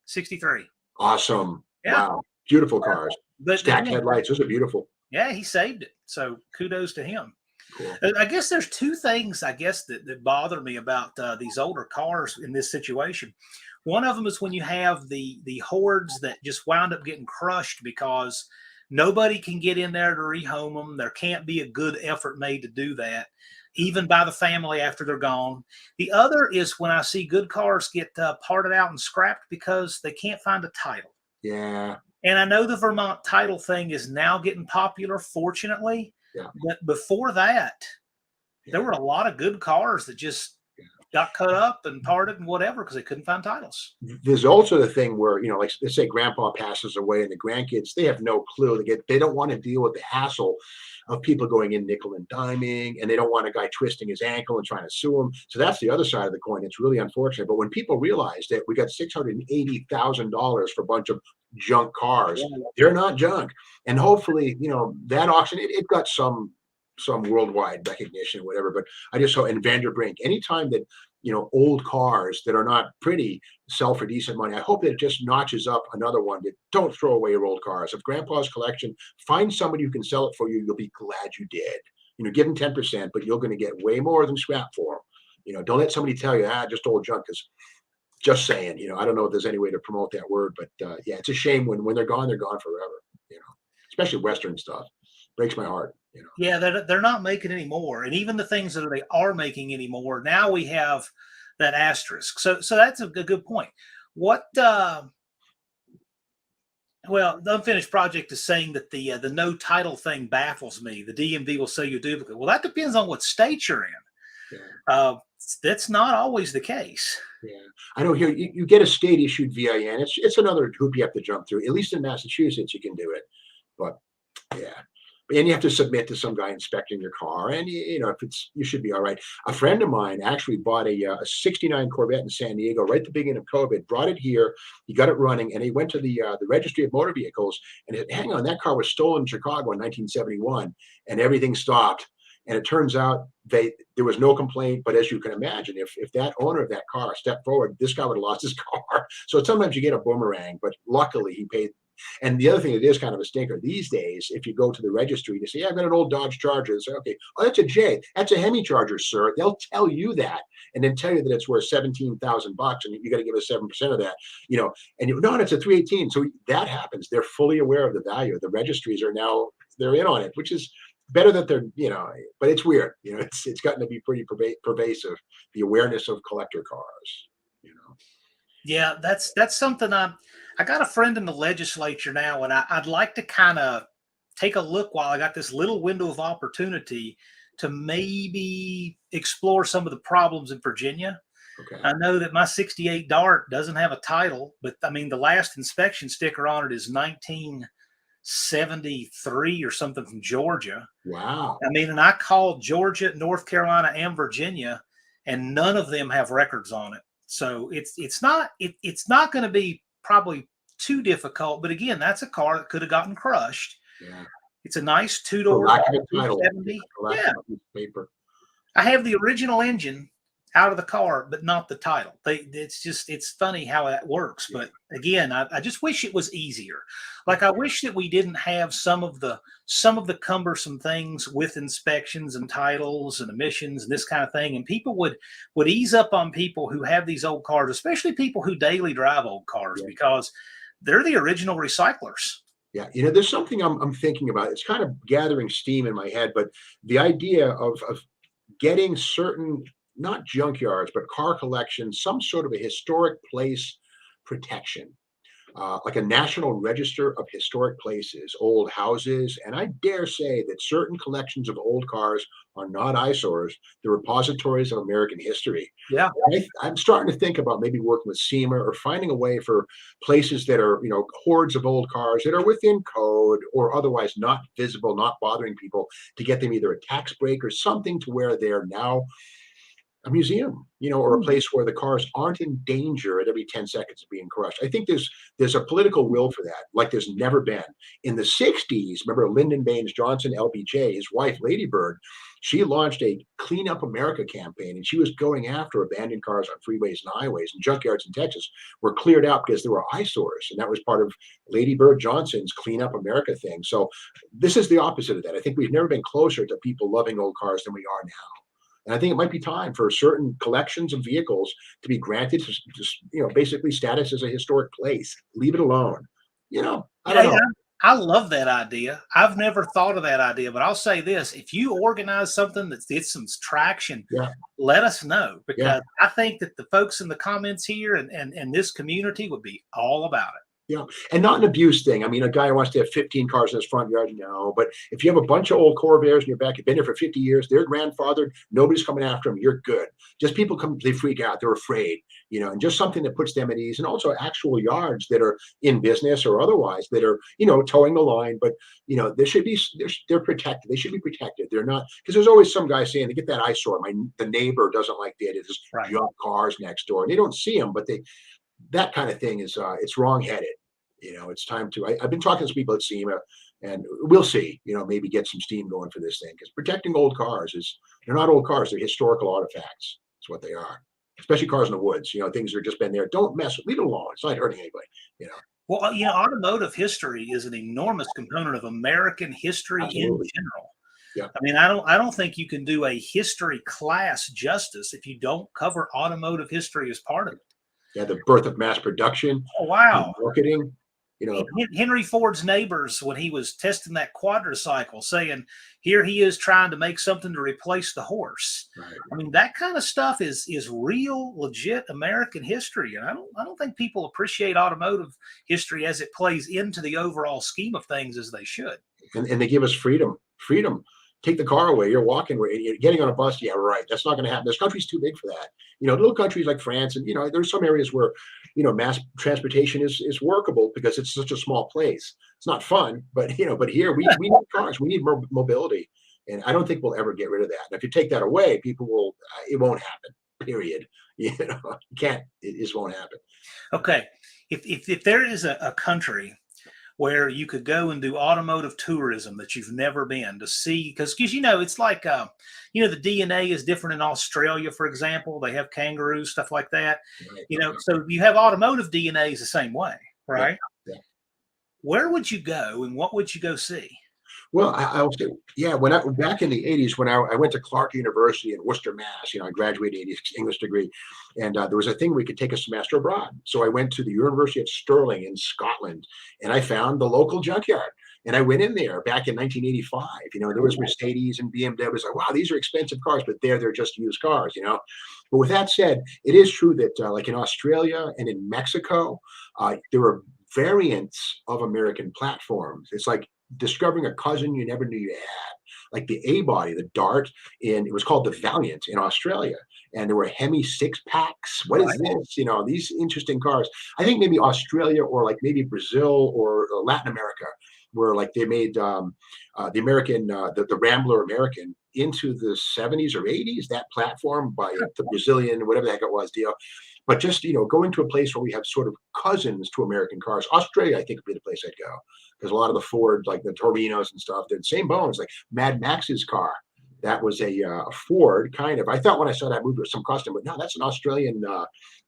63. Awesome. Yeah. Wow. Beautiful cars. But stacked headlights. Those are beautiful. Yeah, he saved it. So kudos to him. Cool. I guess there's two things, that bother me about these older cars in this situation. One of them is when you have the hordes that just wound up getting crushed because nobody can get in there to rehome them. There can't be a good effort made to do that, even by the family after they're gone. The other is when I see good cars get parted out and scrapped because they can't find a title. Yeah. And I know the Vermont title thing is now getting popular, fortunately. Yeah. But before that, there were a lot of good cars that just got cut up and parted and whatever because they couldn't find titles. There's also the thing where, like let's say grandpa passes away and the grandkids, they have no clue. They don't want to deal with the hassle of people going in nickel and diming, and they don't want a guy twisting his ankle and trying to sue him. So that's the other side of the coin. It's really unfortunate. But when people realize that we got $680,000 for a bunch of junk cars, they're not junk. And hopefully, that auction, it got some worldwide recognition or whatever. But I just hope, and Vanderbrink, anytime that old cars that are not pretty sell for decent money. I hope that it just notches up another one. That don't throw away your old cars. If Grandpa's collection, find somebody who can sell it for you. You'll be glad you did. Give them 10%, but you're going to get way more than scrap for them. Don't let somebody tell you, just old junk. Because just saying, I don't know if there's any way to promote that word, but yeah, it's a shame when they're gone forever. Especially Western stuff. Breaks my heart. Yeah, they're not making any more, and even the things that they are making anymore. Now we have that asterisk. So that's a good point. What? Well, the unfinished project is saying that the no title thing baffles me. The DMV will sell you a duplicate. Well, that depends on what state you're in. Yeah. That's not always the case. Yeah, I know here you get a state issued VIN. It's another hoop you have to jump through. At least in Massachusetts, you can do it, but yeah. And you have to submit to some guy inspecting your car, and if you should be all right. A friend of mine actually bought a '69 Corvette in San Diego right at the beginning of COVID. Brought it here, he got it running, and he went to the registry of motor vehicles. And hang on, that car was stolen in Chicago in 1971, and everything stopped. And it turns out there was no complaint. But as you can imagine, if that owner of that car stepped forward, this guy would have lost his car. So sometimes you get a boomerang, but luckily he paid. And the other thing that is kind of a stinker these days, if you go to the registry to say, yeah, I've got an old Dodge Charger, they say, okay, oh, that's a J. That's a Hemi Charger, sir. They'll tell you that and then tell you that it's worth $17,000 and you got to give us 7% of that, and no, it's a 318. So that happens. They're fully aware of the value. The registries are now, they're in on it, which is better that they're, but it's weird. It's gotten to be pretty pervasive, the awareness of collector cars, Yeah, that's something I got a friend in the legislature now, and I'd like to kind of take a look while I got this little window of opportunity to maybe explore some of the problems in Virginia. Okay. I know that my 68 Dart doesn't have a title, but I mean, the last inspection sticker on it is 1973 or something from Georgia. Wow. I mean, and I called Georgia, North Carolina, and Virginia, and none of them have records on it. So it's not going to be probably too difficult. But again, that's a car that could have gotten crushed. Yeah. It's a nice two-door 270. Yeah. Paper. I have the original engine out of the car, but not the title. It's funny how that works. But again, I just wish it was easier. Like I wish that we didn't have some of the cumbersome things with inspections and titles and emissions and this kind of thing. And people would ease up on people who have these old cars, especially people who daily drive old cars, because they're the original recyclers. Yeah, there's something I'm thinking about. It's kind of gathering steam in my head, but the idea of getting certain, not junkyards, but car collections, some sort of a historic place protection, like a national register of historic places, old houses. And I dare say that certain collections of old cars are not eyesores, they're repositories of American history. Yeah. I'm starting to think about maybe working with SEMA or finding a way for places that are, hordes of old cars that are within code or otherwise not visible, not bothering people, to get them either a tax break or something to where they're now a museum, or a place where the cars aren't in danger at every 10 seconds of being crushed. I think there's a political will for that, like there's never been. In the 60s, remember Lyndon Baines Johnson, LBJ, his wife, Lady Bird, she launched a Clean Up America campaign, and she was going after abandoned cars on freeways and highways, and junkyards in Texas were cleared out because there were eyesores. And that was part of Lady Bird Johnson's Clean Up America thing. So this is the opposite of that. I think we've never been closer to people loving old cars than we are now. And I think it might be time for certain collections of vehicles to be granted basically status as a historic place. Leave it alone. I don't know. I love that idea. I've never thought of that idea, but I'll say this: if you organize something that gets some traction, let us know, because I think that the folks in the comments here and this community would be all about it. Yeah, and not an abuse thing. I mean, a guy who wants to have 15 cars in his front yard, no. But if you have a bunch of old Corvairs in your back, you've been there for 50 years, they're grandfathered, nobody's coming after them, you're good. Just people come, they freak out, they're afraid, and just something that puts them at ease. And also actual yards that are in business or otherwise that are, towing the line. But, they're protected. They should be protected. They're not, because there's always some guy saying, they get that eyesore. The neighbor doesn't like that. It's junk cars next door. And they don't see them, but that kind of thing is, it's wrong-headed. It's time to, I've been talking to people at SEMA, and we'll see, maybe get some steam going for this thing, because protecting old cars they're not old cars, they're historical artifacts. That's what they are. especially cars in the woods. Things that are just been there. Don't mess with. Leave it alone. It's not hurting anybody. Well, automotive history is an enormous component of American history in Absolutely. general. Yeah. I mean, I don't think you can do a history class justice if you don't cover automotive history as part of it. Yeah. The birth of mass production, Oh, wow. marketing. You know, Henry Ford's neighbors, when he was testing that quadricycle, saying, here he is trying to make something to replace the horse. right. I mean, that kind of stuff is real, legit American history. And I don't think people appreciate automotive history as it plays into the overall scheme of things as they should. And they give us freedom. Freedom. Take the car away. You're walking. You're getting on a bus. Yeah, right. That's not going to happen. This country's too big for that. Little countries like France, and there's some areas where mass transportation is workable because it's such a small place. It's not fun, but but here we need cars. We need more mobility, and I don't think we'll ever get rid of that. And if you take that away, people will. It won't happen. Period. You can't. It just won't happen. Okay. If there is a country where you could go and do automotive tourism that you've never been to see, because it's like the DNA is different in Australia, for example. They have kangaroos, stuff like that. Right. So you have automotive DNA is the same way, right? Yeah. Where would you go and what would you go see? Well, I'll say, yeah. Back in the '80s, when I went to Clark University in Worcester, Mass. I graduated English degree, and there was a thing we could take a semester abroad. So I went to the University of Stirling in Scotland, and I found the local junkyard. And I went in there back in 1985. There was Mercedes and BMW. It was like, wow, these are expensive cars, but they're just used cars. But with that said, it is true that like in Australia and in Mexico, there were variants of American platforms. It's like discovering a cousin you never knew you had, like the A body, the Dart, and it was called the Valiant in Australia. And there were Hemi six packs. What is this? These interesting cars. I think maybe Australia or like maybe Brazil or Latin America, where like they made the American, the Rambler American into the 70s or 80s, that platform by the Brazilian, whatever the heck it was, deal. But just, going to a place where we have sort of cousins to American cars. Australia, I think, would be the place I'd go. Because a lot of the Ford, like the Torinos and stuff, they're the same bones. Like Mad Max's car, that was a Ford, kind of. I thought when I saw that movie, it was some custom, but no, that's an Australian,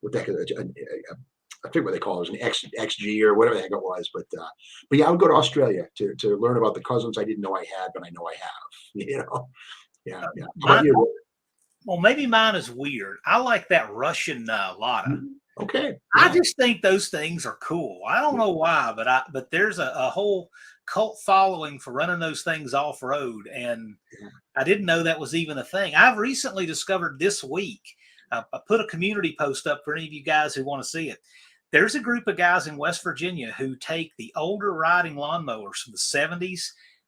what the heck, I forget what they call it. It was an XG or whatever the heck it was. But yeah, I would go to Australia to learn about the cousins I didn't know I had, but I know I have. Yeah. How about you? Well, maybe mine is weird. I like that Russian Lada. Okay. I just think those things are cool. I don't know why, but there's a whole cult following for running those things off road, and I didn't know that was even a thing. I've recently discovered this week. I put a community post up for any of you guys who want to see it. There's a group of guys in West Virginia who take the older riding lawnmowers from the 70s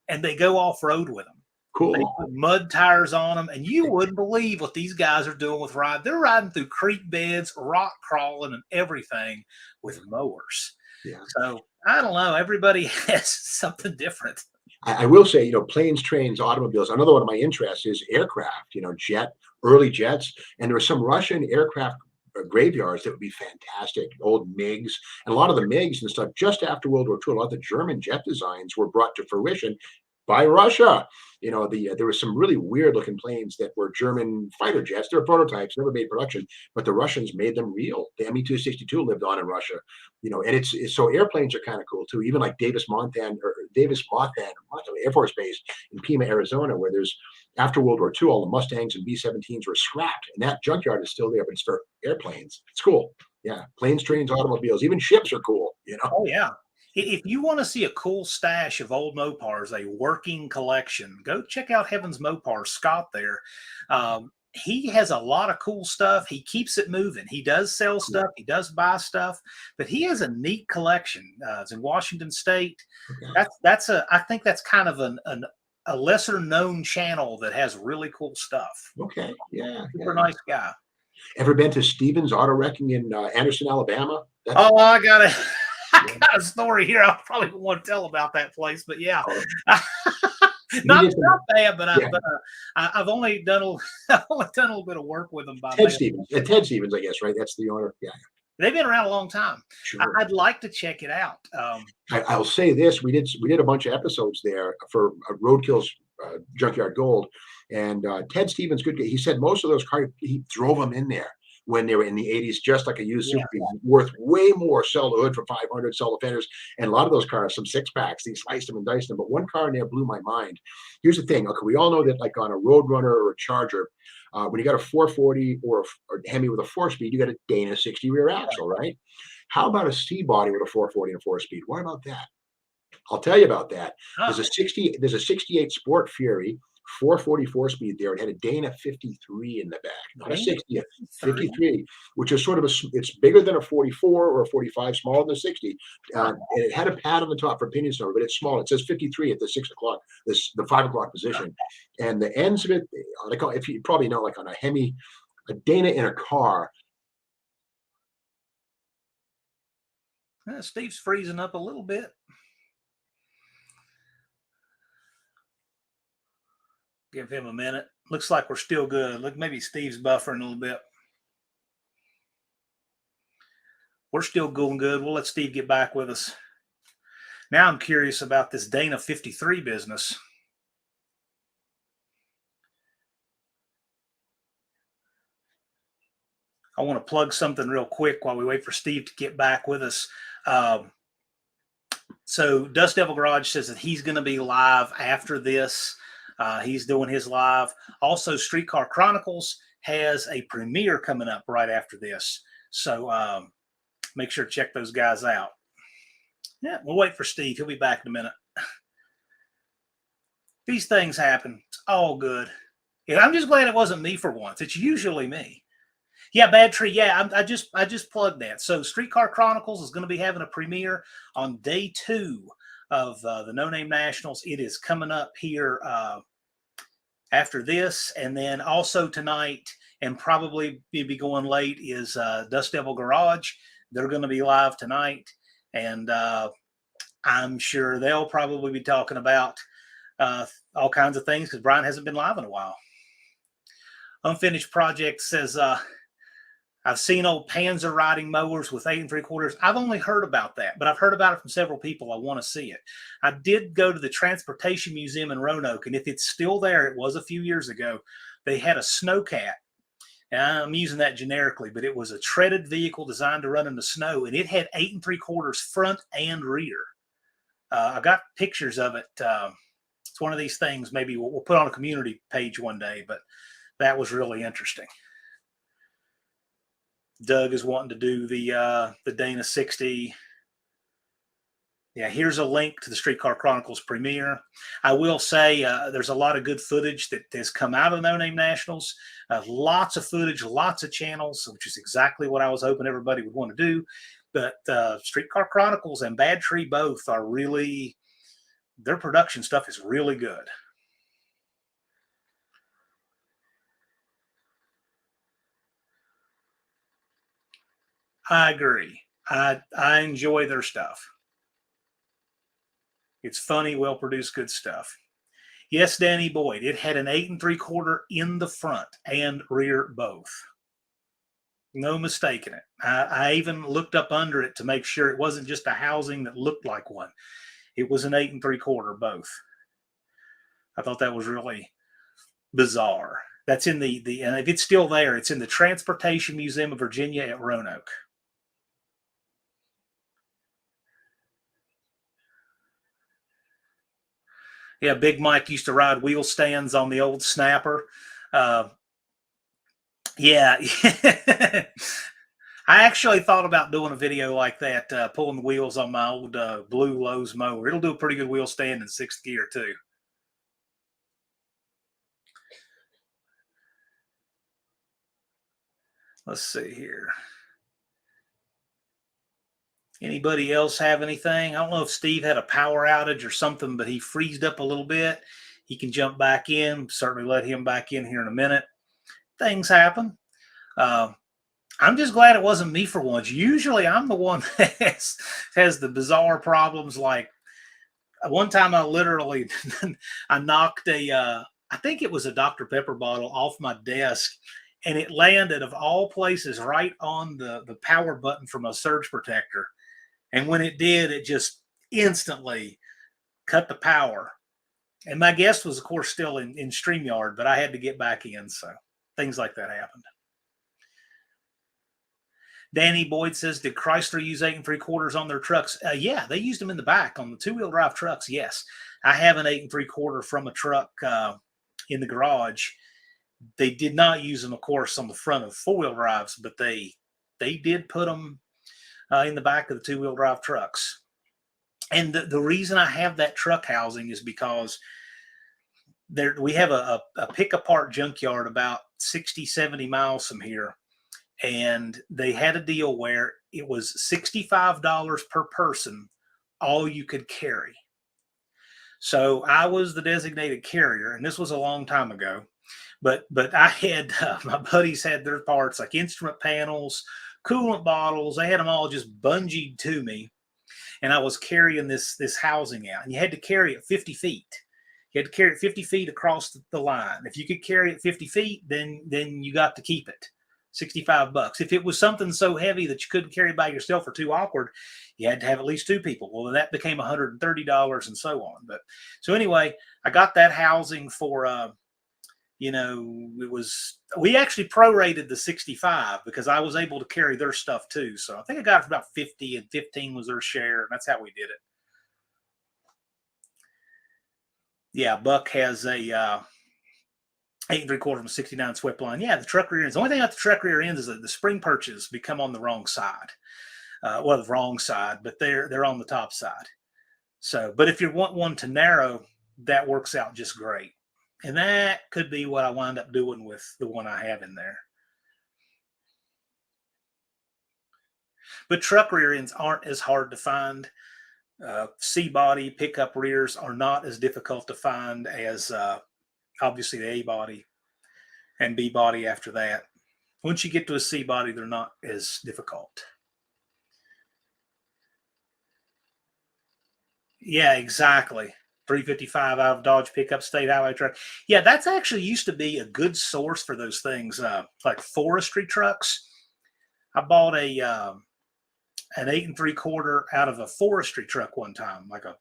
and they go off road with them. Cool. They put mud tires on them, and you wouldn't believe what these guys are doing with ride. They're riding through creek beds, rock crawling, and everything with mowers. Yeah. So I don't know. Everybody has something different. I will say, planes, trains, automobiles. Another one of my interests is aircraft. Early jets, and there were some Russian aircraft graveyards that would be fantastic. Old MiGs, and a lot of the MiGs and stuff. Just after World War II, a lot of the German jet designs were brought to fruition by Russia. There were some really weird looking planes that were German fighter jets. They were prototypes, never made production, but the Russians made them real. The Me-262 lived on in Russia, and it's so airplanes are kind of cool too. Even like Davis-Monthan Air Force Base in Pima, Arizona, where there's after World War II, all the Mustangs and B-17s were scrapped, and that junkyard is still there, but it's for airplanes. It's cool. Yeah, planes, trains, automobiles, even ships are cool. Oh yeah. If you want to see a cool stash of old Mopars, a working collection, go check out Heaven's Mopar, Scott there. He has a lot of cool stuff. He keeps it moving. He does sell stuff. He does buy stuff, but he has a neat collection. It's in Washington State. Okay. I think that's kind of a lesser known channel that has really cool stuff. Okay. Yeah. Super nice guy. Ever been to Stevens Auto Wrecking in Anderson, Alabama? I got it. I got a story here. I probably won't want to tell about that place, but yeah, not bad. But I've only done a little bit of work with them. Ted Stevens, I guess, right? That's the owner. Yeah, they've been around a long time. Sure. I'd like to check it out. I'll say this: we did a bunch of episodes there for Roadkill's Junkyard Gold, and Ted Stevens, good guy. He said most of those cars he drove them in there when they were in the 80s, just like a used Yeah. Super Bee, worth way more. Sell the hood for 500, sell the fenders, and a lot of those cars, some six packs, they sliced them and diced them. But one car in there blew my mind. Here's the thing. Okay, we all know that like on a Roadrunner or a Charger, when you got a 440 or a Hemi with a 4-speed, you got a Dana 60 rear axle, right? How about a C body with a 440 and a 4-speed? What about that? I'll tell you about that. Oh, There's a 68 Sport Fury 444 speed there. It had a Dana 53 in the back, not a Dana 60, a 53. 53, which is sort of it's bigger than a 44 or a 45, smaller than a 60. And it had a pad on the top for pinion stoner, but it's small. It says 53 at the 6 o'clock, the 5 o'clock position. And the ends of it, like if you probably know, like on a Hemi, a Dana in a car. Steve's freezing up a little bit. Give him a minute. Looks like we're still good. Look, maybe Steve's buffering a little bit. We're still going good. We'll let Steve get back with us. Now I'm curious about this Dana 53 business. I want to plug something real quick while we wait for Steve to get back with us. So Dust Devil Garage says that he's going to be live after this. He's doing his live. Also, Streetcar Chronicles has a premiere coming up right after this. So make sure to check those guys out. Yeah, we'll wait for Steve. He'll be back in a minute. These things happen. It's all good. Yeah, I'm just glad it wasn't me for once. It's usually me. Yeah, Bad Tree. Yeah, I just plugged that. So Streetcar Chronicles is going to be having a premiere on day 2 of the No Name Nationals. It is coming up here after this, and then also tonight, and probably be going late, is Dust Devil Garage. They're going to be live tonight, and I'm sure they'll probably be talking about all kinds of things because Brian hasn't been live in a while. Unfinished Project says, I've seen old Panzer riding mowers with 8 3/4. I've only heard about that, but I've heard about it from several people. I want to see it. I did go to the Transportation Museum in Roanoke, and if it's still there, it was a few years ago. They had a snowcat. And I'm using that generically, but it was a treaded vehicle designed to run in the snow, and it had 8 3/4 front and rear. I got pictures of it. It's one of these things maybe we'll put on a community page one day, but that was really interesting. Doug is wanting to do the Dana 60. Yeah, here's a link to the Streetcar Chronicles premiere. I will say there's a lot of good footage that has come out of the No Name Nationals. Lots of footage, lots of channels, which is exactly what I was hoping everybody would want to do. But Streetcar Chronicles and Bad Tree both are really, their production stuff is really good. I agree. I enjoy their stuff. It's funny, well-produced, good stuff. Yes, Danny Boyd, it had an 8 3/4 in the front and rear both. No mistaking it. I even looked up under it to make sure it wasn't just a housing that looked like one. It was an 8 3/4 both. I thought that was really bizarre. That's in the and if it's still there, it's in the Transportation Museum of Virginia at Roanoke. Yeah, Big Mike used to ride wheel stands on the old Snapper. Yeah. I actually thought about doing a video like that, pulling the wheels on my old blue Lowe's mower. It'll do a pretty good wheel stand in 6th gear, too. Let's see here. Anybody else have anything? I don't know if Steve had a power outage or something, but he freezed up a little bit. He can jump back in. Certainly let him back in here in a minute. Things happen. I'm just glad it wasn't me for once. Usually I'm the one that has the bizarre problems. Like one time I literally, I knocked I think it was a Dr. Pepper bottle off my desk, and it landed of all places right on the power button for my surge protector. And when it did, it just instantly cut the power. And my guest was, of course, still in StreamYard, but I had to get back in. So things like that happened. Danny Boyd says, did Chrysler use 8 3/4 on their trucks? Yeah, they used them in the back on the 2-wheel drive trucks. Yes, I have an 8 3/4 from a truck in the garage. They did not use them, of course, on the front of 4-wheel drives, but they did put them in the back of the 2-wheel drive trucks. And the reason I have that truck housing is because we have a pick-apart junkyard about 60, 70 miles from here. And they had a deal where it was $65 per person, all you could carry. So I was the designated carrier, and this was a long time ago. But I had my buddies had their parts like instrument panels, coolant bottles. They had them all just bungeed to me, and I was carrying this housing out. And you had to carry it 50 feet. You had to carry it 50 feet across the line. If you could carry it 50 feet, then you got to keep it. $65. If it was something so heavy that you couldn't carry by yourself or too awkward, you had to have at least 2 people. Well, that became $130 and so on. But so anyway, I got that housing for we actually prorated the 65 because I was able to carry their stuff too. So I think I got it for about 50 and 15 was their share. And that's how we did it. Yeah, Buck has a 8 3/4 from 69 swept line. Yeah, the truck rear ends. The only thing about the truck rear ends is that the spring perches become on the wrong side. Well, the wrong side, but they're on the top side. So, but if you want one to narrow, that works out just great. And that could be what I wind up doing with the one I have in there. But truck rear ends aren't as hard to find. C body pickup rears are not as difficult to find as obviously the A body and B body after that. Once you get to a C body, they're not as difficult. Yeah, exactly. 355 out of Dodge pickup state highway truck. Yeah, that's actually used to be a good source for those things, like forestry trucks. I bought an 8 3/4 out of a forestry truck one time, like a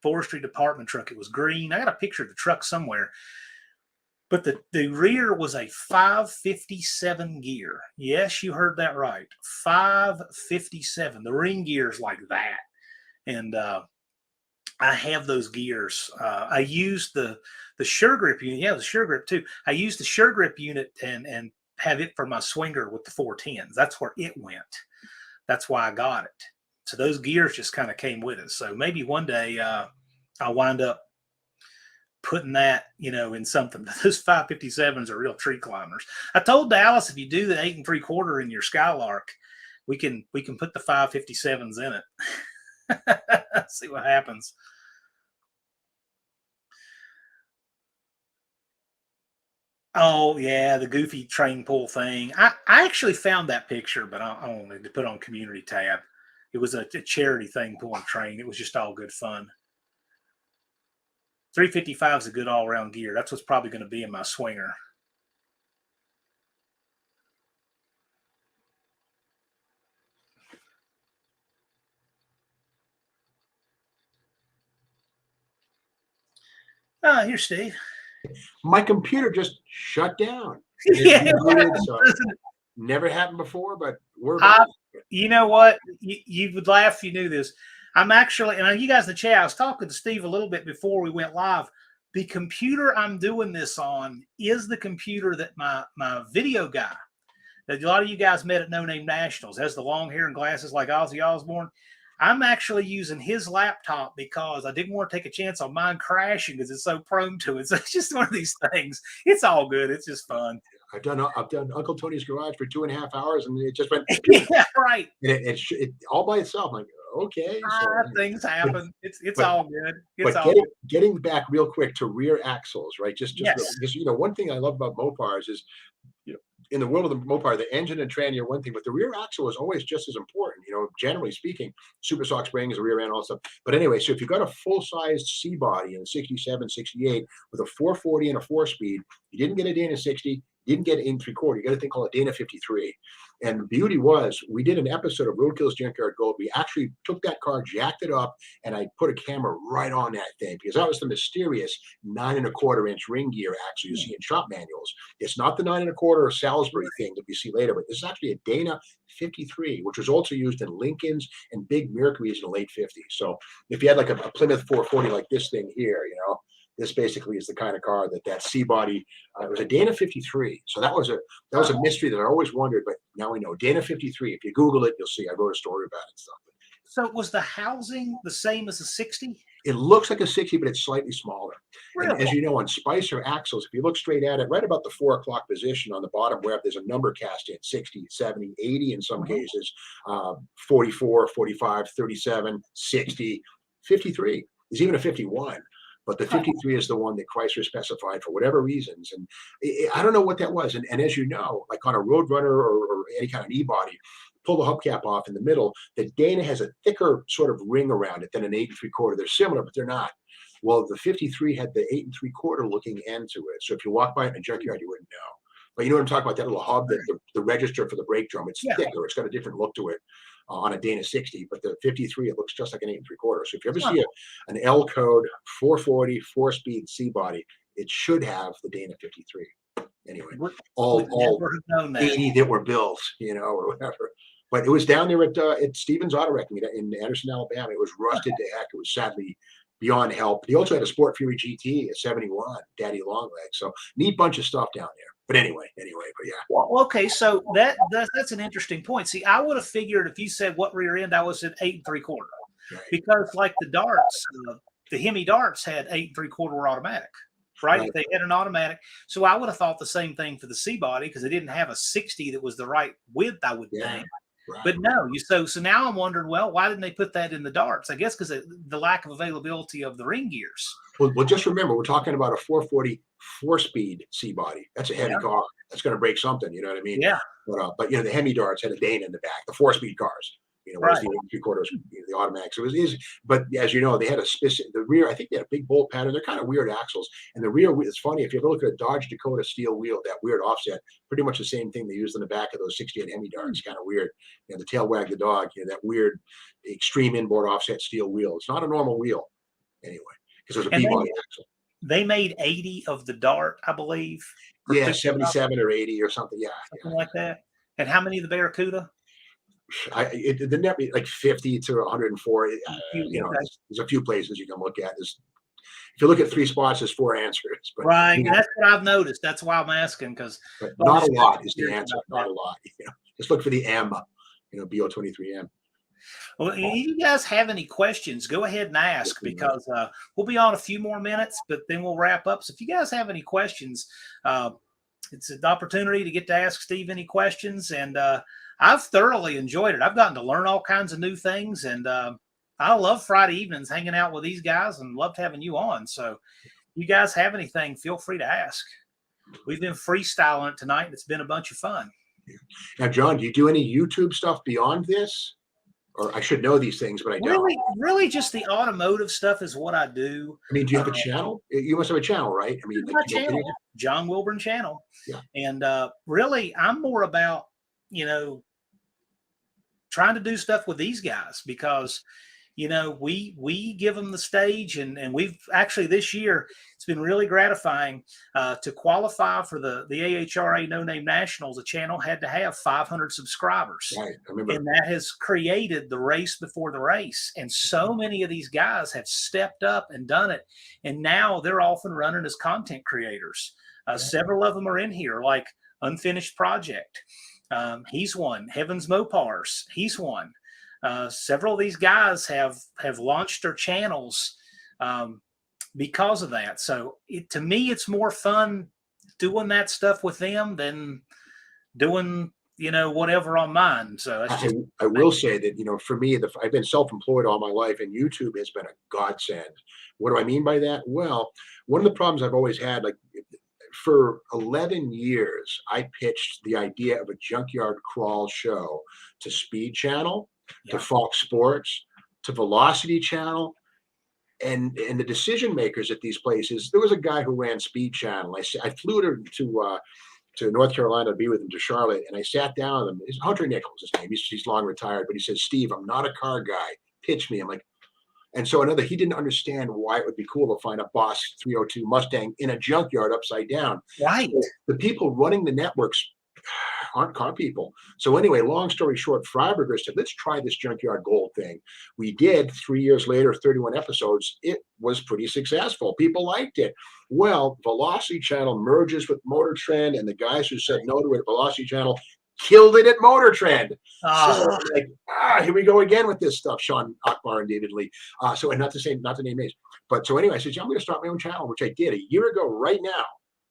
forestry department truck. It was green. I got a picture of the truck somewhere. But the rear was a 557 gear. Yes, you heard that right. 557. The ring gear's like that. And I have those gears. I used the Sure Grip unit. Yeah, the Sure Grip too. I used the Sure Grip unit and have it for my swinger with the 410s. That's where it went. That's why I got it. So those gears just kind of came with it. So maybe one day I'll wind up putting that, in something. Those 557s are real tree climbers. I told Dallas, if you do the 8 3/4 in your Skylark, we can put the 557s in it. See what happens. Oh yeah, the goofy train pull thing. I actually found that picture, but I wanted to put it on community tab. It was a charity thing pulling train. It was just all good fun. 355 is a good all-around gear. That's what's probably going to be in my swinger. Here's Steve. My computer just shut down. Yeah, so never happened before, but we're back. You know what? You would laugh if you knew this. I'm actually, and you guys in the chat, I was talking to Steve a little bit before we went live. The computer I'm doing this on is the computer that my video guy, that a lot of you guys met at No Name Nationals, has the long hair and glasses like Ozzy Osbourne. I'm actually using his laptop because I didn't want to take a chance on mine crashing because it's so prone to it. So it's just one of these things. It's all good. It's just fun. I've done Uncle Tony's Garage for 2.5 hours, and it just went. Yeah, right. And it all by itself. I'm like, okay. So, things happen. It's all good. It's all good. Getting back real quick to rear axles, right? Just yes. One thing I love about Mopars is, in the world of the Mopar, the engine and tranny are one thing, but the rear axle is always just as important, generally speaking. Super sock springs, the rear end, all stuff. But anyway, so if you've got a full-sized C-body in a 67, 68 with a 440 and a 4-speed, you didn't get it in a 60, You didn't get an 8 3/4. You got a thing called a Dana 53. And the beauty was, we did an episode of Roadkill's Junkyard Gold. We actually took that car, jacked it up, and I put a camera right on that thing because that was the mysterious 9 1/4 inch ring gear actually you see in shop manuals. It's not the 9 1/4 Salisbury thing that we see later, but this is actually a Dana 53, which was also used in Lincolns and big Mercuries in the late 50s. So if you had like a Plymouth 440 like this thing here, this basically is the kind of car that C body. It was a Dana 53, so that was a mystery that I always wondered. But now we know Dana 53. If you Google it, you'll see. I wrote a story about it. And stuff. So was the housing the same as a 60? It looks like a 60, but it's slightly smaller. Really? And as you know, on Spicer axles, if you look straight at it, right about the 4 o'clock position on the bottom, where there's a number cast in 60, 70, 80 in some cases, 44, 45, 37, 60, 53. There's even a 51. But the 53 is the one that Chrysler specified for whatever reasons. And I don't know what that was. And as you know, like on a Roadrunner or any kind of e-body, pull the hubcap off in the middle, the Dana has a thicker sort of ring around it than an 8 3/4. They're similar, but they're not. Well, the 53 had the 8 3/4 looking end to it. So if you walk by it in a junkyard, you wouldn't know. But you know what I'm talking about, that little hub, the register for the brake drum, it's thicker. It's got a different look to it. On a Dana 60, but the 53, it looks just like an 8 3/4. So if you ever see an L code 440 4-speed C body, it should have the Dana 53. Anyway, all 80 that were built, or whatever. But it was down there at Stevens Auto Wreck in Anderson, Alabama. It was rusted to heck. It was sadly beyond help. He also had a Sport Fury GT at 71, Daddy Longleg. So neat bunch of stuff down there. But anyway, but yeah. Well, okay, so that's an interesting point. See, I would have figured if you said what rear end, I was at 8 3/4, because like the darts, the Hemi darts had 8 3/4 automatic, right? They had an automatic, so I would have thought the same thing for the C body because they didn't have a 60 that was the right width, I would think. But no, so now I'm wondering, well, why didn't they put that in the darts? I guess because the lack of availability of the ring gears. Well, just remember, we're talking about a 440 4-speed C body. That's a heavy car. That's going to break something. You know what I mean? Yeah. But the Hemi darts had a Dana in the back. The 4-speed cars. Whereas the 8 3/4, the automatics. It was easy. But as you know, they had a specific, the rear, I think they had a big bolt pattern. They're kind of weird axles. And the rear, it's funny, if you ever look at a Dodge Dakota steel wheel, that weird offset, pretty much the same thing they used in the back of those 68 Hemi darts. Kind of weird. The tail wag the dog, that weird extreme inboard offset steel wheel. It's not a normal wheel anyway, because there's a P-body axle. They made 80 of the dart, I believe. Yeah, 77 or 80 or something. Yeah. Something like that. And how many of the Barracuda? The net like 50 to 104. There's a few places you can look at. If you look at 3 spots, there's 4 answers. But, that's what I've noticed. That's why I'm asking, because not a lot is the answer. Not a lot. Just look for the M. BO23M. Well, if you guys have any questions, go ahead and ask, because we'll be on a few more minutes, but then we'll wrap up. So if you guys have any questions, it's an opportunity to get to ask Steve any questions, and I've thoroughly enjoyed it. I've gotten to learn all kinds of new things, and I love Friday evenings hanging out with these guys, and loved having you on. So if you guys have anything, feel free to ask. We've been freestyling it tonight, and it's been a bunch of fun. Now, John, do you do any YouTube stuff beyond this? Or I should know these things, but I don't. Really just the automotive stuff is what I do. I mean, do you have a channel? You must have a channel, right? I mean, my channel, John Wilburn channel. Yeah. And really, I'm more about, trying to do stuff with these guys, because we give them the stage, and we've actually this year, it's been really gratifying to qualify for the AHRA No Name Nationals. The channel had to have 500 subscribers. Right, I remember. And that has created the race before the race. And so many of these guys have stepped up and done it. And now they're often running as content creators. Several of them are in here, like Unfinished Project. He's one. Heaven's Mopars. He's one. Several of these guys have launched their channels because of that. So to me, it's more fun doing that stuff with them than doing, whatever on mine. So I will say that, for me, I've been self-employed all my life, and YouTube has been a godsend. What do I mean by that? Well, one of the problems I've always had, like, for 11 years, I pitched the idea of a junkyard crawl show to Speed Channel, to Fox Sports, to Velocity Channel, and the decision makers at these places. There was a guy who ran Speed Channel. I flew to to North Carolina to be with him, to Charlotte, and I sat down with him. It's Hunter Nichols, his name. He's long retired, but he says, Steve, I'm not a car guy. Pitch me. I'm like, and so he didn't understand why it would be cool to find a Boss 302 Mustang in a junkyard upside down. Right. So the people running the networks aren't car people. So anyway, long story short, Freiberger said, let's try this Junkyard Gold thing. We did. 3 years later, 31 episodes. It was pretty successful. People liked it. Well, Velocity Channel merges with Motor Trend, and the guys who said no to it at Velocity Channel killed it at Motor Trend. So like, here we go again with this stuff, Sean Akbar and David Lee. So, and not to name names, but so anyway, I said, yeah, I'm going to start my own channel, which I did a year ago right now.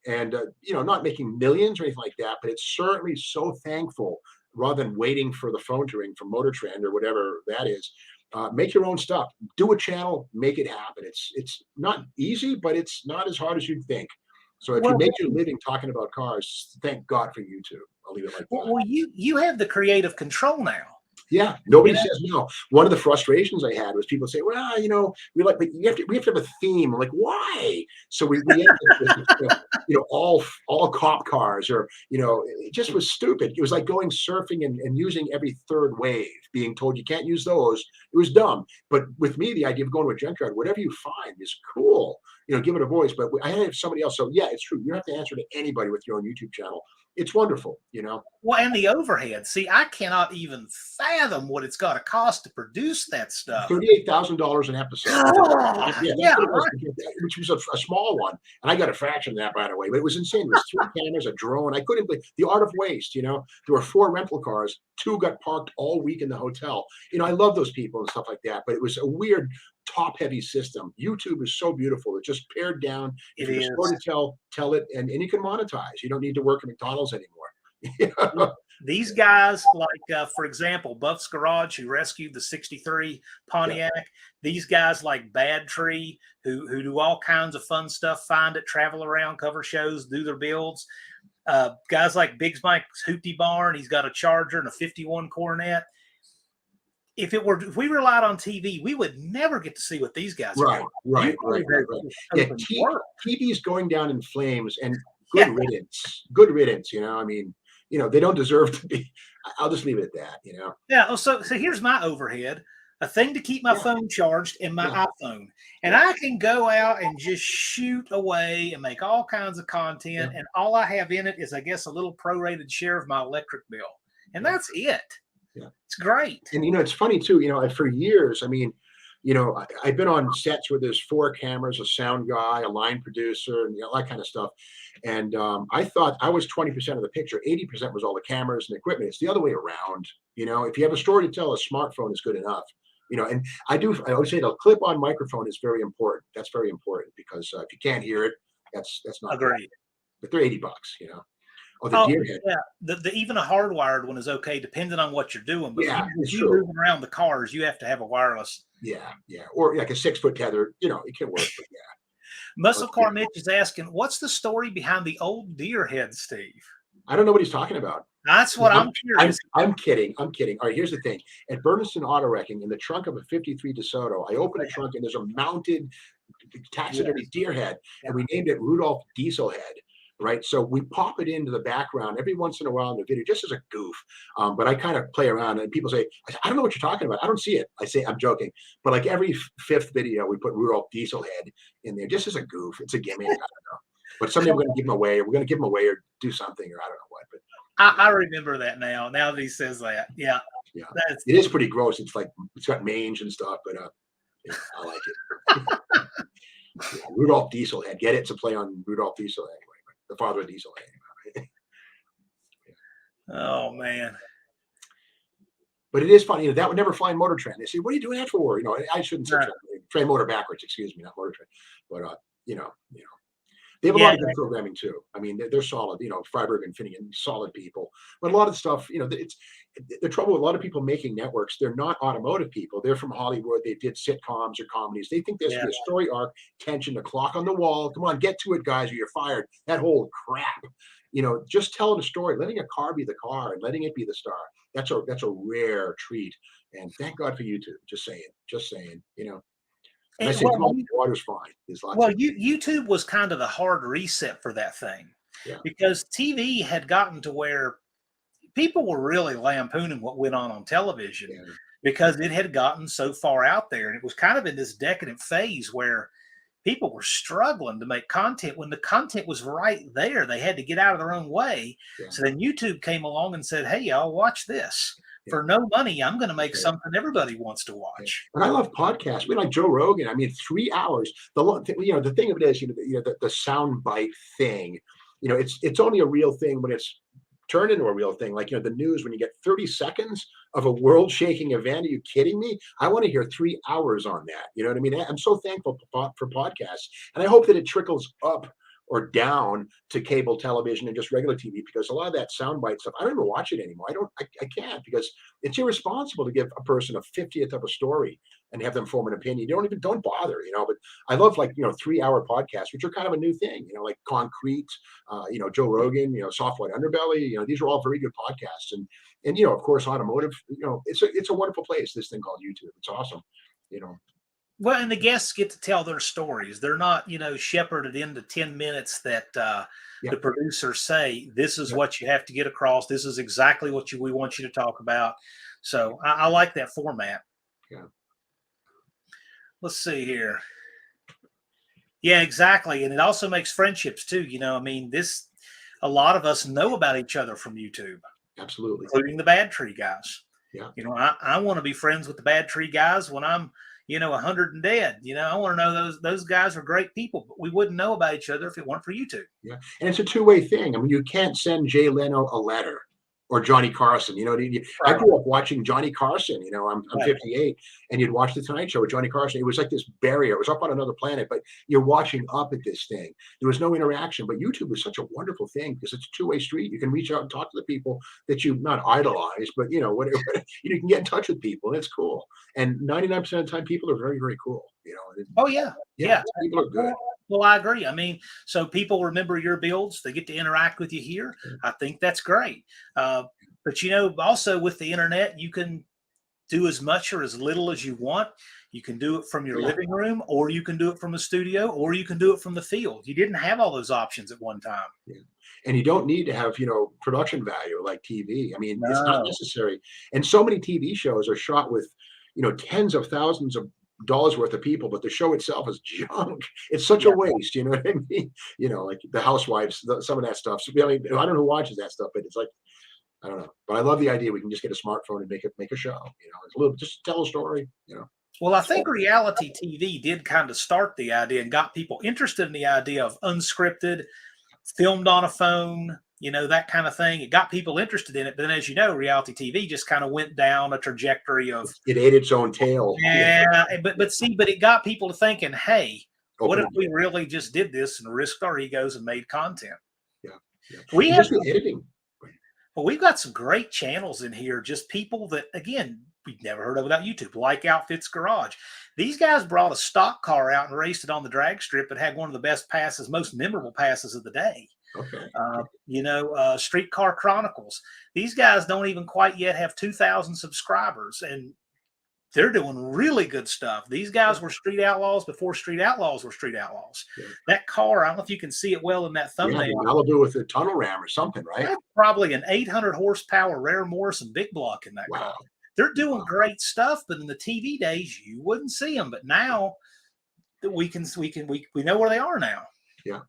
And, not making millions or anything like that, but it's certainly so thankful rather than waiting for the phone to ring from Motor Trend or whatever that is. Make your own stuff, do a channel, make it happen. It's not easy, but it's not as hard as you'd think. So if you make your living talking about cars, thank God for YouTube. I'll leave it like that. Well, you have the creative control now. Yeah, nobody says no. One of the frustrations I had was people say, well, we like, but we have to have a theme. I'm like, why? So we ended up with, all cop cars, or, it just was stupid. It was like going surfing and using every third wave, being told you can't use those. It was dumb. But with me, the idea of going to a junkyard, whatever you find is cool. Give it a voice. But I had somebody else. So yeah, it's true. You don't have to answer to anybody with your own YouTube channel. It's wonderful, Well, and the overhead. See, I cannot even fathom what it's got to cost to produce that stuff. $38,000 an episode. Which was a small one, and I got a fraction of that, by the way. But it was insane. It was 3 cameras, a drone. I couldn't believe the art of waste. There were 4 rental cars. 2 got parked all week in the hotel. I love those people and stuff like that. But it was a weird top-heavy system. YouTube is so beautiful. It's just pared down. If you're a story to tell it, and you can monetize. You don't need to work at McDonald's anymore. These guys, like, for example, Buff's Garage, who rescued the 63 Pontiac. Yeah. These guys like Bad Tree, who do all kinds of fun stuff, find it, travel around, cover shows, do their builds. Guys like Biggs Mike's Hoopty Barn, he's got a Charger and a 51 Coronet. If we relied on TV, we would never get to see what these guys are doing. Right. Yeah, TV's going down in flames, and good riddance. Good riddance. They don't deserve to be. I'll just leave it at that. Yeah. So here's my overhead: a thing to keep my phone charged and my iPhone, and I can go out and just shoot away and make all kinds of content, and all I have in it is, I guess, a little prorated share of my electric bill, and that's it. Yeah. It's great. And, it's funny too, for years, I've been on sets where there's 4 cameras, a sound guy, a line producer, and that kind of stuff. And I thought I was 20% of the picture. 80% was all the cameras and equipment. It's the other way around. If you have a story to tell, a smartphone is good enough. And I always say the clip-on microphone is very important. That's very important, because if you can't hear it, that's not great. But they're $80, Oh, the deer head. Yeah, the even a hardwired one is okay, depending on what you're doing. But if you're moving around the cars, you have to have a wireless. Yeah, or like a 6-foot tether. It can work. But Muscle Car Mitch is asking, what's the story behind the old deer head, Steve? I don't know what he's talking about. That's what I'm curious. I'm kidding. All right, here's the thing. At Berniston Auto Wrecking, in the trunk of a 53 DeSoto, I open the trunk and there's a mounted taxidermy deer head, and we named it Rudolph Dieselhead. Right. So we pop it into the background every once in a while in the video, just as a goof. But I kind of play around, and people say, I don't know what you're talking about. I don't see it. I say, I'm joking. But like every 5th video, we put Rudolph Dieselhead in there just as a goof. It's a gimmick. I don't know. But someday we're going to give him away, or we're going to give him away, or do something, or I don't know what. But I remember that now. Now that he says that. Yeah. It is pretty gross. It's like, it's got mange and stuff, but I like it. Rudolph Dieselhead. Get it? It's a play on Rudolph Diesel anyway. The father of diesel. Right? Oh man! But it is funny. That would never fly in Motor Trend. They say, "What are you doing that for?" I shouldn't say Trend Motor backwards. Excuse me, not Motor Trend. But they have a lot of good programming too. They're solid. Freiberg and Finnegan, solid people. But a lot of stuff, it's the trouble with a lot of people making networks. They're not automotive people. They're from Hollywood. They did sitcoms or comedies. They think there's a story arc, tension, the clock on the wall. Come on, get to it, guys, or you're fired. That whole crap. Just telling a story, letting a car be the car, and letting it be the star. That's a rare treat. And thank God for YouTube. Just saying. And I say, water's fine. YouTube was kind of the hard reset for that thing. Yeah. because TV had gotten to where people were really lampooning what went on television Yeah. because it had gotten so far out there. And it was kind of in this decadent phase where people were struggling to make content when the content was right there. They had to get out of their own way. Yeah. So then YouTube came along and said, hey, y'all, watch this. Yeah. For no money, I'm going to make Okay. something everybody wants to Yeah. watch. And I love podcasts. We like Joe Rogan. I mean, 3 hours. The thing of it is, the sound bite thing. It's only a real thing when it's turned into a real thing. Like, the news, when you get 30 seconds of a world shaking event. Are you kidding me? I want to hear 3 hours on that. You know what I mean? I'm so thankful for podcasts. And I hope that it trickles up or down to cable television and just regular TV, because a lot of that soundbite stuff, I don't even watch it anymore. I can't, because it's irresponsible to give a person a 50th of a story and have them form an opinion. Don't bother, but I love 3 hour podcasts, which are kind of a new thing, Concrete, Joe Rogan, Soft White Underbelly, these are all very good podcasts. And of course, Automotive, it's a wonderful place, this thing called YouTube. It's awesome, Well, and the guests get to tell their stories. They're not, shepherded into 10 minutes that Yeah. the producers say, this is Yeah. what you have to get across. This is exactly what we want you to talk about. So I like that format. Yeah. Let's see here. Yeah, exactly. And it also makes friendships too. A lot of us know about each other from YouTube, Absolutely. including the Bad Tree guys. Yeah. I want to be friends with the Bad Tree guys when I'm 100 and dead. I want to know those guys are great people, but we wouldn't know about each other if it weren't for YouTube. Yeah. And it's a two-way thing. I mean, you can't send Jay Leno a letter or Johnny Carson. I grew up watching Johnny Carson. I'm Right. 58, and you'd watch the Tonight Show with Johnny Carson. It was like this barrier. It was up on another planet, but you're watching up at this thing. There was no interaction. But YouTube is such a wonderful thing because it's a two-way street. You can reach out and talk to the people that you not idolize, but whatever. You can get in touch with people, and it's cool. And 99% of the time, people are very, very cool. Oh yeah. Yeah, people are good. Well, I agree. So people remember your builds. They get to interact with you here. I think that's great. But also with the internet, you can do as much or as little as you want. You can do it from your living room, or you can do it from a studio, or you can do it from the field. You didn't have all those options at one time. Yeah. And you don't need to have, production value like TV. I mean, it's not necessary. And so many TV shows are shot with, tens of thousands of dollars worth of people, but the show itself is junk. It's such a waste. You know what I mean? Like the Housewives, some of that stuff. So, I don't know who watches that stuff, but it's like, I don't know. But I love the idea we can just get a smartphone and make a show. It's a little, just tell a story. Well, I think reality TV did kind of start the idea and got people interested in the idea of unscripted, filmed on a phone, that kind of thing. It got people interested in it. But then, as you know, reality TV just kind of went down a trajectory of, it ate its own tail. Yeah, but it got people to thinking, hey, what if we really just did this and risked our egos and made content? Yeah. We have editing. Well, we've got some great channels in here, just people that, again, we've never heard of without YouTube, like Outfits Garage. These guys brought a stock car out and raced it on the drag strip and had one of the best passes, most memorable passes of the day. Okay. Streetcar Chronicles. These guys don't even quite yet have 2,000 subscribers, and they're doing really good stuff. These guys were street outlaws before street outlaws were street outlaws. Yeah. That car, I don't know if you can see it well in that thumbnail. Yeah, Malibu with a tunnel ram or something, right? That's probably an 800 horsepower Rare Morrison big block in that car. They're doing great stuff, but in the TV days, you wouldn't see them. But now we know where they are now. Yeah.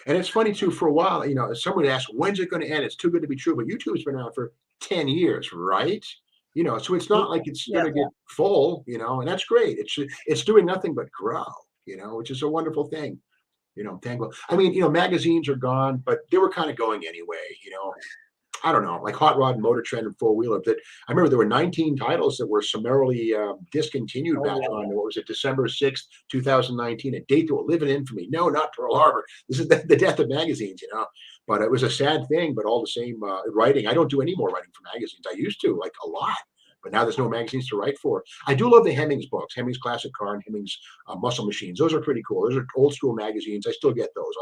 And it's funny too, for a while, someone asked, when's it going to end? It's too good to be true. But YouTube's been out for 10 years, right? So it's not like it's going to get full, and that's great. It's doing nothing but grow, which is a wonderful thing. Thankful. I mean, magazines are gone, but they were kind of going anyway, I don't know, like Hot Rod and Motor Trend and Four Wheeler. That I remember there were 19 titles that were summarily discontinued back on, what was it, December 6th, 2019, a date that will live in infamy. No, not Pearl Harbor. This is the death of magazines, But it was a sad thing, but all the same, writing. I don't do any more writing for magazines. I used to, like a lot. But now there's no magazines to write for. I do love the Hemmings books, Hemmings Classic Car and Hemmings Muscle Machines. Those are pretty cool. Those are old school magazines. I still get those.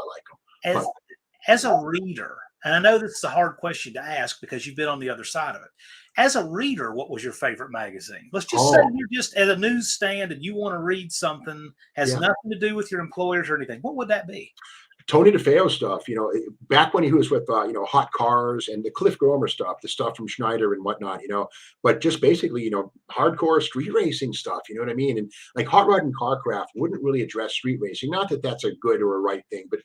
I like them. As a reader, and I know this is a hard question to ask because you've been on the other side of it. As a reader, what was your favorite magazine? Let's just say you're just at a newsstand and you want to read something, has nothing to do with your employers or anything. What would that be? Tony DeFeo stuff, back when he was with, Hot Cars and the Cliff Gromer stuff, the stuff from Schneider and whatnot, but just basically, hardcore street racing stuff, you know what I mean? And like Hot Rod and Carcraft wouldn't really address street racing. Not that that's a good or a right thing, but,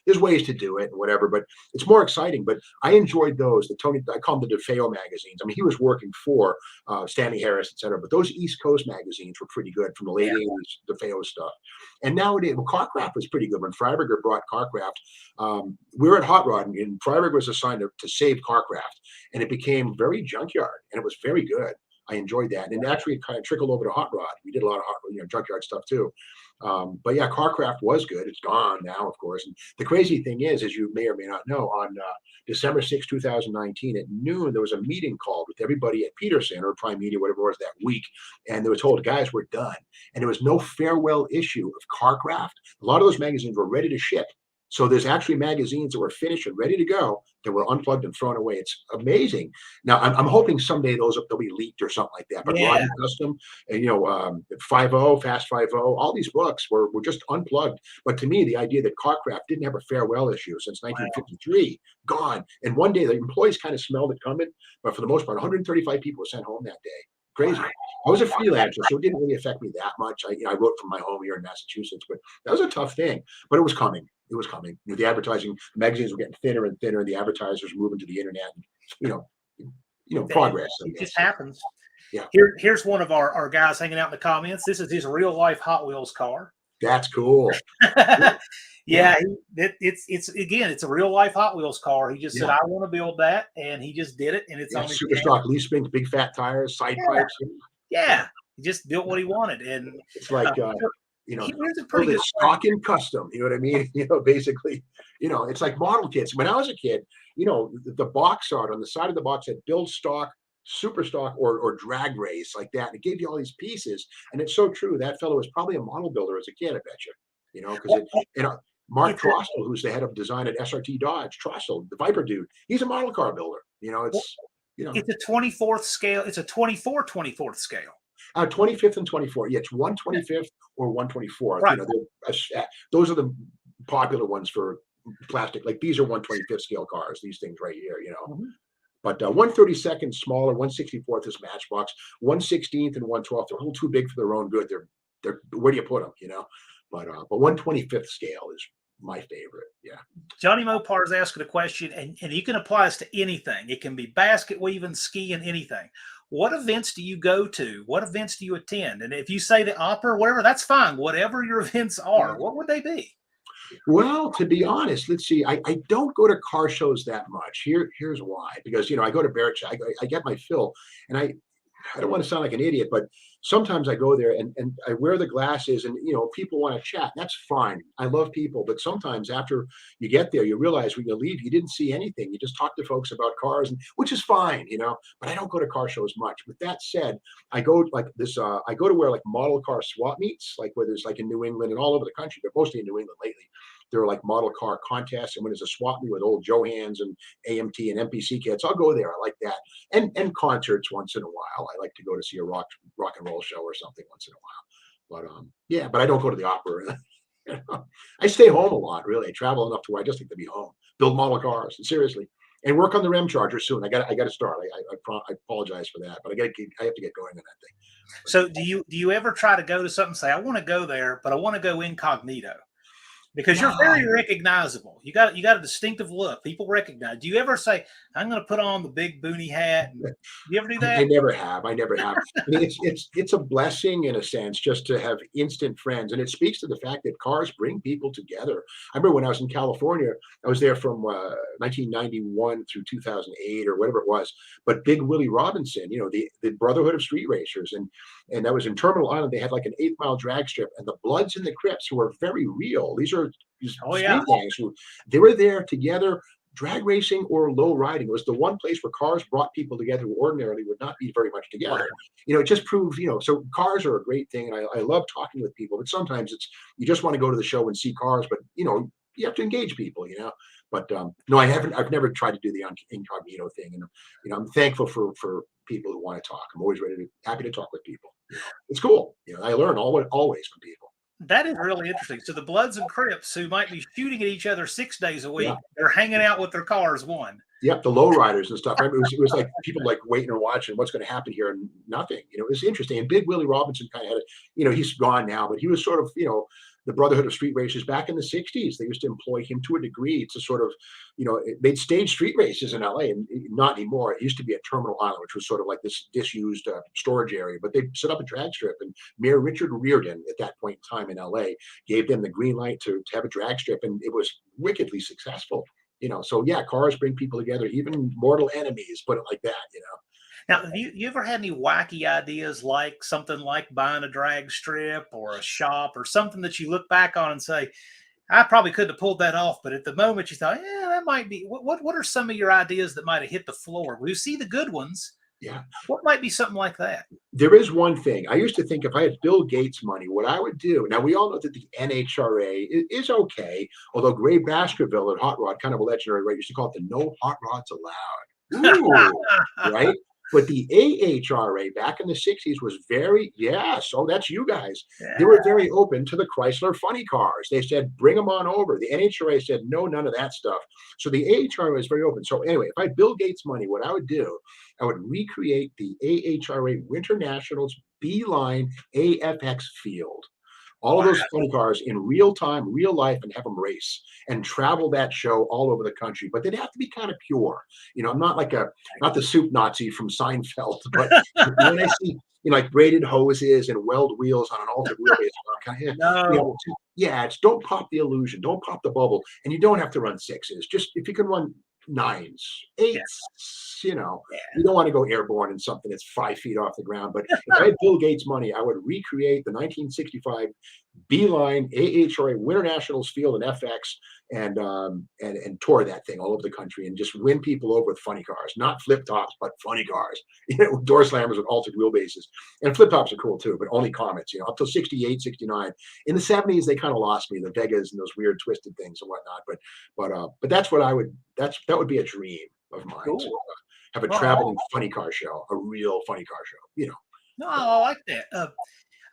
there's ways to do it and whatever, but it's more exciting. But I enjoyed those, I call them the DeFeo magazines. I mean, he was working for Stanley Harris, et cetera, but those East Coast magazines were pretty good from the late 80s, DeFeo stuff. And nowadays, well, Carcraft was pretty good when Freiberger brought Carcraft. We were at Hot Rod, and Freiberger was assigned to save Carcraft, and it became very Junkyard, and it was very good. I enjoyed that, and actually, it kind of trickled over to Hot Rod. We did a lot of Junkyard stuff too. But yeah, Carcraft was good. It's gone now, of course. And the crazy thing is, as you may or may not know, on December 6, 2019, at noon, there was a meeting called with everybody at Peterson or Prime Media, whatever it was that week, and they were told, guys, we're done. And there was no farewell issue of Carcraft. A lot of those magazines were ready to ship. So there's actually magazines that were finished and ready to go that were unplugged and thrown away. It's amazing. Now I'm hoping someday they'll be leaked or something like that. But Rodney Custom and 50, Fast 50, all these books were just unplugged. But to me, the idea that Carcraft didn't have a farewell issue since 1953, gone. And one day the employees kind of smelled it coming, but for the most part, 135 people were sent home that day. Crazy. I was a freelancer, so it didn't really affect me that much. I wrote from my home here in Massachusetts, but that was a tough thing. But it was coming. It was coming. The advertising, the magazines were getting thinner and thinner. The advertisers were moving to the internet. And, progress. It just happens. Yeah. Here's one of our guys hanging out in the comments. This is his real life Hot Wheels car. That's cool. Yeah, it's a real life Hot Wheels car. He just said, I want to build that, and he just did it. And it's on super stock leaf springs, big fat tires, side pipes. Yeah, he just built what he wanted, and it's like he was a pretty good stock in custom. You know what I mean? Basically, it's like model kits. When I was a kid, the box art on the side of the box said build stock, super stock, or drag race, like that. And it gave you all these pieces, and it's so true. That fellow was probably a model builder as a kid, I bet you. Because Mark Trostel, who's the head of design at SRT Dodge, Trostel, the Viper dude, he's a model car builder. It's a 24th scale. It's a 24/24th scale. 25th and 24th. Yeah, it's 1/25th or 1/24th. Right. Those are the popular ones for plastic. Like these are 1/25th scale cars. These things right here. Mm-hmm. But 1/32nd smaller, 1/64th is Matchbox, 1/16th and 1/12th are a little too big for their own good. They're where do you put them? But 1/25th scale is my favorite. Yeah. Johnny Mopar is asking a question, and you can apply this to anything. It can be basket weaving, skiing, anything. What events do you go to? What events do you attend? And if you say the opera, whatever, that's fine. Whatever your events are, what would they be? Well, to be honest, let's see. I don't go to car shows that much. Here's why. Because I go to Barrett-Jackson. I get my fill, and I don't want to sound like an idiot, but sometimes I go there and I wear the glasses and, people want to chat. That's fine. I love people. But sometimes after you get there, you realize when you leave, you didn't see anything. You just talk to folks about cars, which is fine, but I don't go to car shows much. With that said, I go like this, I go to where like model car swap meets, like where there's like in New England and all over the country, but mostly in New England lately. There are like model car contests, and when there's a swap meet with old Johans and AMT and MPC kits, I'll go there. I like that, and concerts once in a while. I like to go to see a rock and roll show or something once in a while. But but I don't go to the opera. I stay home a lot. Really, I travel enough to where I just like to be home, build model cars, seriously, and work on the REM charger soon. I got to start. I apologize for that, but I have to get going on that thing. So do you ever try to go to something and say, I want to go there, but I want to go incognito? Because you're very recognizable. You got a distinctive look. People recognize. Do you ever say, I'm going to put on the big boonie hat? Do you ever do that? I never have. I mean, it's a blessing in a sense just to have instant friends. And it speaks to the fact that cars bring people together. I remember when I was in California, I was there from 1991 through 2008 or whatever it was. But Big Willie Robinson, the Brotherhood of Street Racers. And that was in Terminal Island. They had like an 8-mile drag strip, and the Bloods and the Crips, who were very real. These are street gangs who they were there together, drag racing or low riding. It was the one place where cars brought people together who ordinarily would not be very much together. It just proved, so cars are a great thing, and I love talking with people. But sometimes you just want to go to the show and see cars, but you have to engage people. But no, I haven't. I've never tried to do the incognito thing, and I'm thankful for people who want to talk. I'm always happy to talk with people. It's cool. I learn always from people. That is really interesting. So the Bloods and Crips who might be shooting at each other 6 days a week, they're hanging out with their cars one. Yep, the lowriders and stuff. I mean, it was like people like waiting and watching what's going to happen here, and nothing. It was interesting. And Big Willie Robinson kind of had he's gone now, but he was sort of, the Brotherhood of Street Racers back in the 60s. They used to employ him to a degree to sort of, they'd stage street races in LA, and not anymore. It used to be at Terminal Island, which was sort of like this disused storage area, but they set up a drag strip, and Mayor Richard Reardon at that point in time in LA gave them the green light to have a drag strip, and it was wickedly successful. So yeah, cars bring people together, even mortal enemies, put it like that. Now, have you ever had any wacky ideas, like something like buying a drag strip or a shop or something that you look back on and say, I probably couldn't have pulled that off, but at the moment you thought, yeah, that might be. What are some of your ideas that might have hit the floor? We see the good ones. Yeah. What might be something like that? There is one thing. I used to think if I had Bill Gates money, what I would do. Now, we all know that the NHRA is okay, although Gray Baskerville at Hot Rod, kind of a legendary, right, used to call it the no hot rods allowed. Ooh, right? But the AHRA back in the 60s was that's you guys. Yeah. They were very open to the Chrysler funny cars. They said, bring them on over. The NHRA said, no, none of that stuff. So the AHRA is very open. So anyway, if I had Bill Gates money, what I would do, I would recreate the AHRA Winter Nationals B-Line AFX field. All of those funny cars in real time, real life, and have them race and travel that show all over the country. But they'd have to be kind of pure. I'm not like not the soup Nazi from Seinfeld, but when I see like braided hoses and weld wheels on an altered wheelbase, don't pop the illusion, don't pop the bubble, and you don't have to run sixes. Just if you can run nines, eights, you don't want to go airborne in something that's 5 feet off the ground. But if I had Bill Gates money, I would recreate the 1965 B-Line AHRA Winter Nationals field and FX and tour that thing all over the country and just win people over with funny cars, not flip tops, but funny cars, door slammers with altered wheelbases. And flip tops are cool too, but only Comets, up till 68, 69. In the 70s, they kind of lost me, the Vegas and those weird twisted things and whatnot. But that's what that would be a dream of mine. Cool. To have a traveling funny car show, a real funny car show, No, I like that.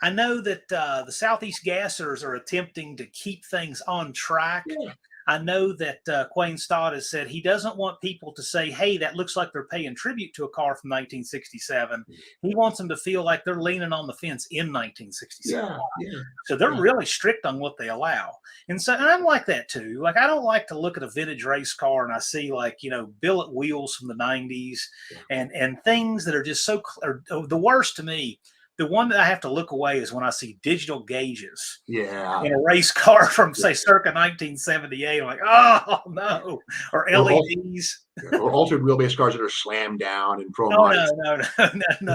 I know that the Southeast Gassers are attempting to keep things on track. Yeah. I know that Quayne Stott has said he doesn't want people to say, hey, that looks like they're paying tribute to a car from 1967. He wants them to feel like they're leaning on the fence in 1967. Yeah. So they're really strict on what they allow. And so I'm like that too. Like, I don't like to look at a vintage race car and I see billet wheels from the 90s and things that are just so the worst to me. The one that I have to look away is when I see digital gauges in a race car from, say, circa 1978. I'm like, oh, no. Or LEDs. Or altered wheelbase cars that are slammed down and chrome lights. No.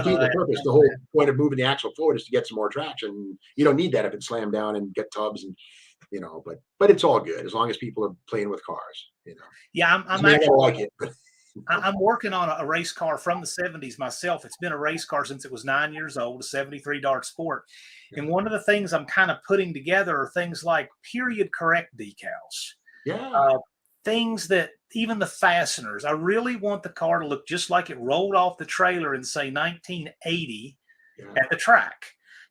The purpose, the whole point of moving the axle forward is to get some more traction. You don't need that if it's slammed down and get tubs and, but it's all good as long as people are playing with cars, Yeah, I'm actually like it, but. I'm working on a race car from the 70s myself. It's been a race car since it was 9 years old, a 73 Dart Sport. And one of the things I'm kind of putting together are things like period correct decals. Yeah. Things that even the fasteners, I really want the car to look just like it rolled off the trailer in, say, 1980 at the track.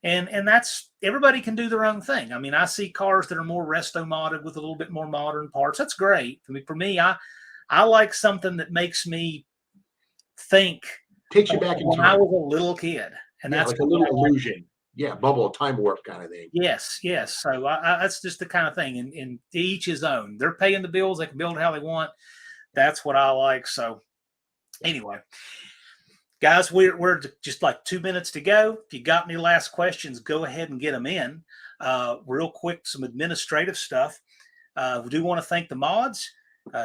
And that's, everybody can do their own thing. I mean, I see cars that are more resto-modded with a little bit more modern parts. That's great. I mean, for me, I like something that makes me think. Takes you back in when time. I was a little kid. And that's like a little illusion. Yeah, bubble, time warp kind of thing. Yes. So that's just the kind of thing. And each his own. They're paying the bills. They can build how they want. That's what I like. So anyway, guys, we're just like 2 minutes to go. If you got any last questions, go ahead and get them in. Real quick, some administrative stuff. We do want to thank the mods.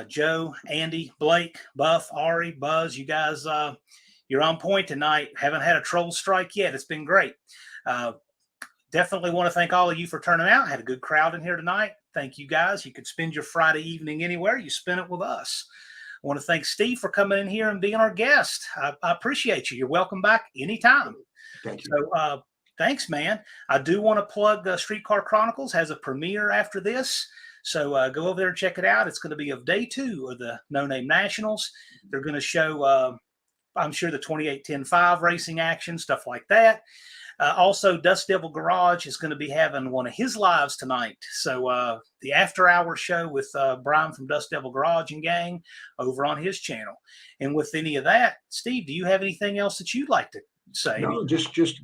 Joe, Andy, Blake, Buff, Ari, Buzz, you guys, you're on point tonight. Haven't had a troll strike yet. It's been great. Definitely want to thank all of you for turning out. Had a good crowd in here tonight. Thank you guys. You could spend your Friday evening anywhere. You spend it with us. I want to thank Steve for coming in here and being our guest. I appreciate you. You're welcome back anytime. Thank you. So thanks, man. I do want to plug Streetcar Chronicles has a premiere after this. So go over there and check it out. It's going to be of day 2 of the No Name Nationals. They're going to show, I'm sure, the 28-10-5 racing action, stuff like that. Also, Dust Devil Garage is going to be having one of his lives tonight. So the After Hours show with Brian from Dust Devil Garage and gang over on his channel. And with any of that, Steve, do you have anything else that you'd like to say? No, just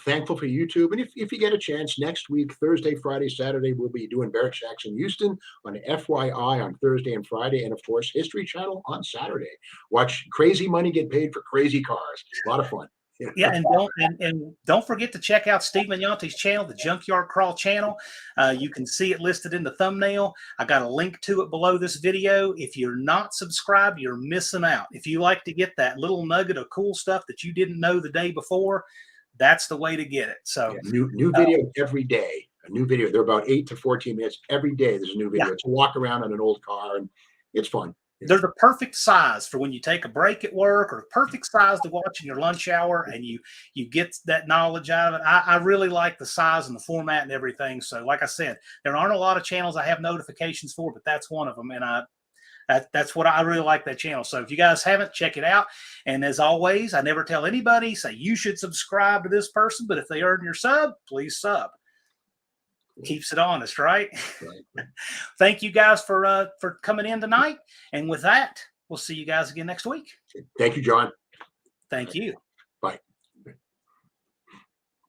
thankful for YouTube. And if you get a chance next week, Thursday, Friday, Saturday, we'll be doing Barrett-Jackson Houston on FYI on Thursday and Friday, and of course History Channel on Saturday. Watch crazy money get paid for crazy cars. A lot of fun. Yeah, and don't forget to check out Steve Magnante's channel, the Junkyard Crawl channel. You can see it listed in the thumbnail. I got a link to it below this video. If you're not subscribed, you're missing out. If you like to get that little nugget of cool stuff that you didn't know the day before, that's the way to get it. So new video every day. A new video. They're about 8 to 14 minutes every day. There's a new video. It's a walk around on an old car, and it's fun. They're the perfect size for when you take a break at work, or perfect size to watch in your lunch hour, and you get that knowledge out of it. I really like the size and the format and everything. So like I said, there aren't a lot of channels I have notifications for, but that's one of them. And that's what I really like, that channel. So if you guys haven't, check it out. And as always, I never tell anybody, say you should subscribe to this person, but if they earn your sub, please sub. Keeps it honest, right? Thank you guys for coming in tonight. And with that, we'll see you guys again next week. Thank you, John. Thank you.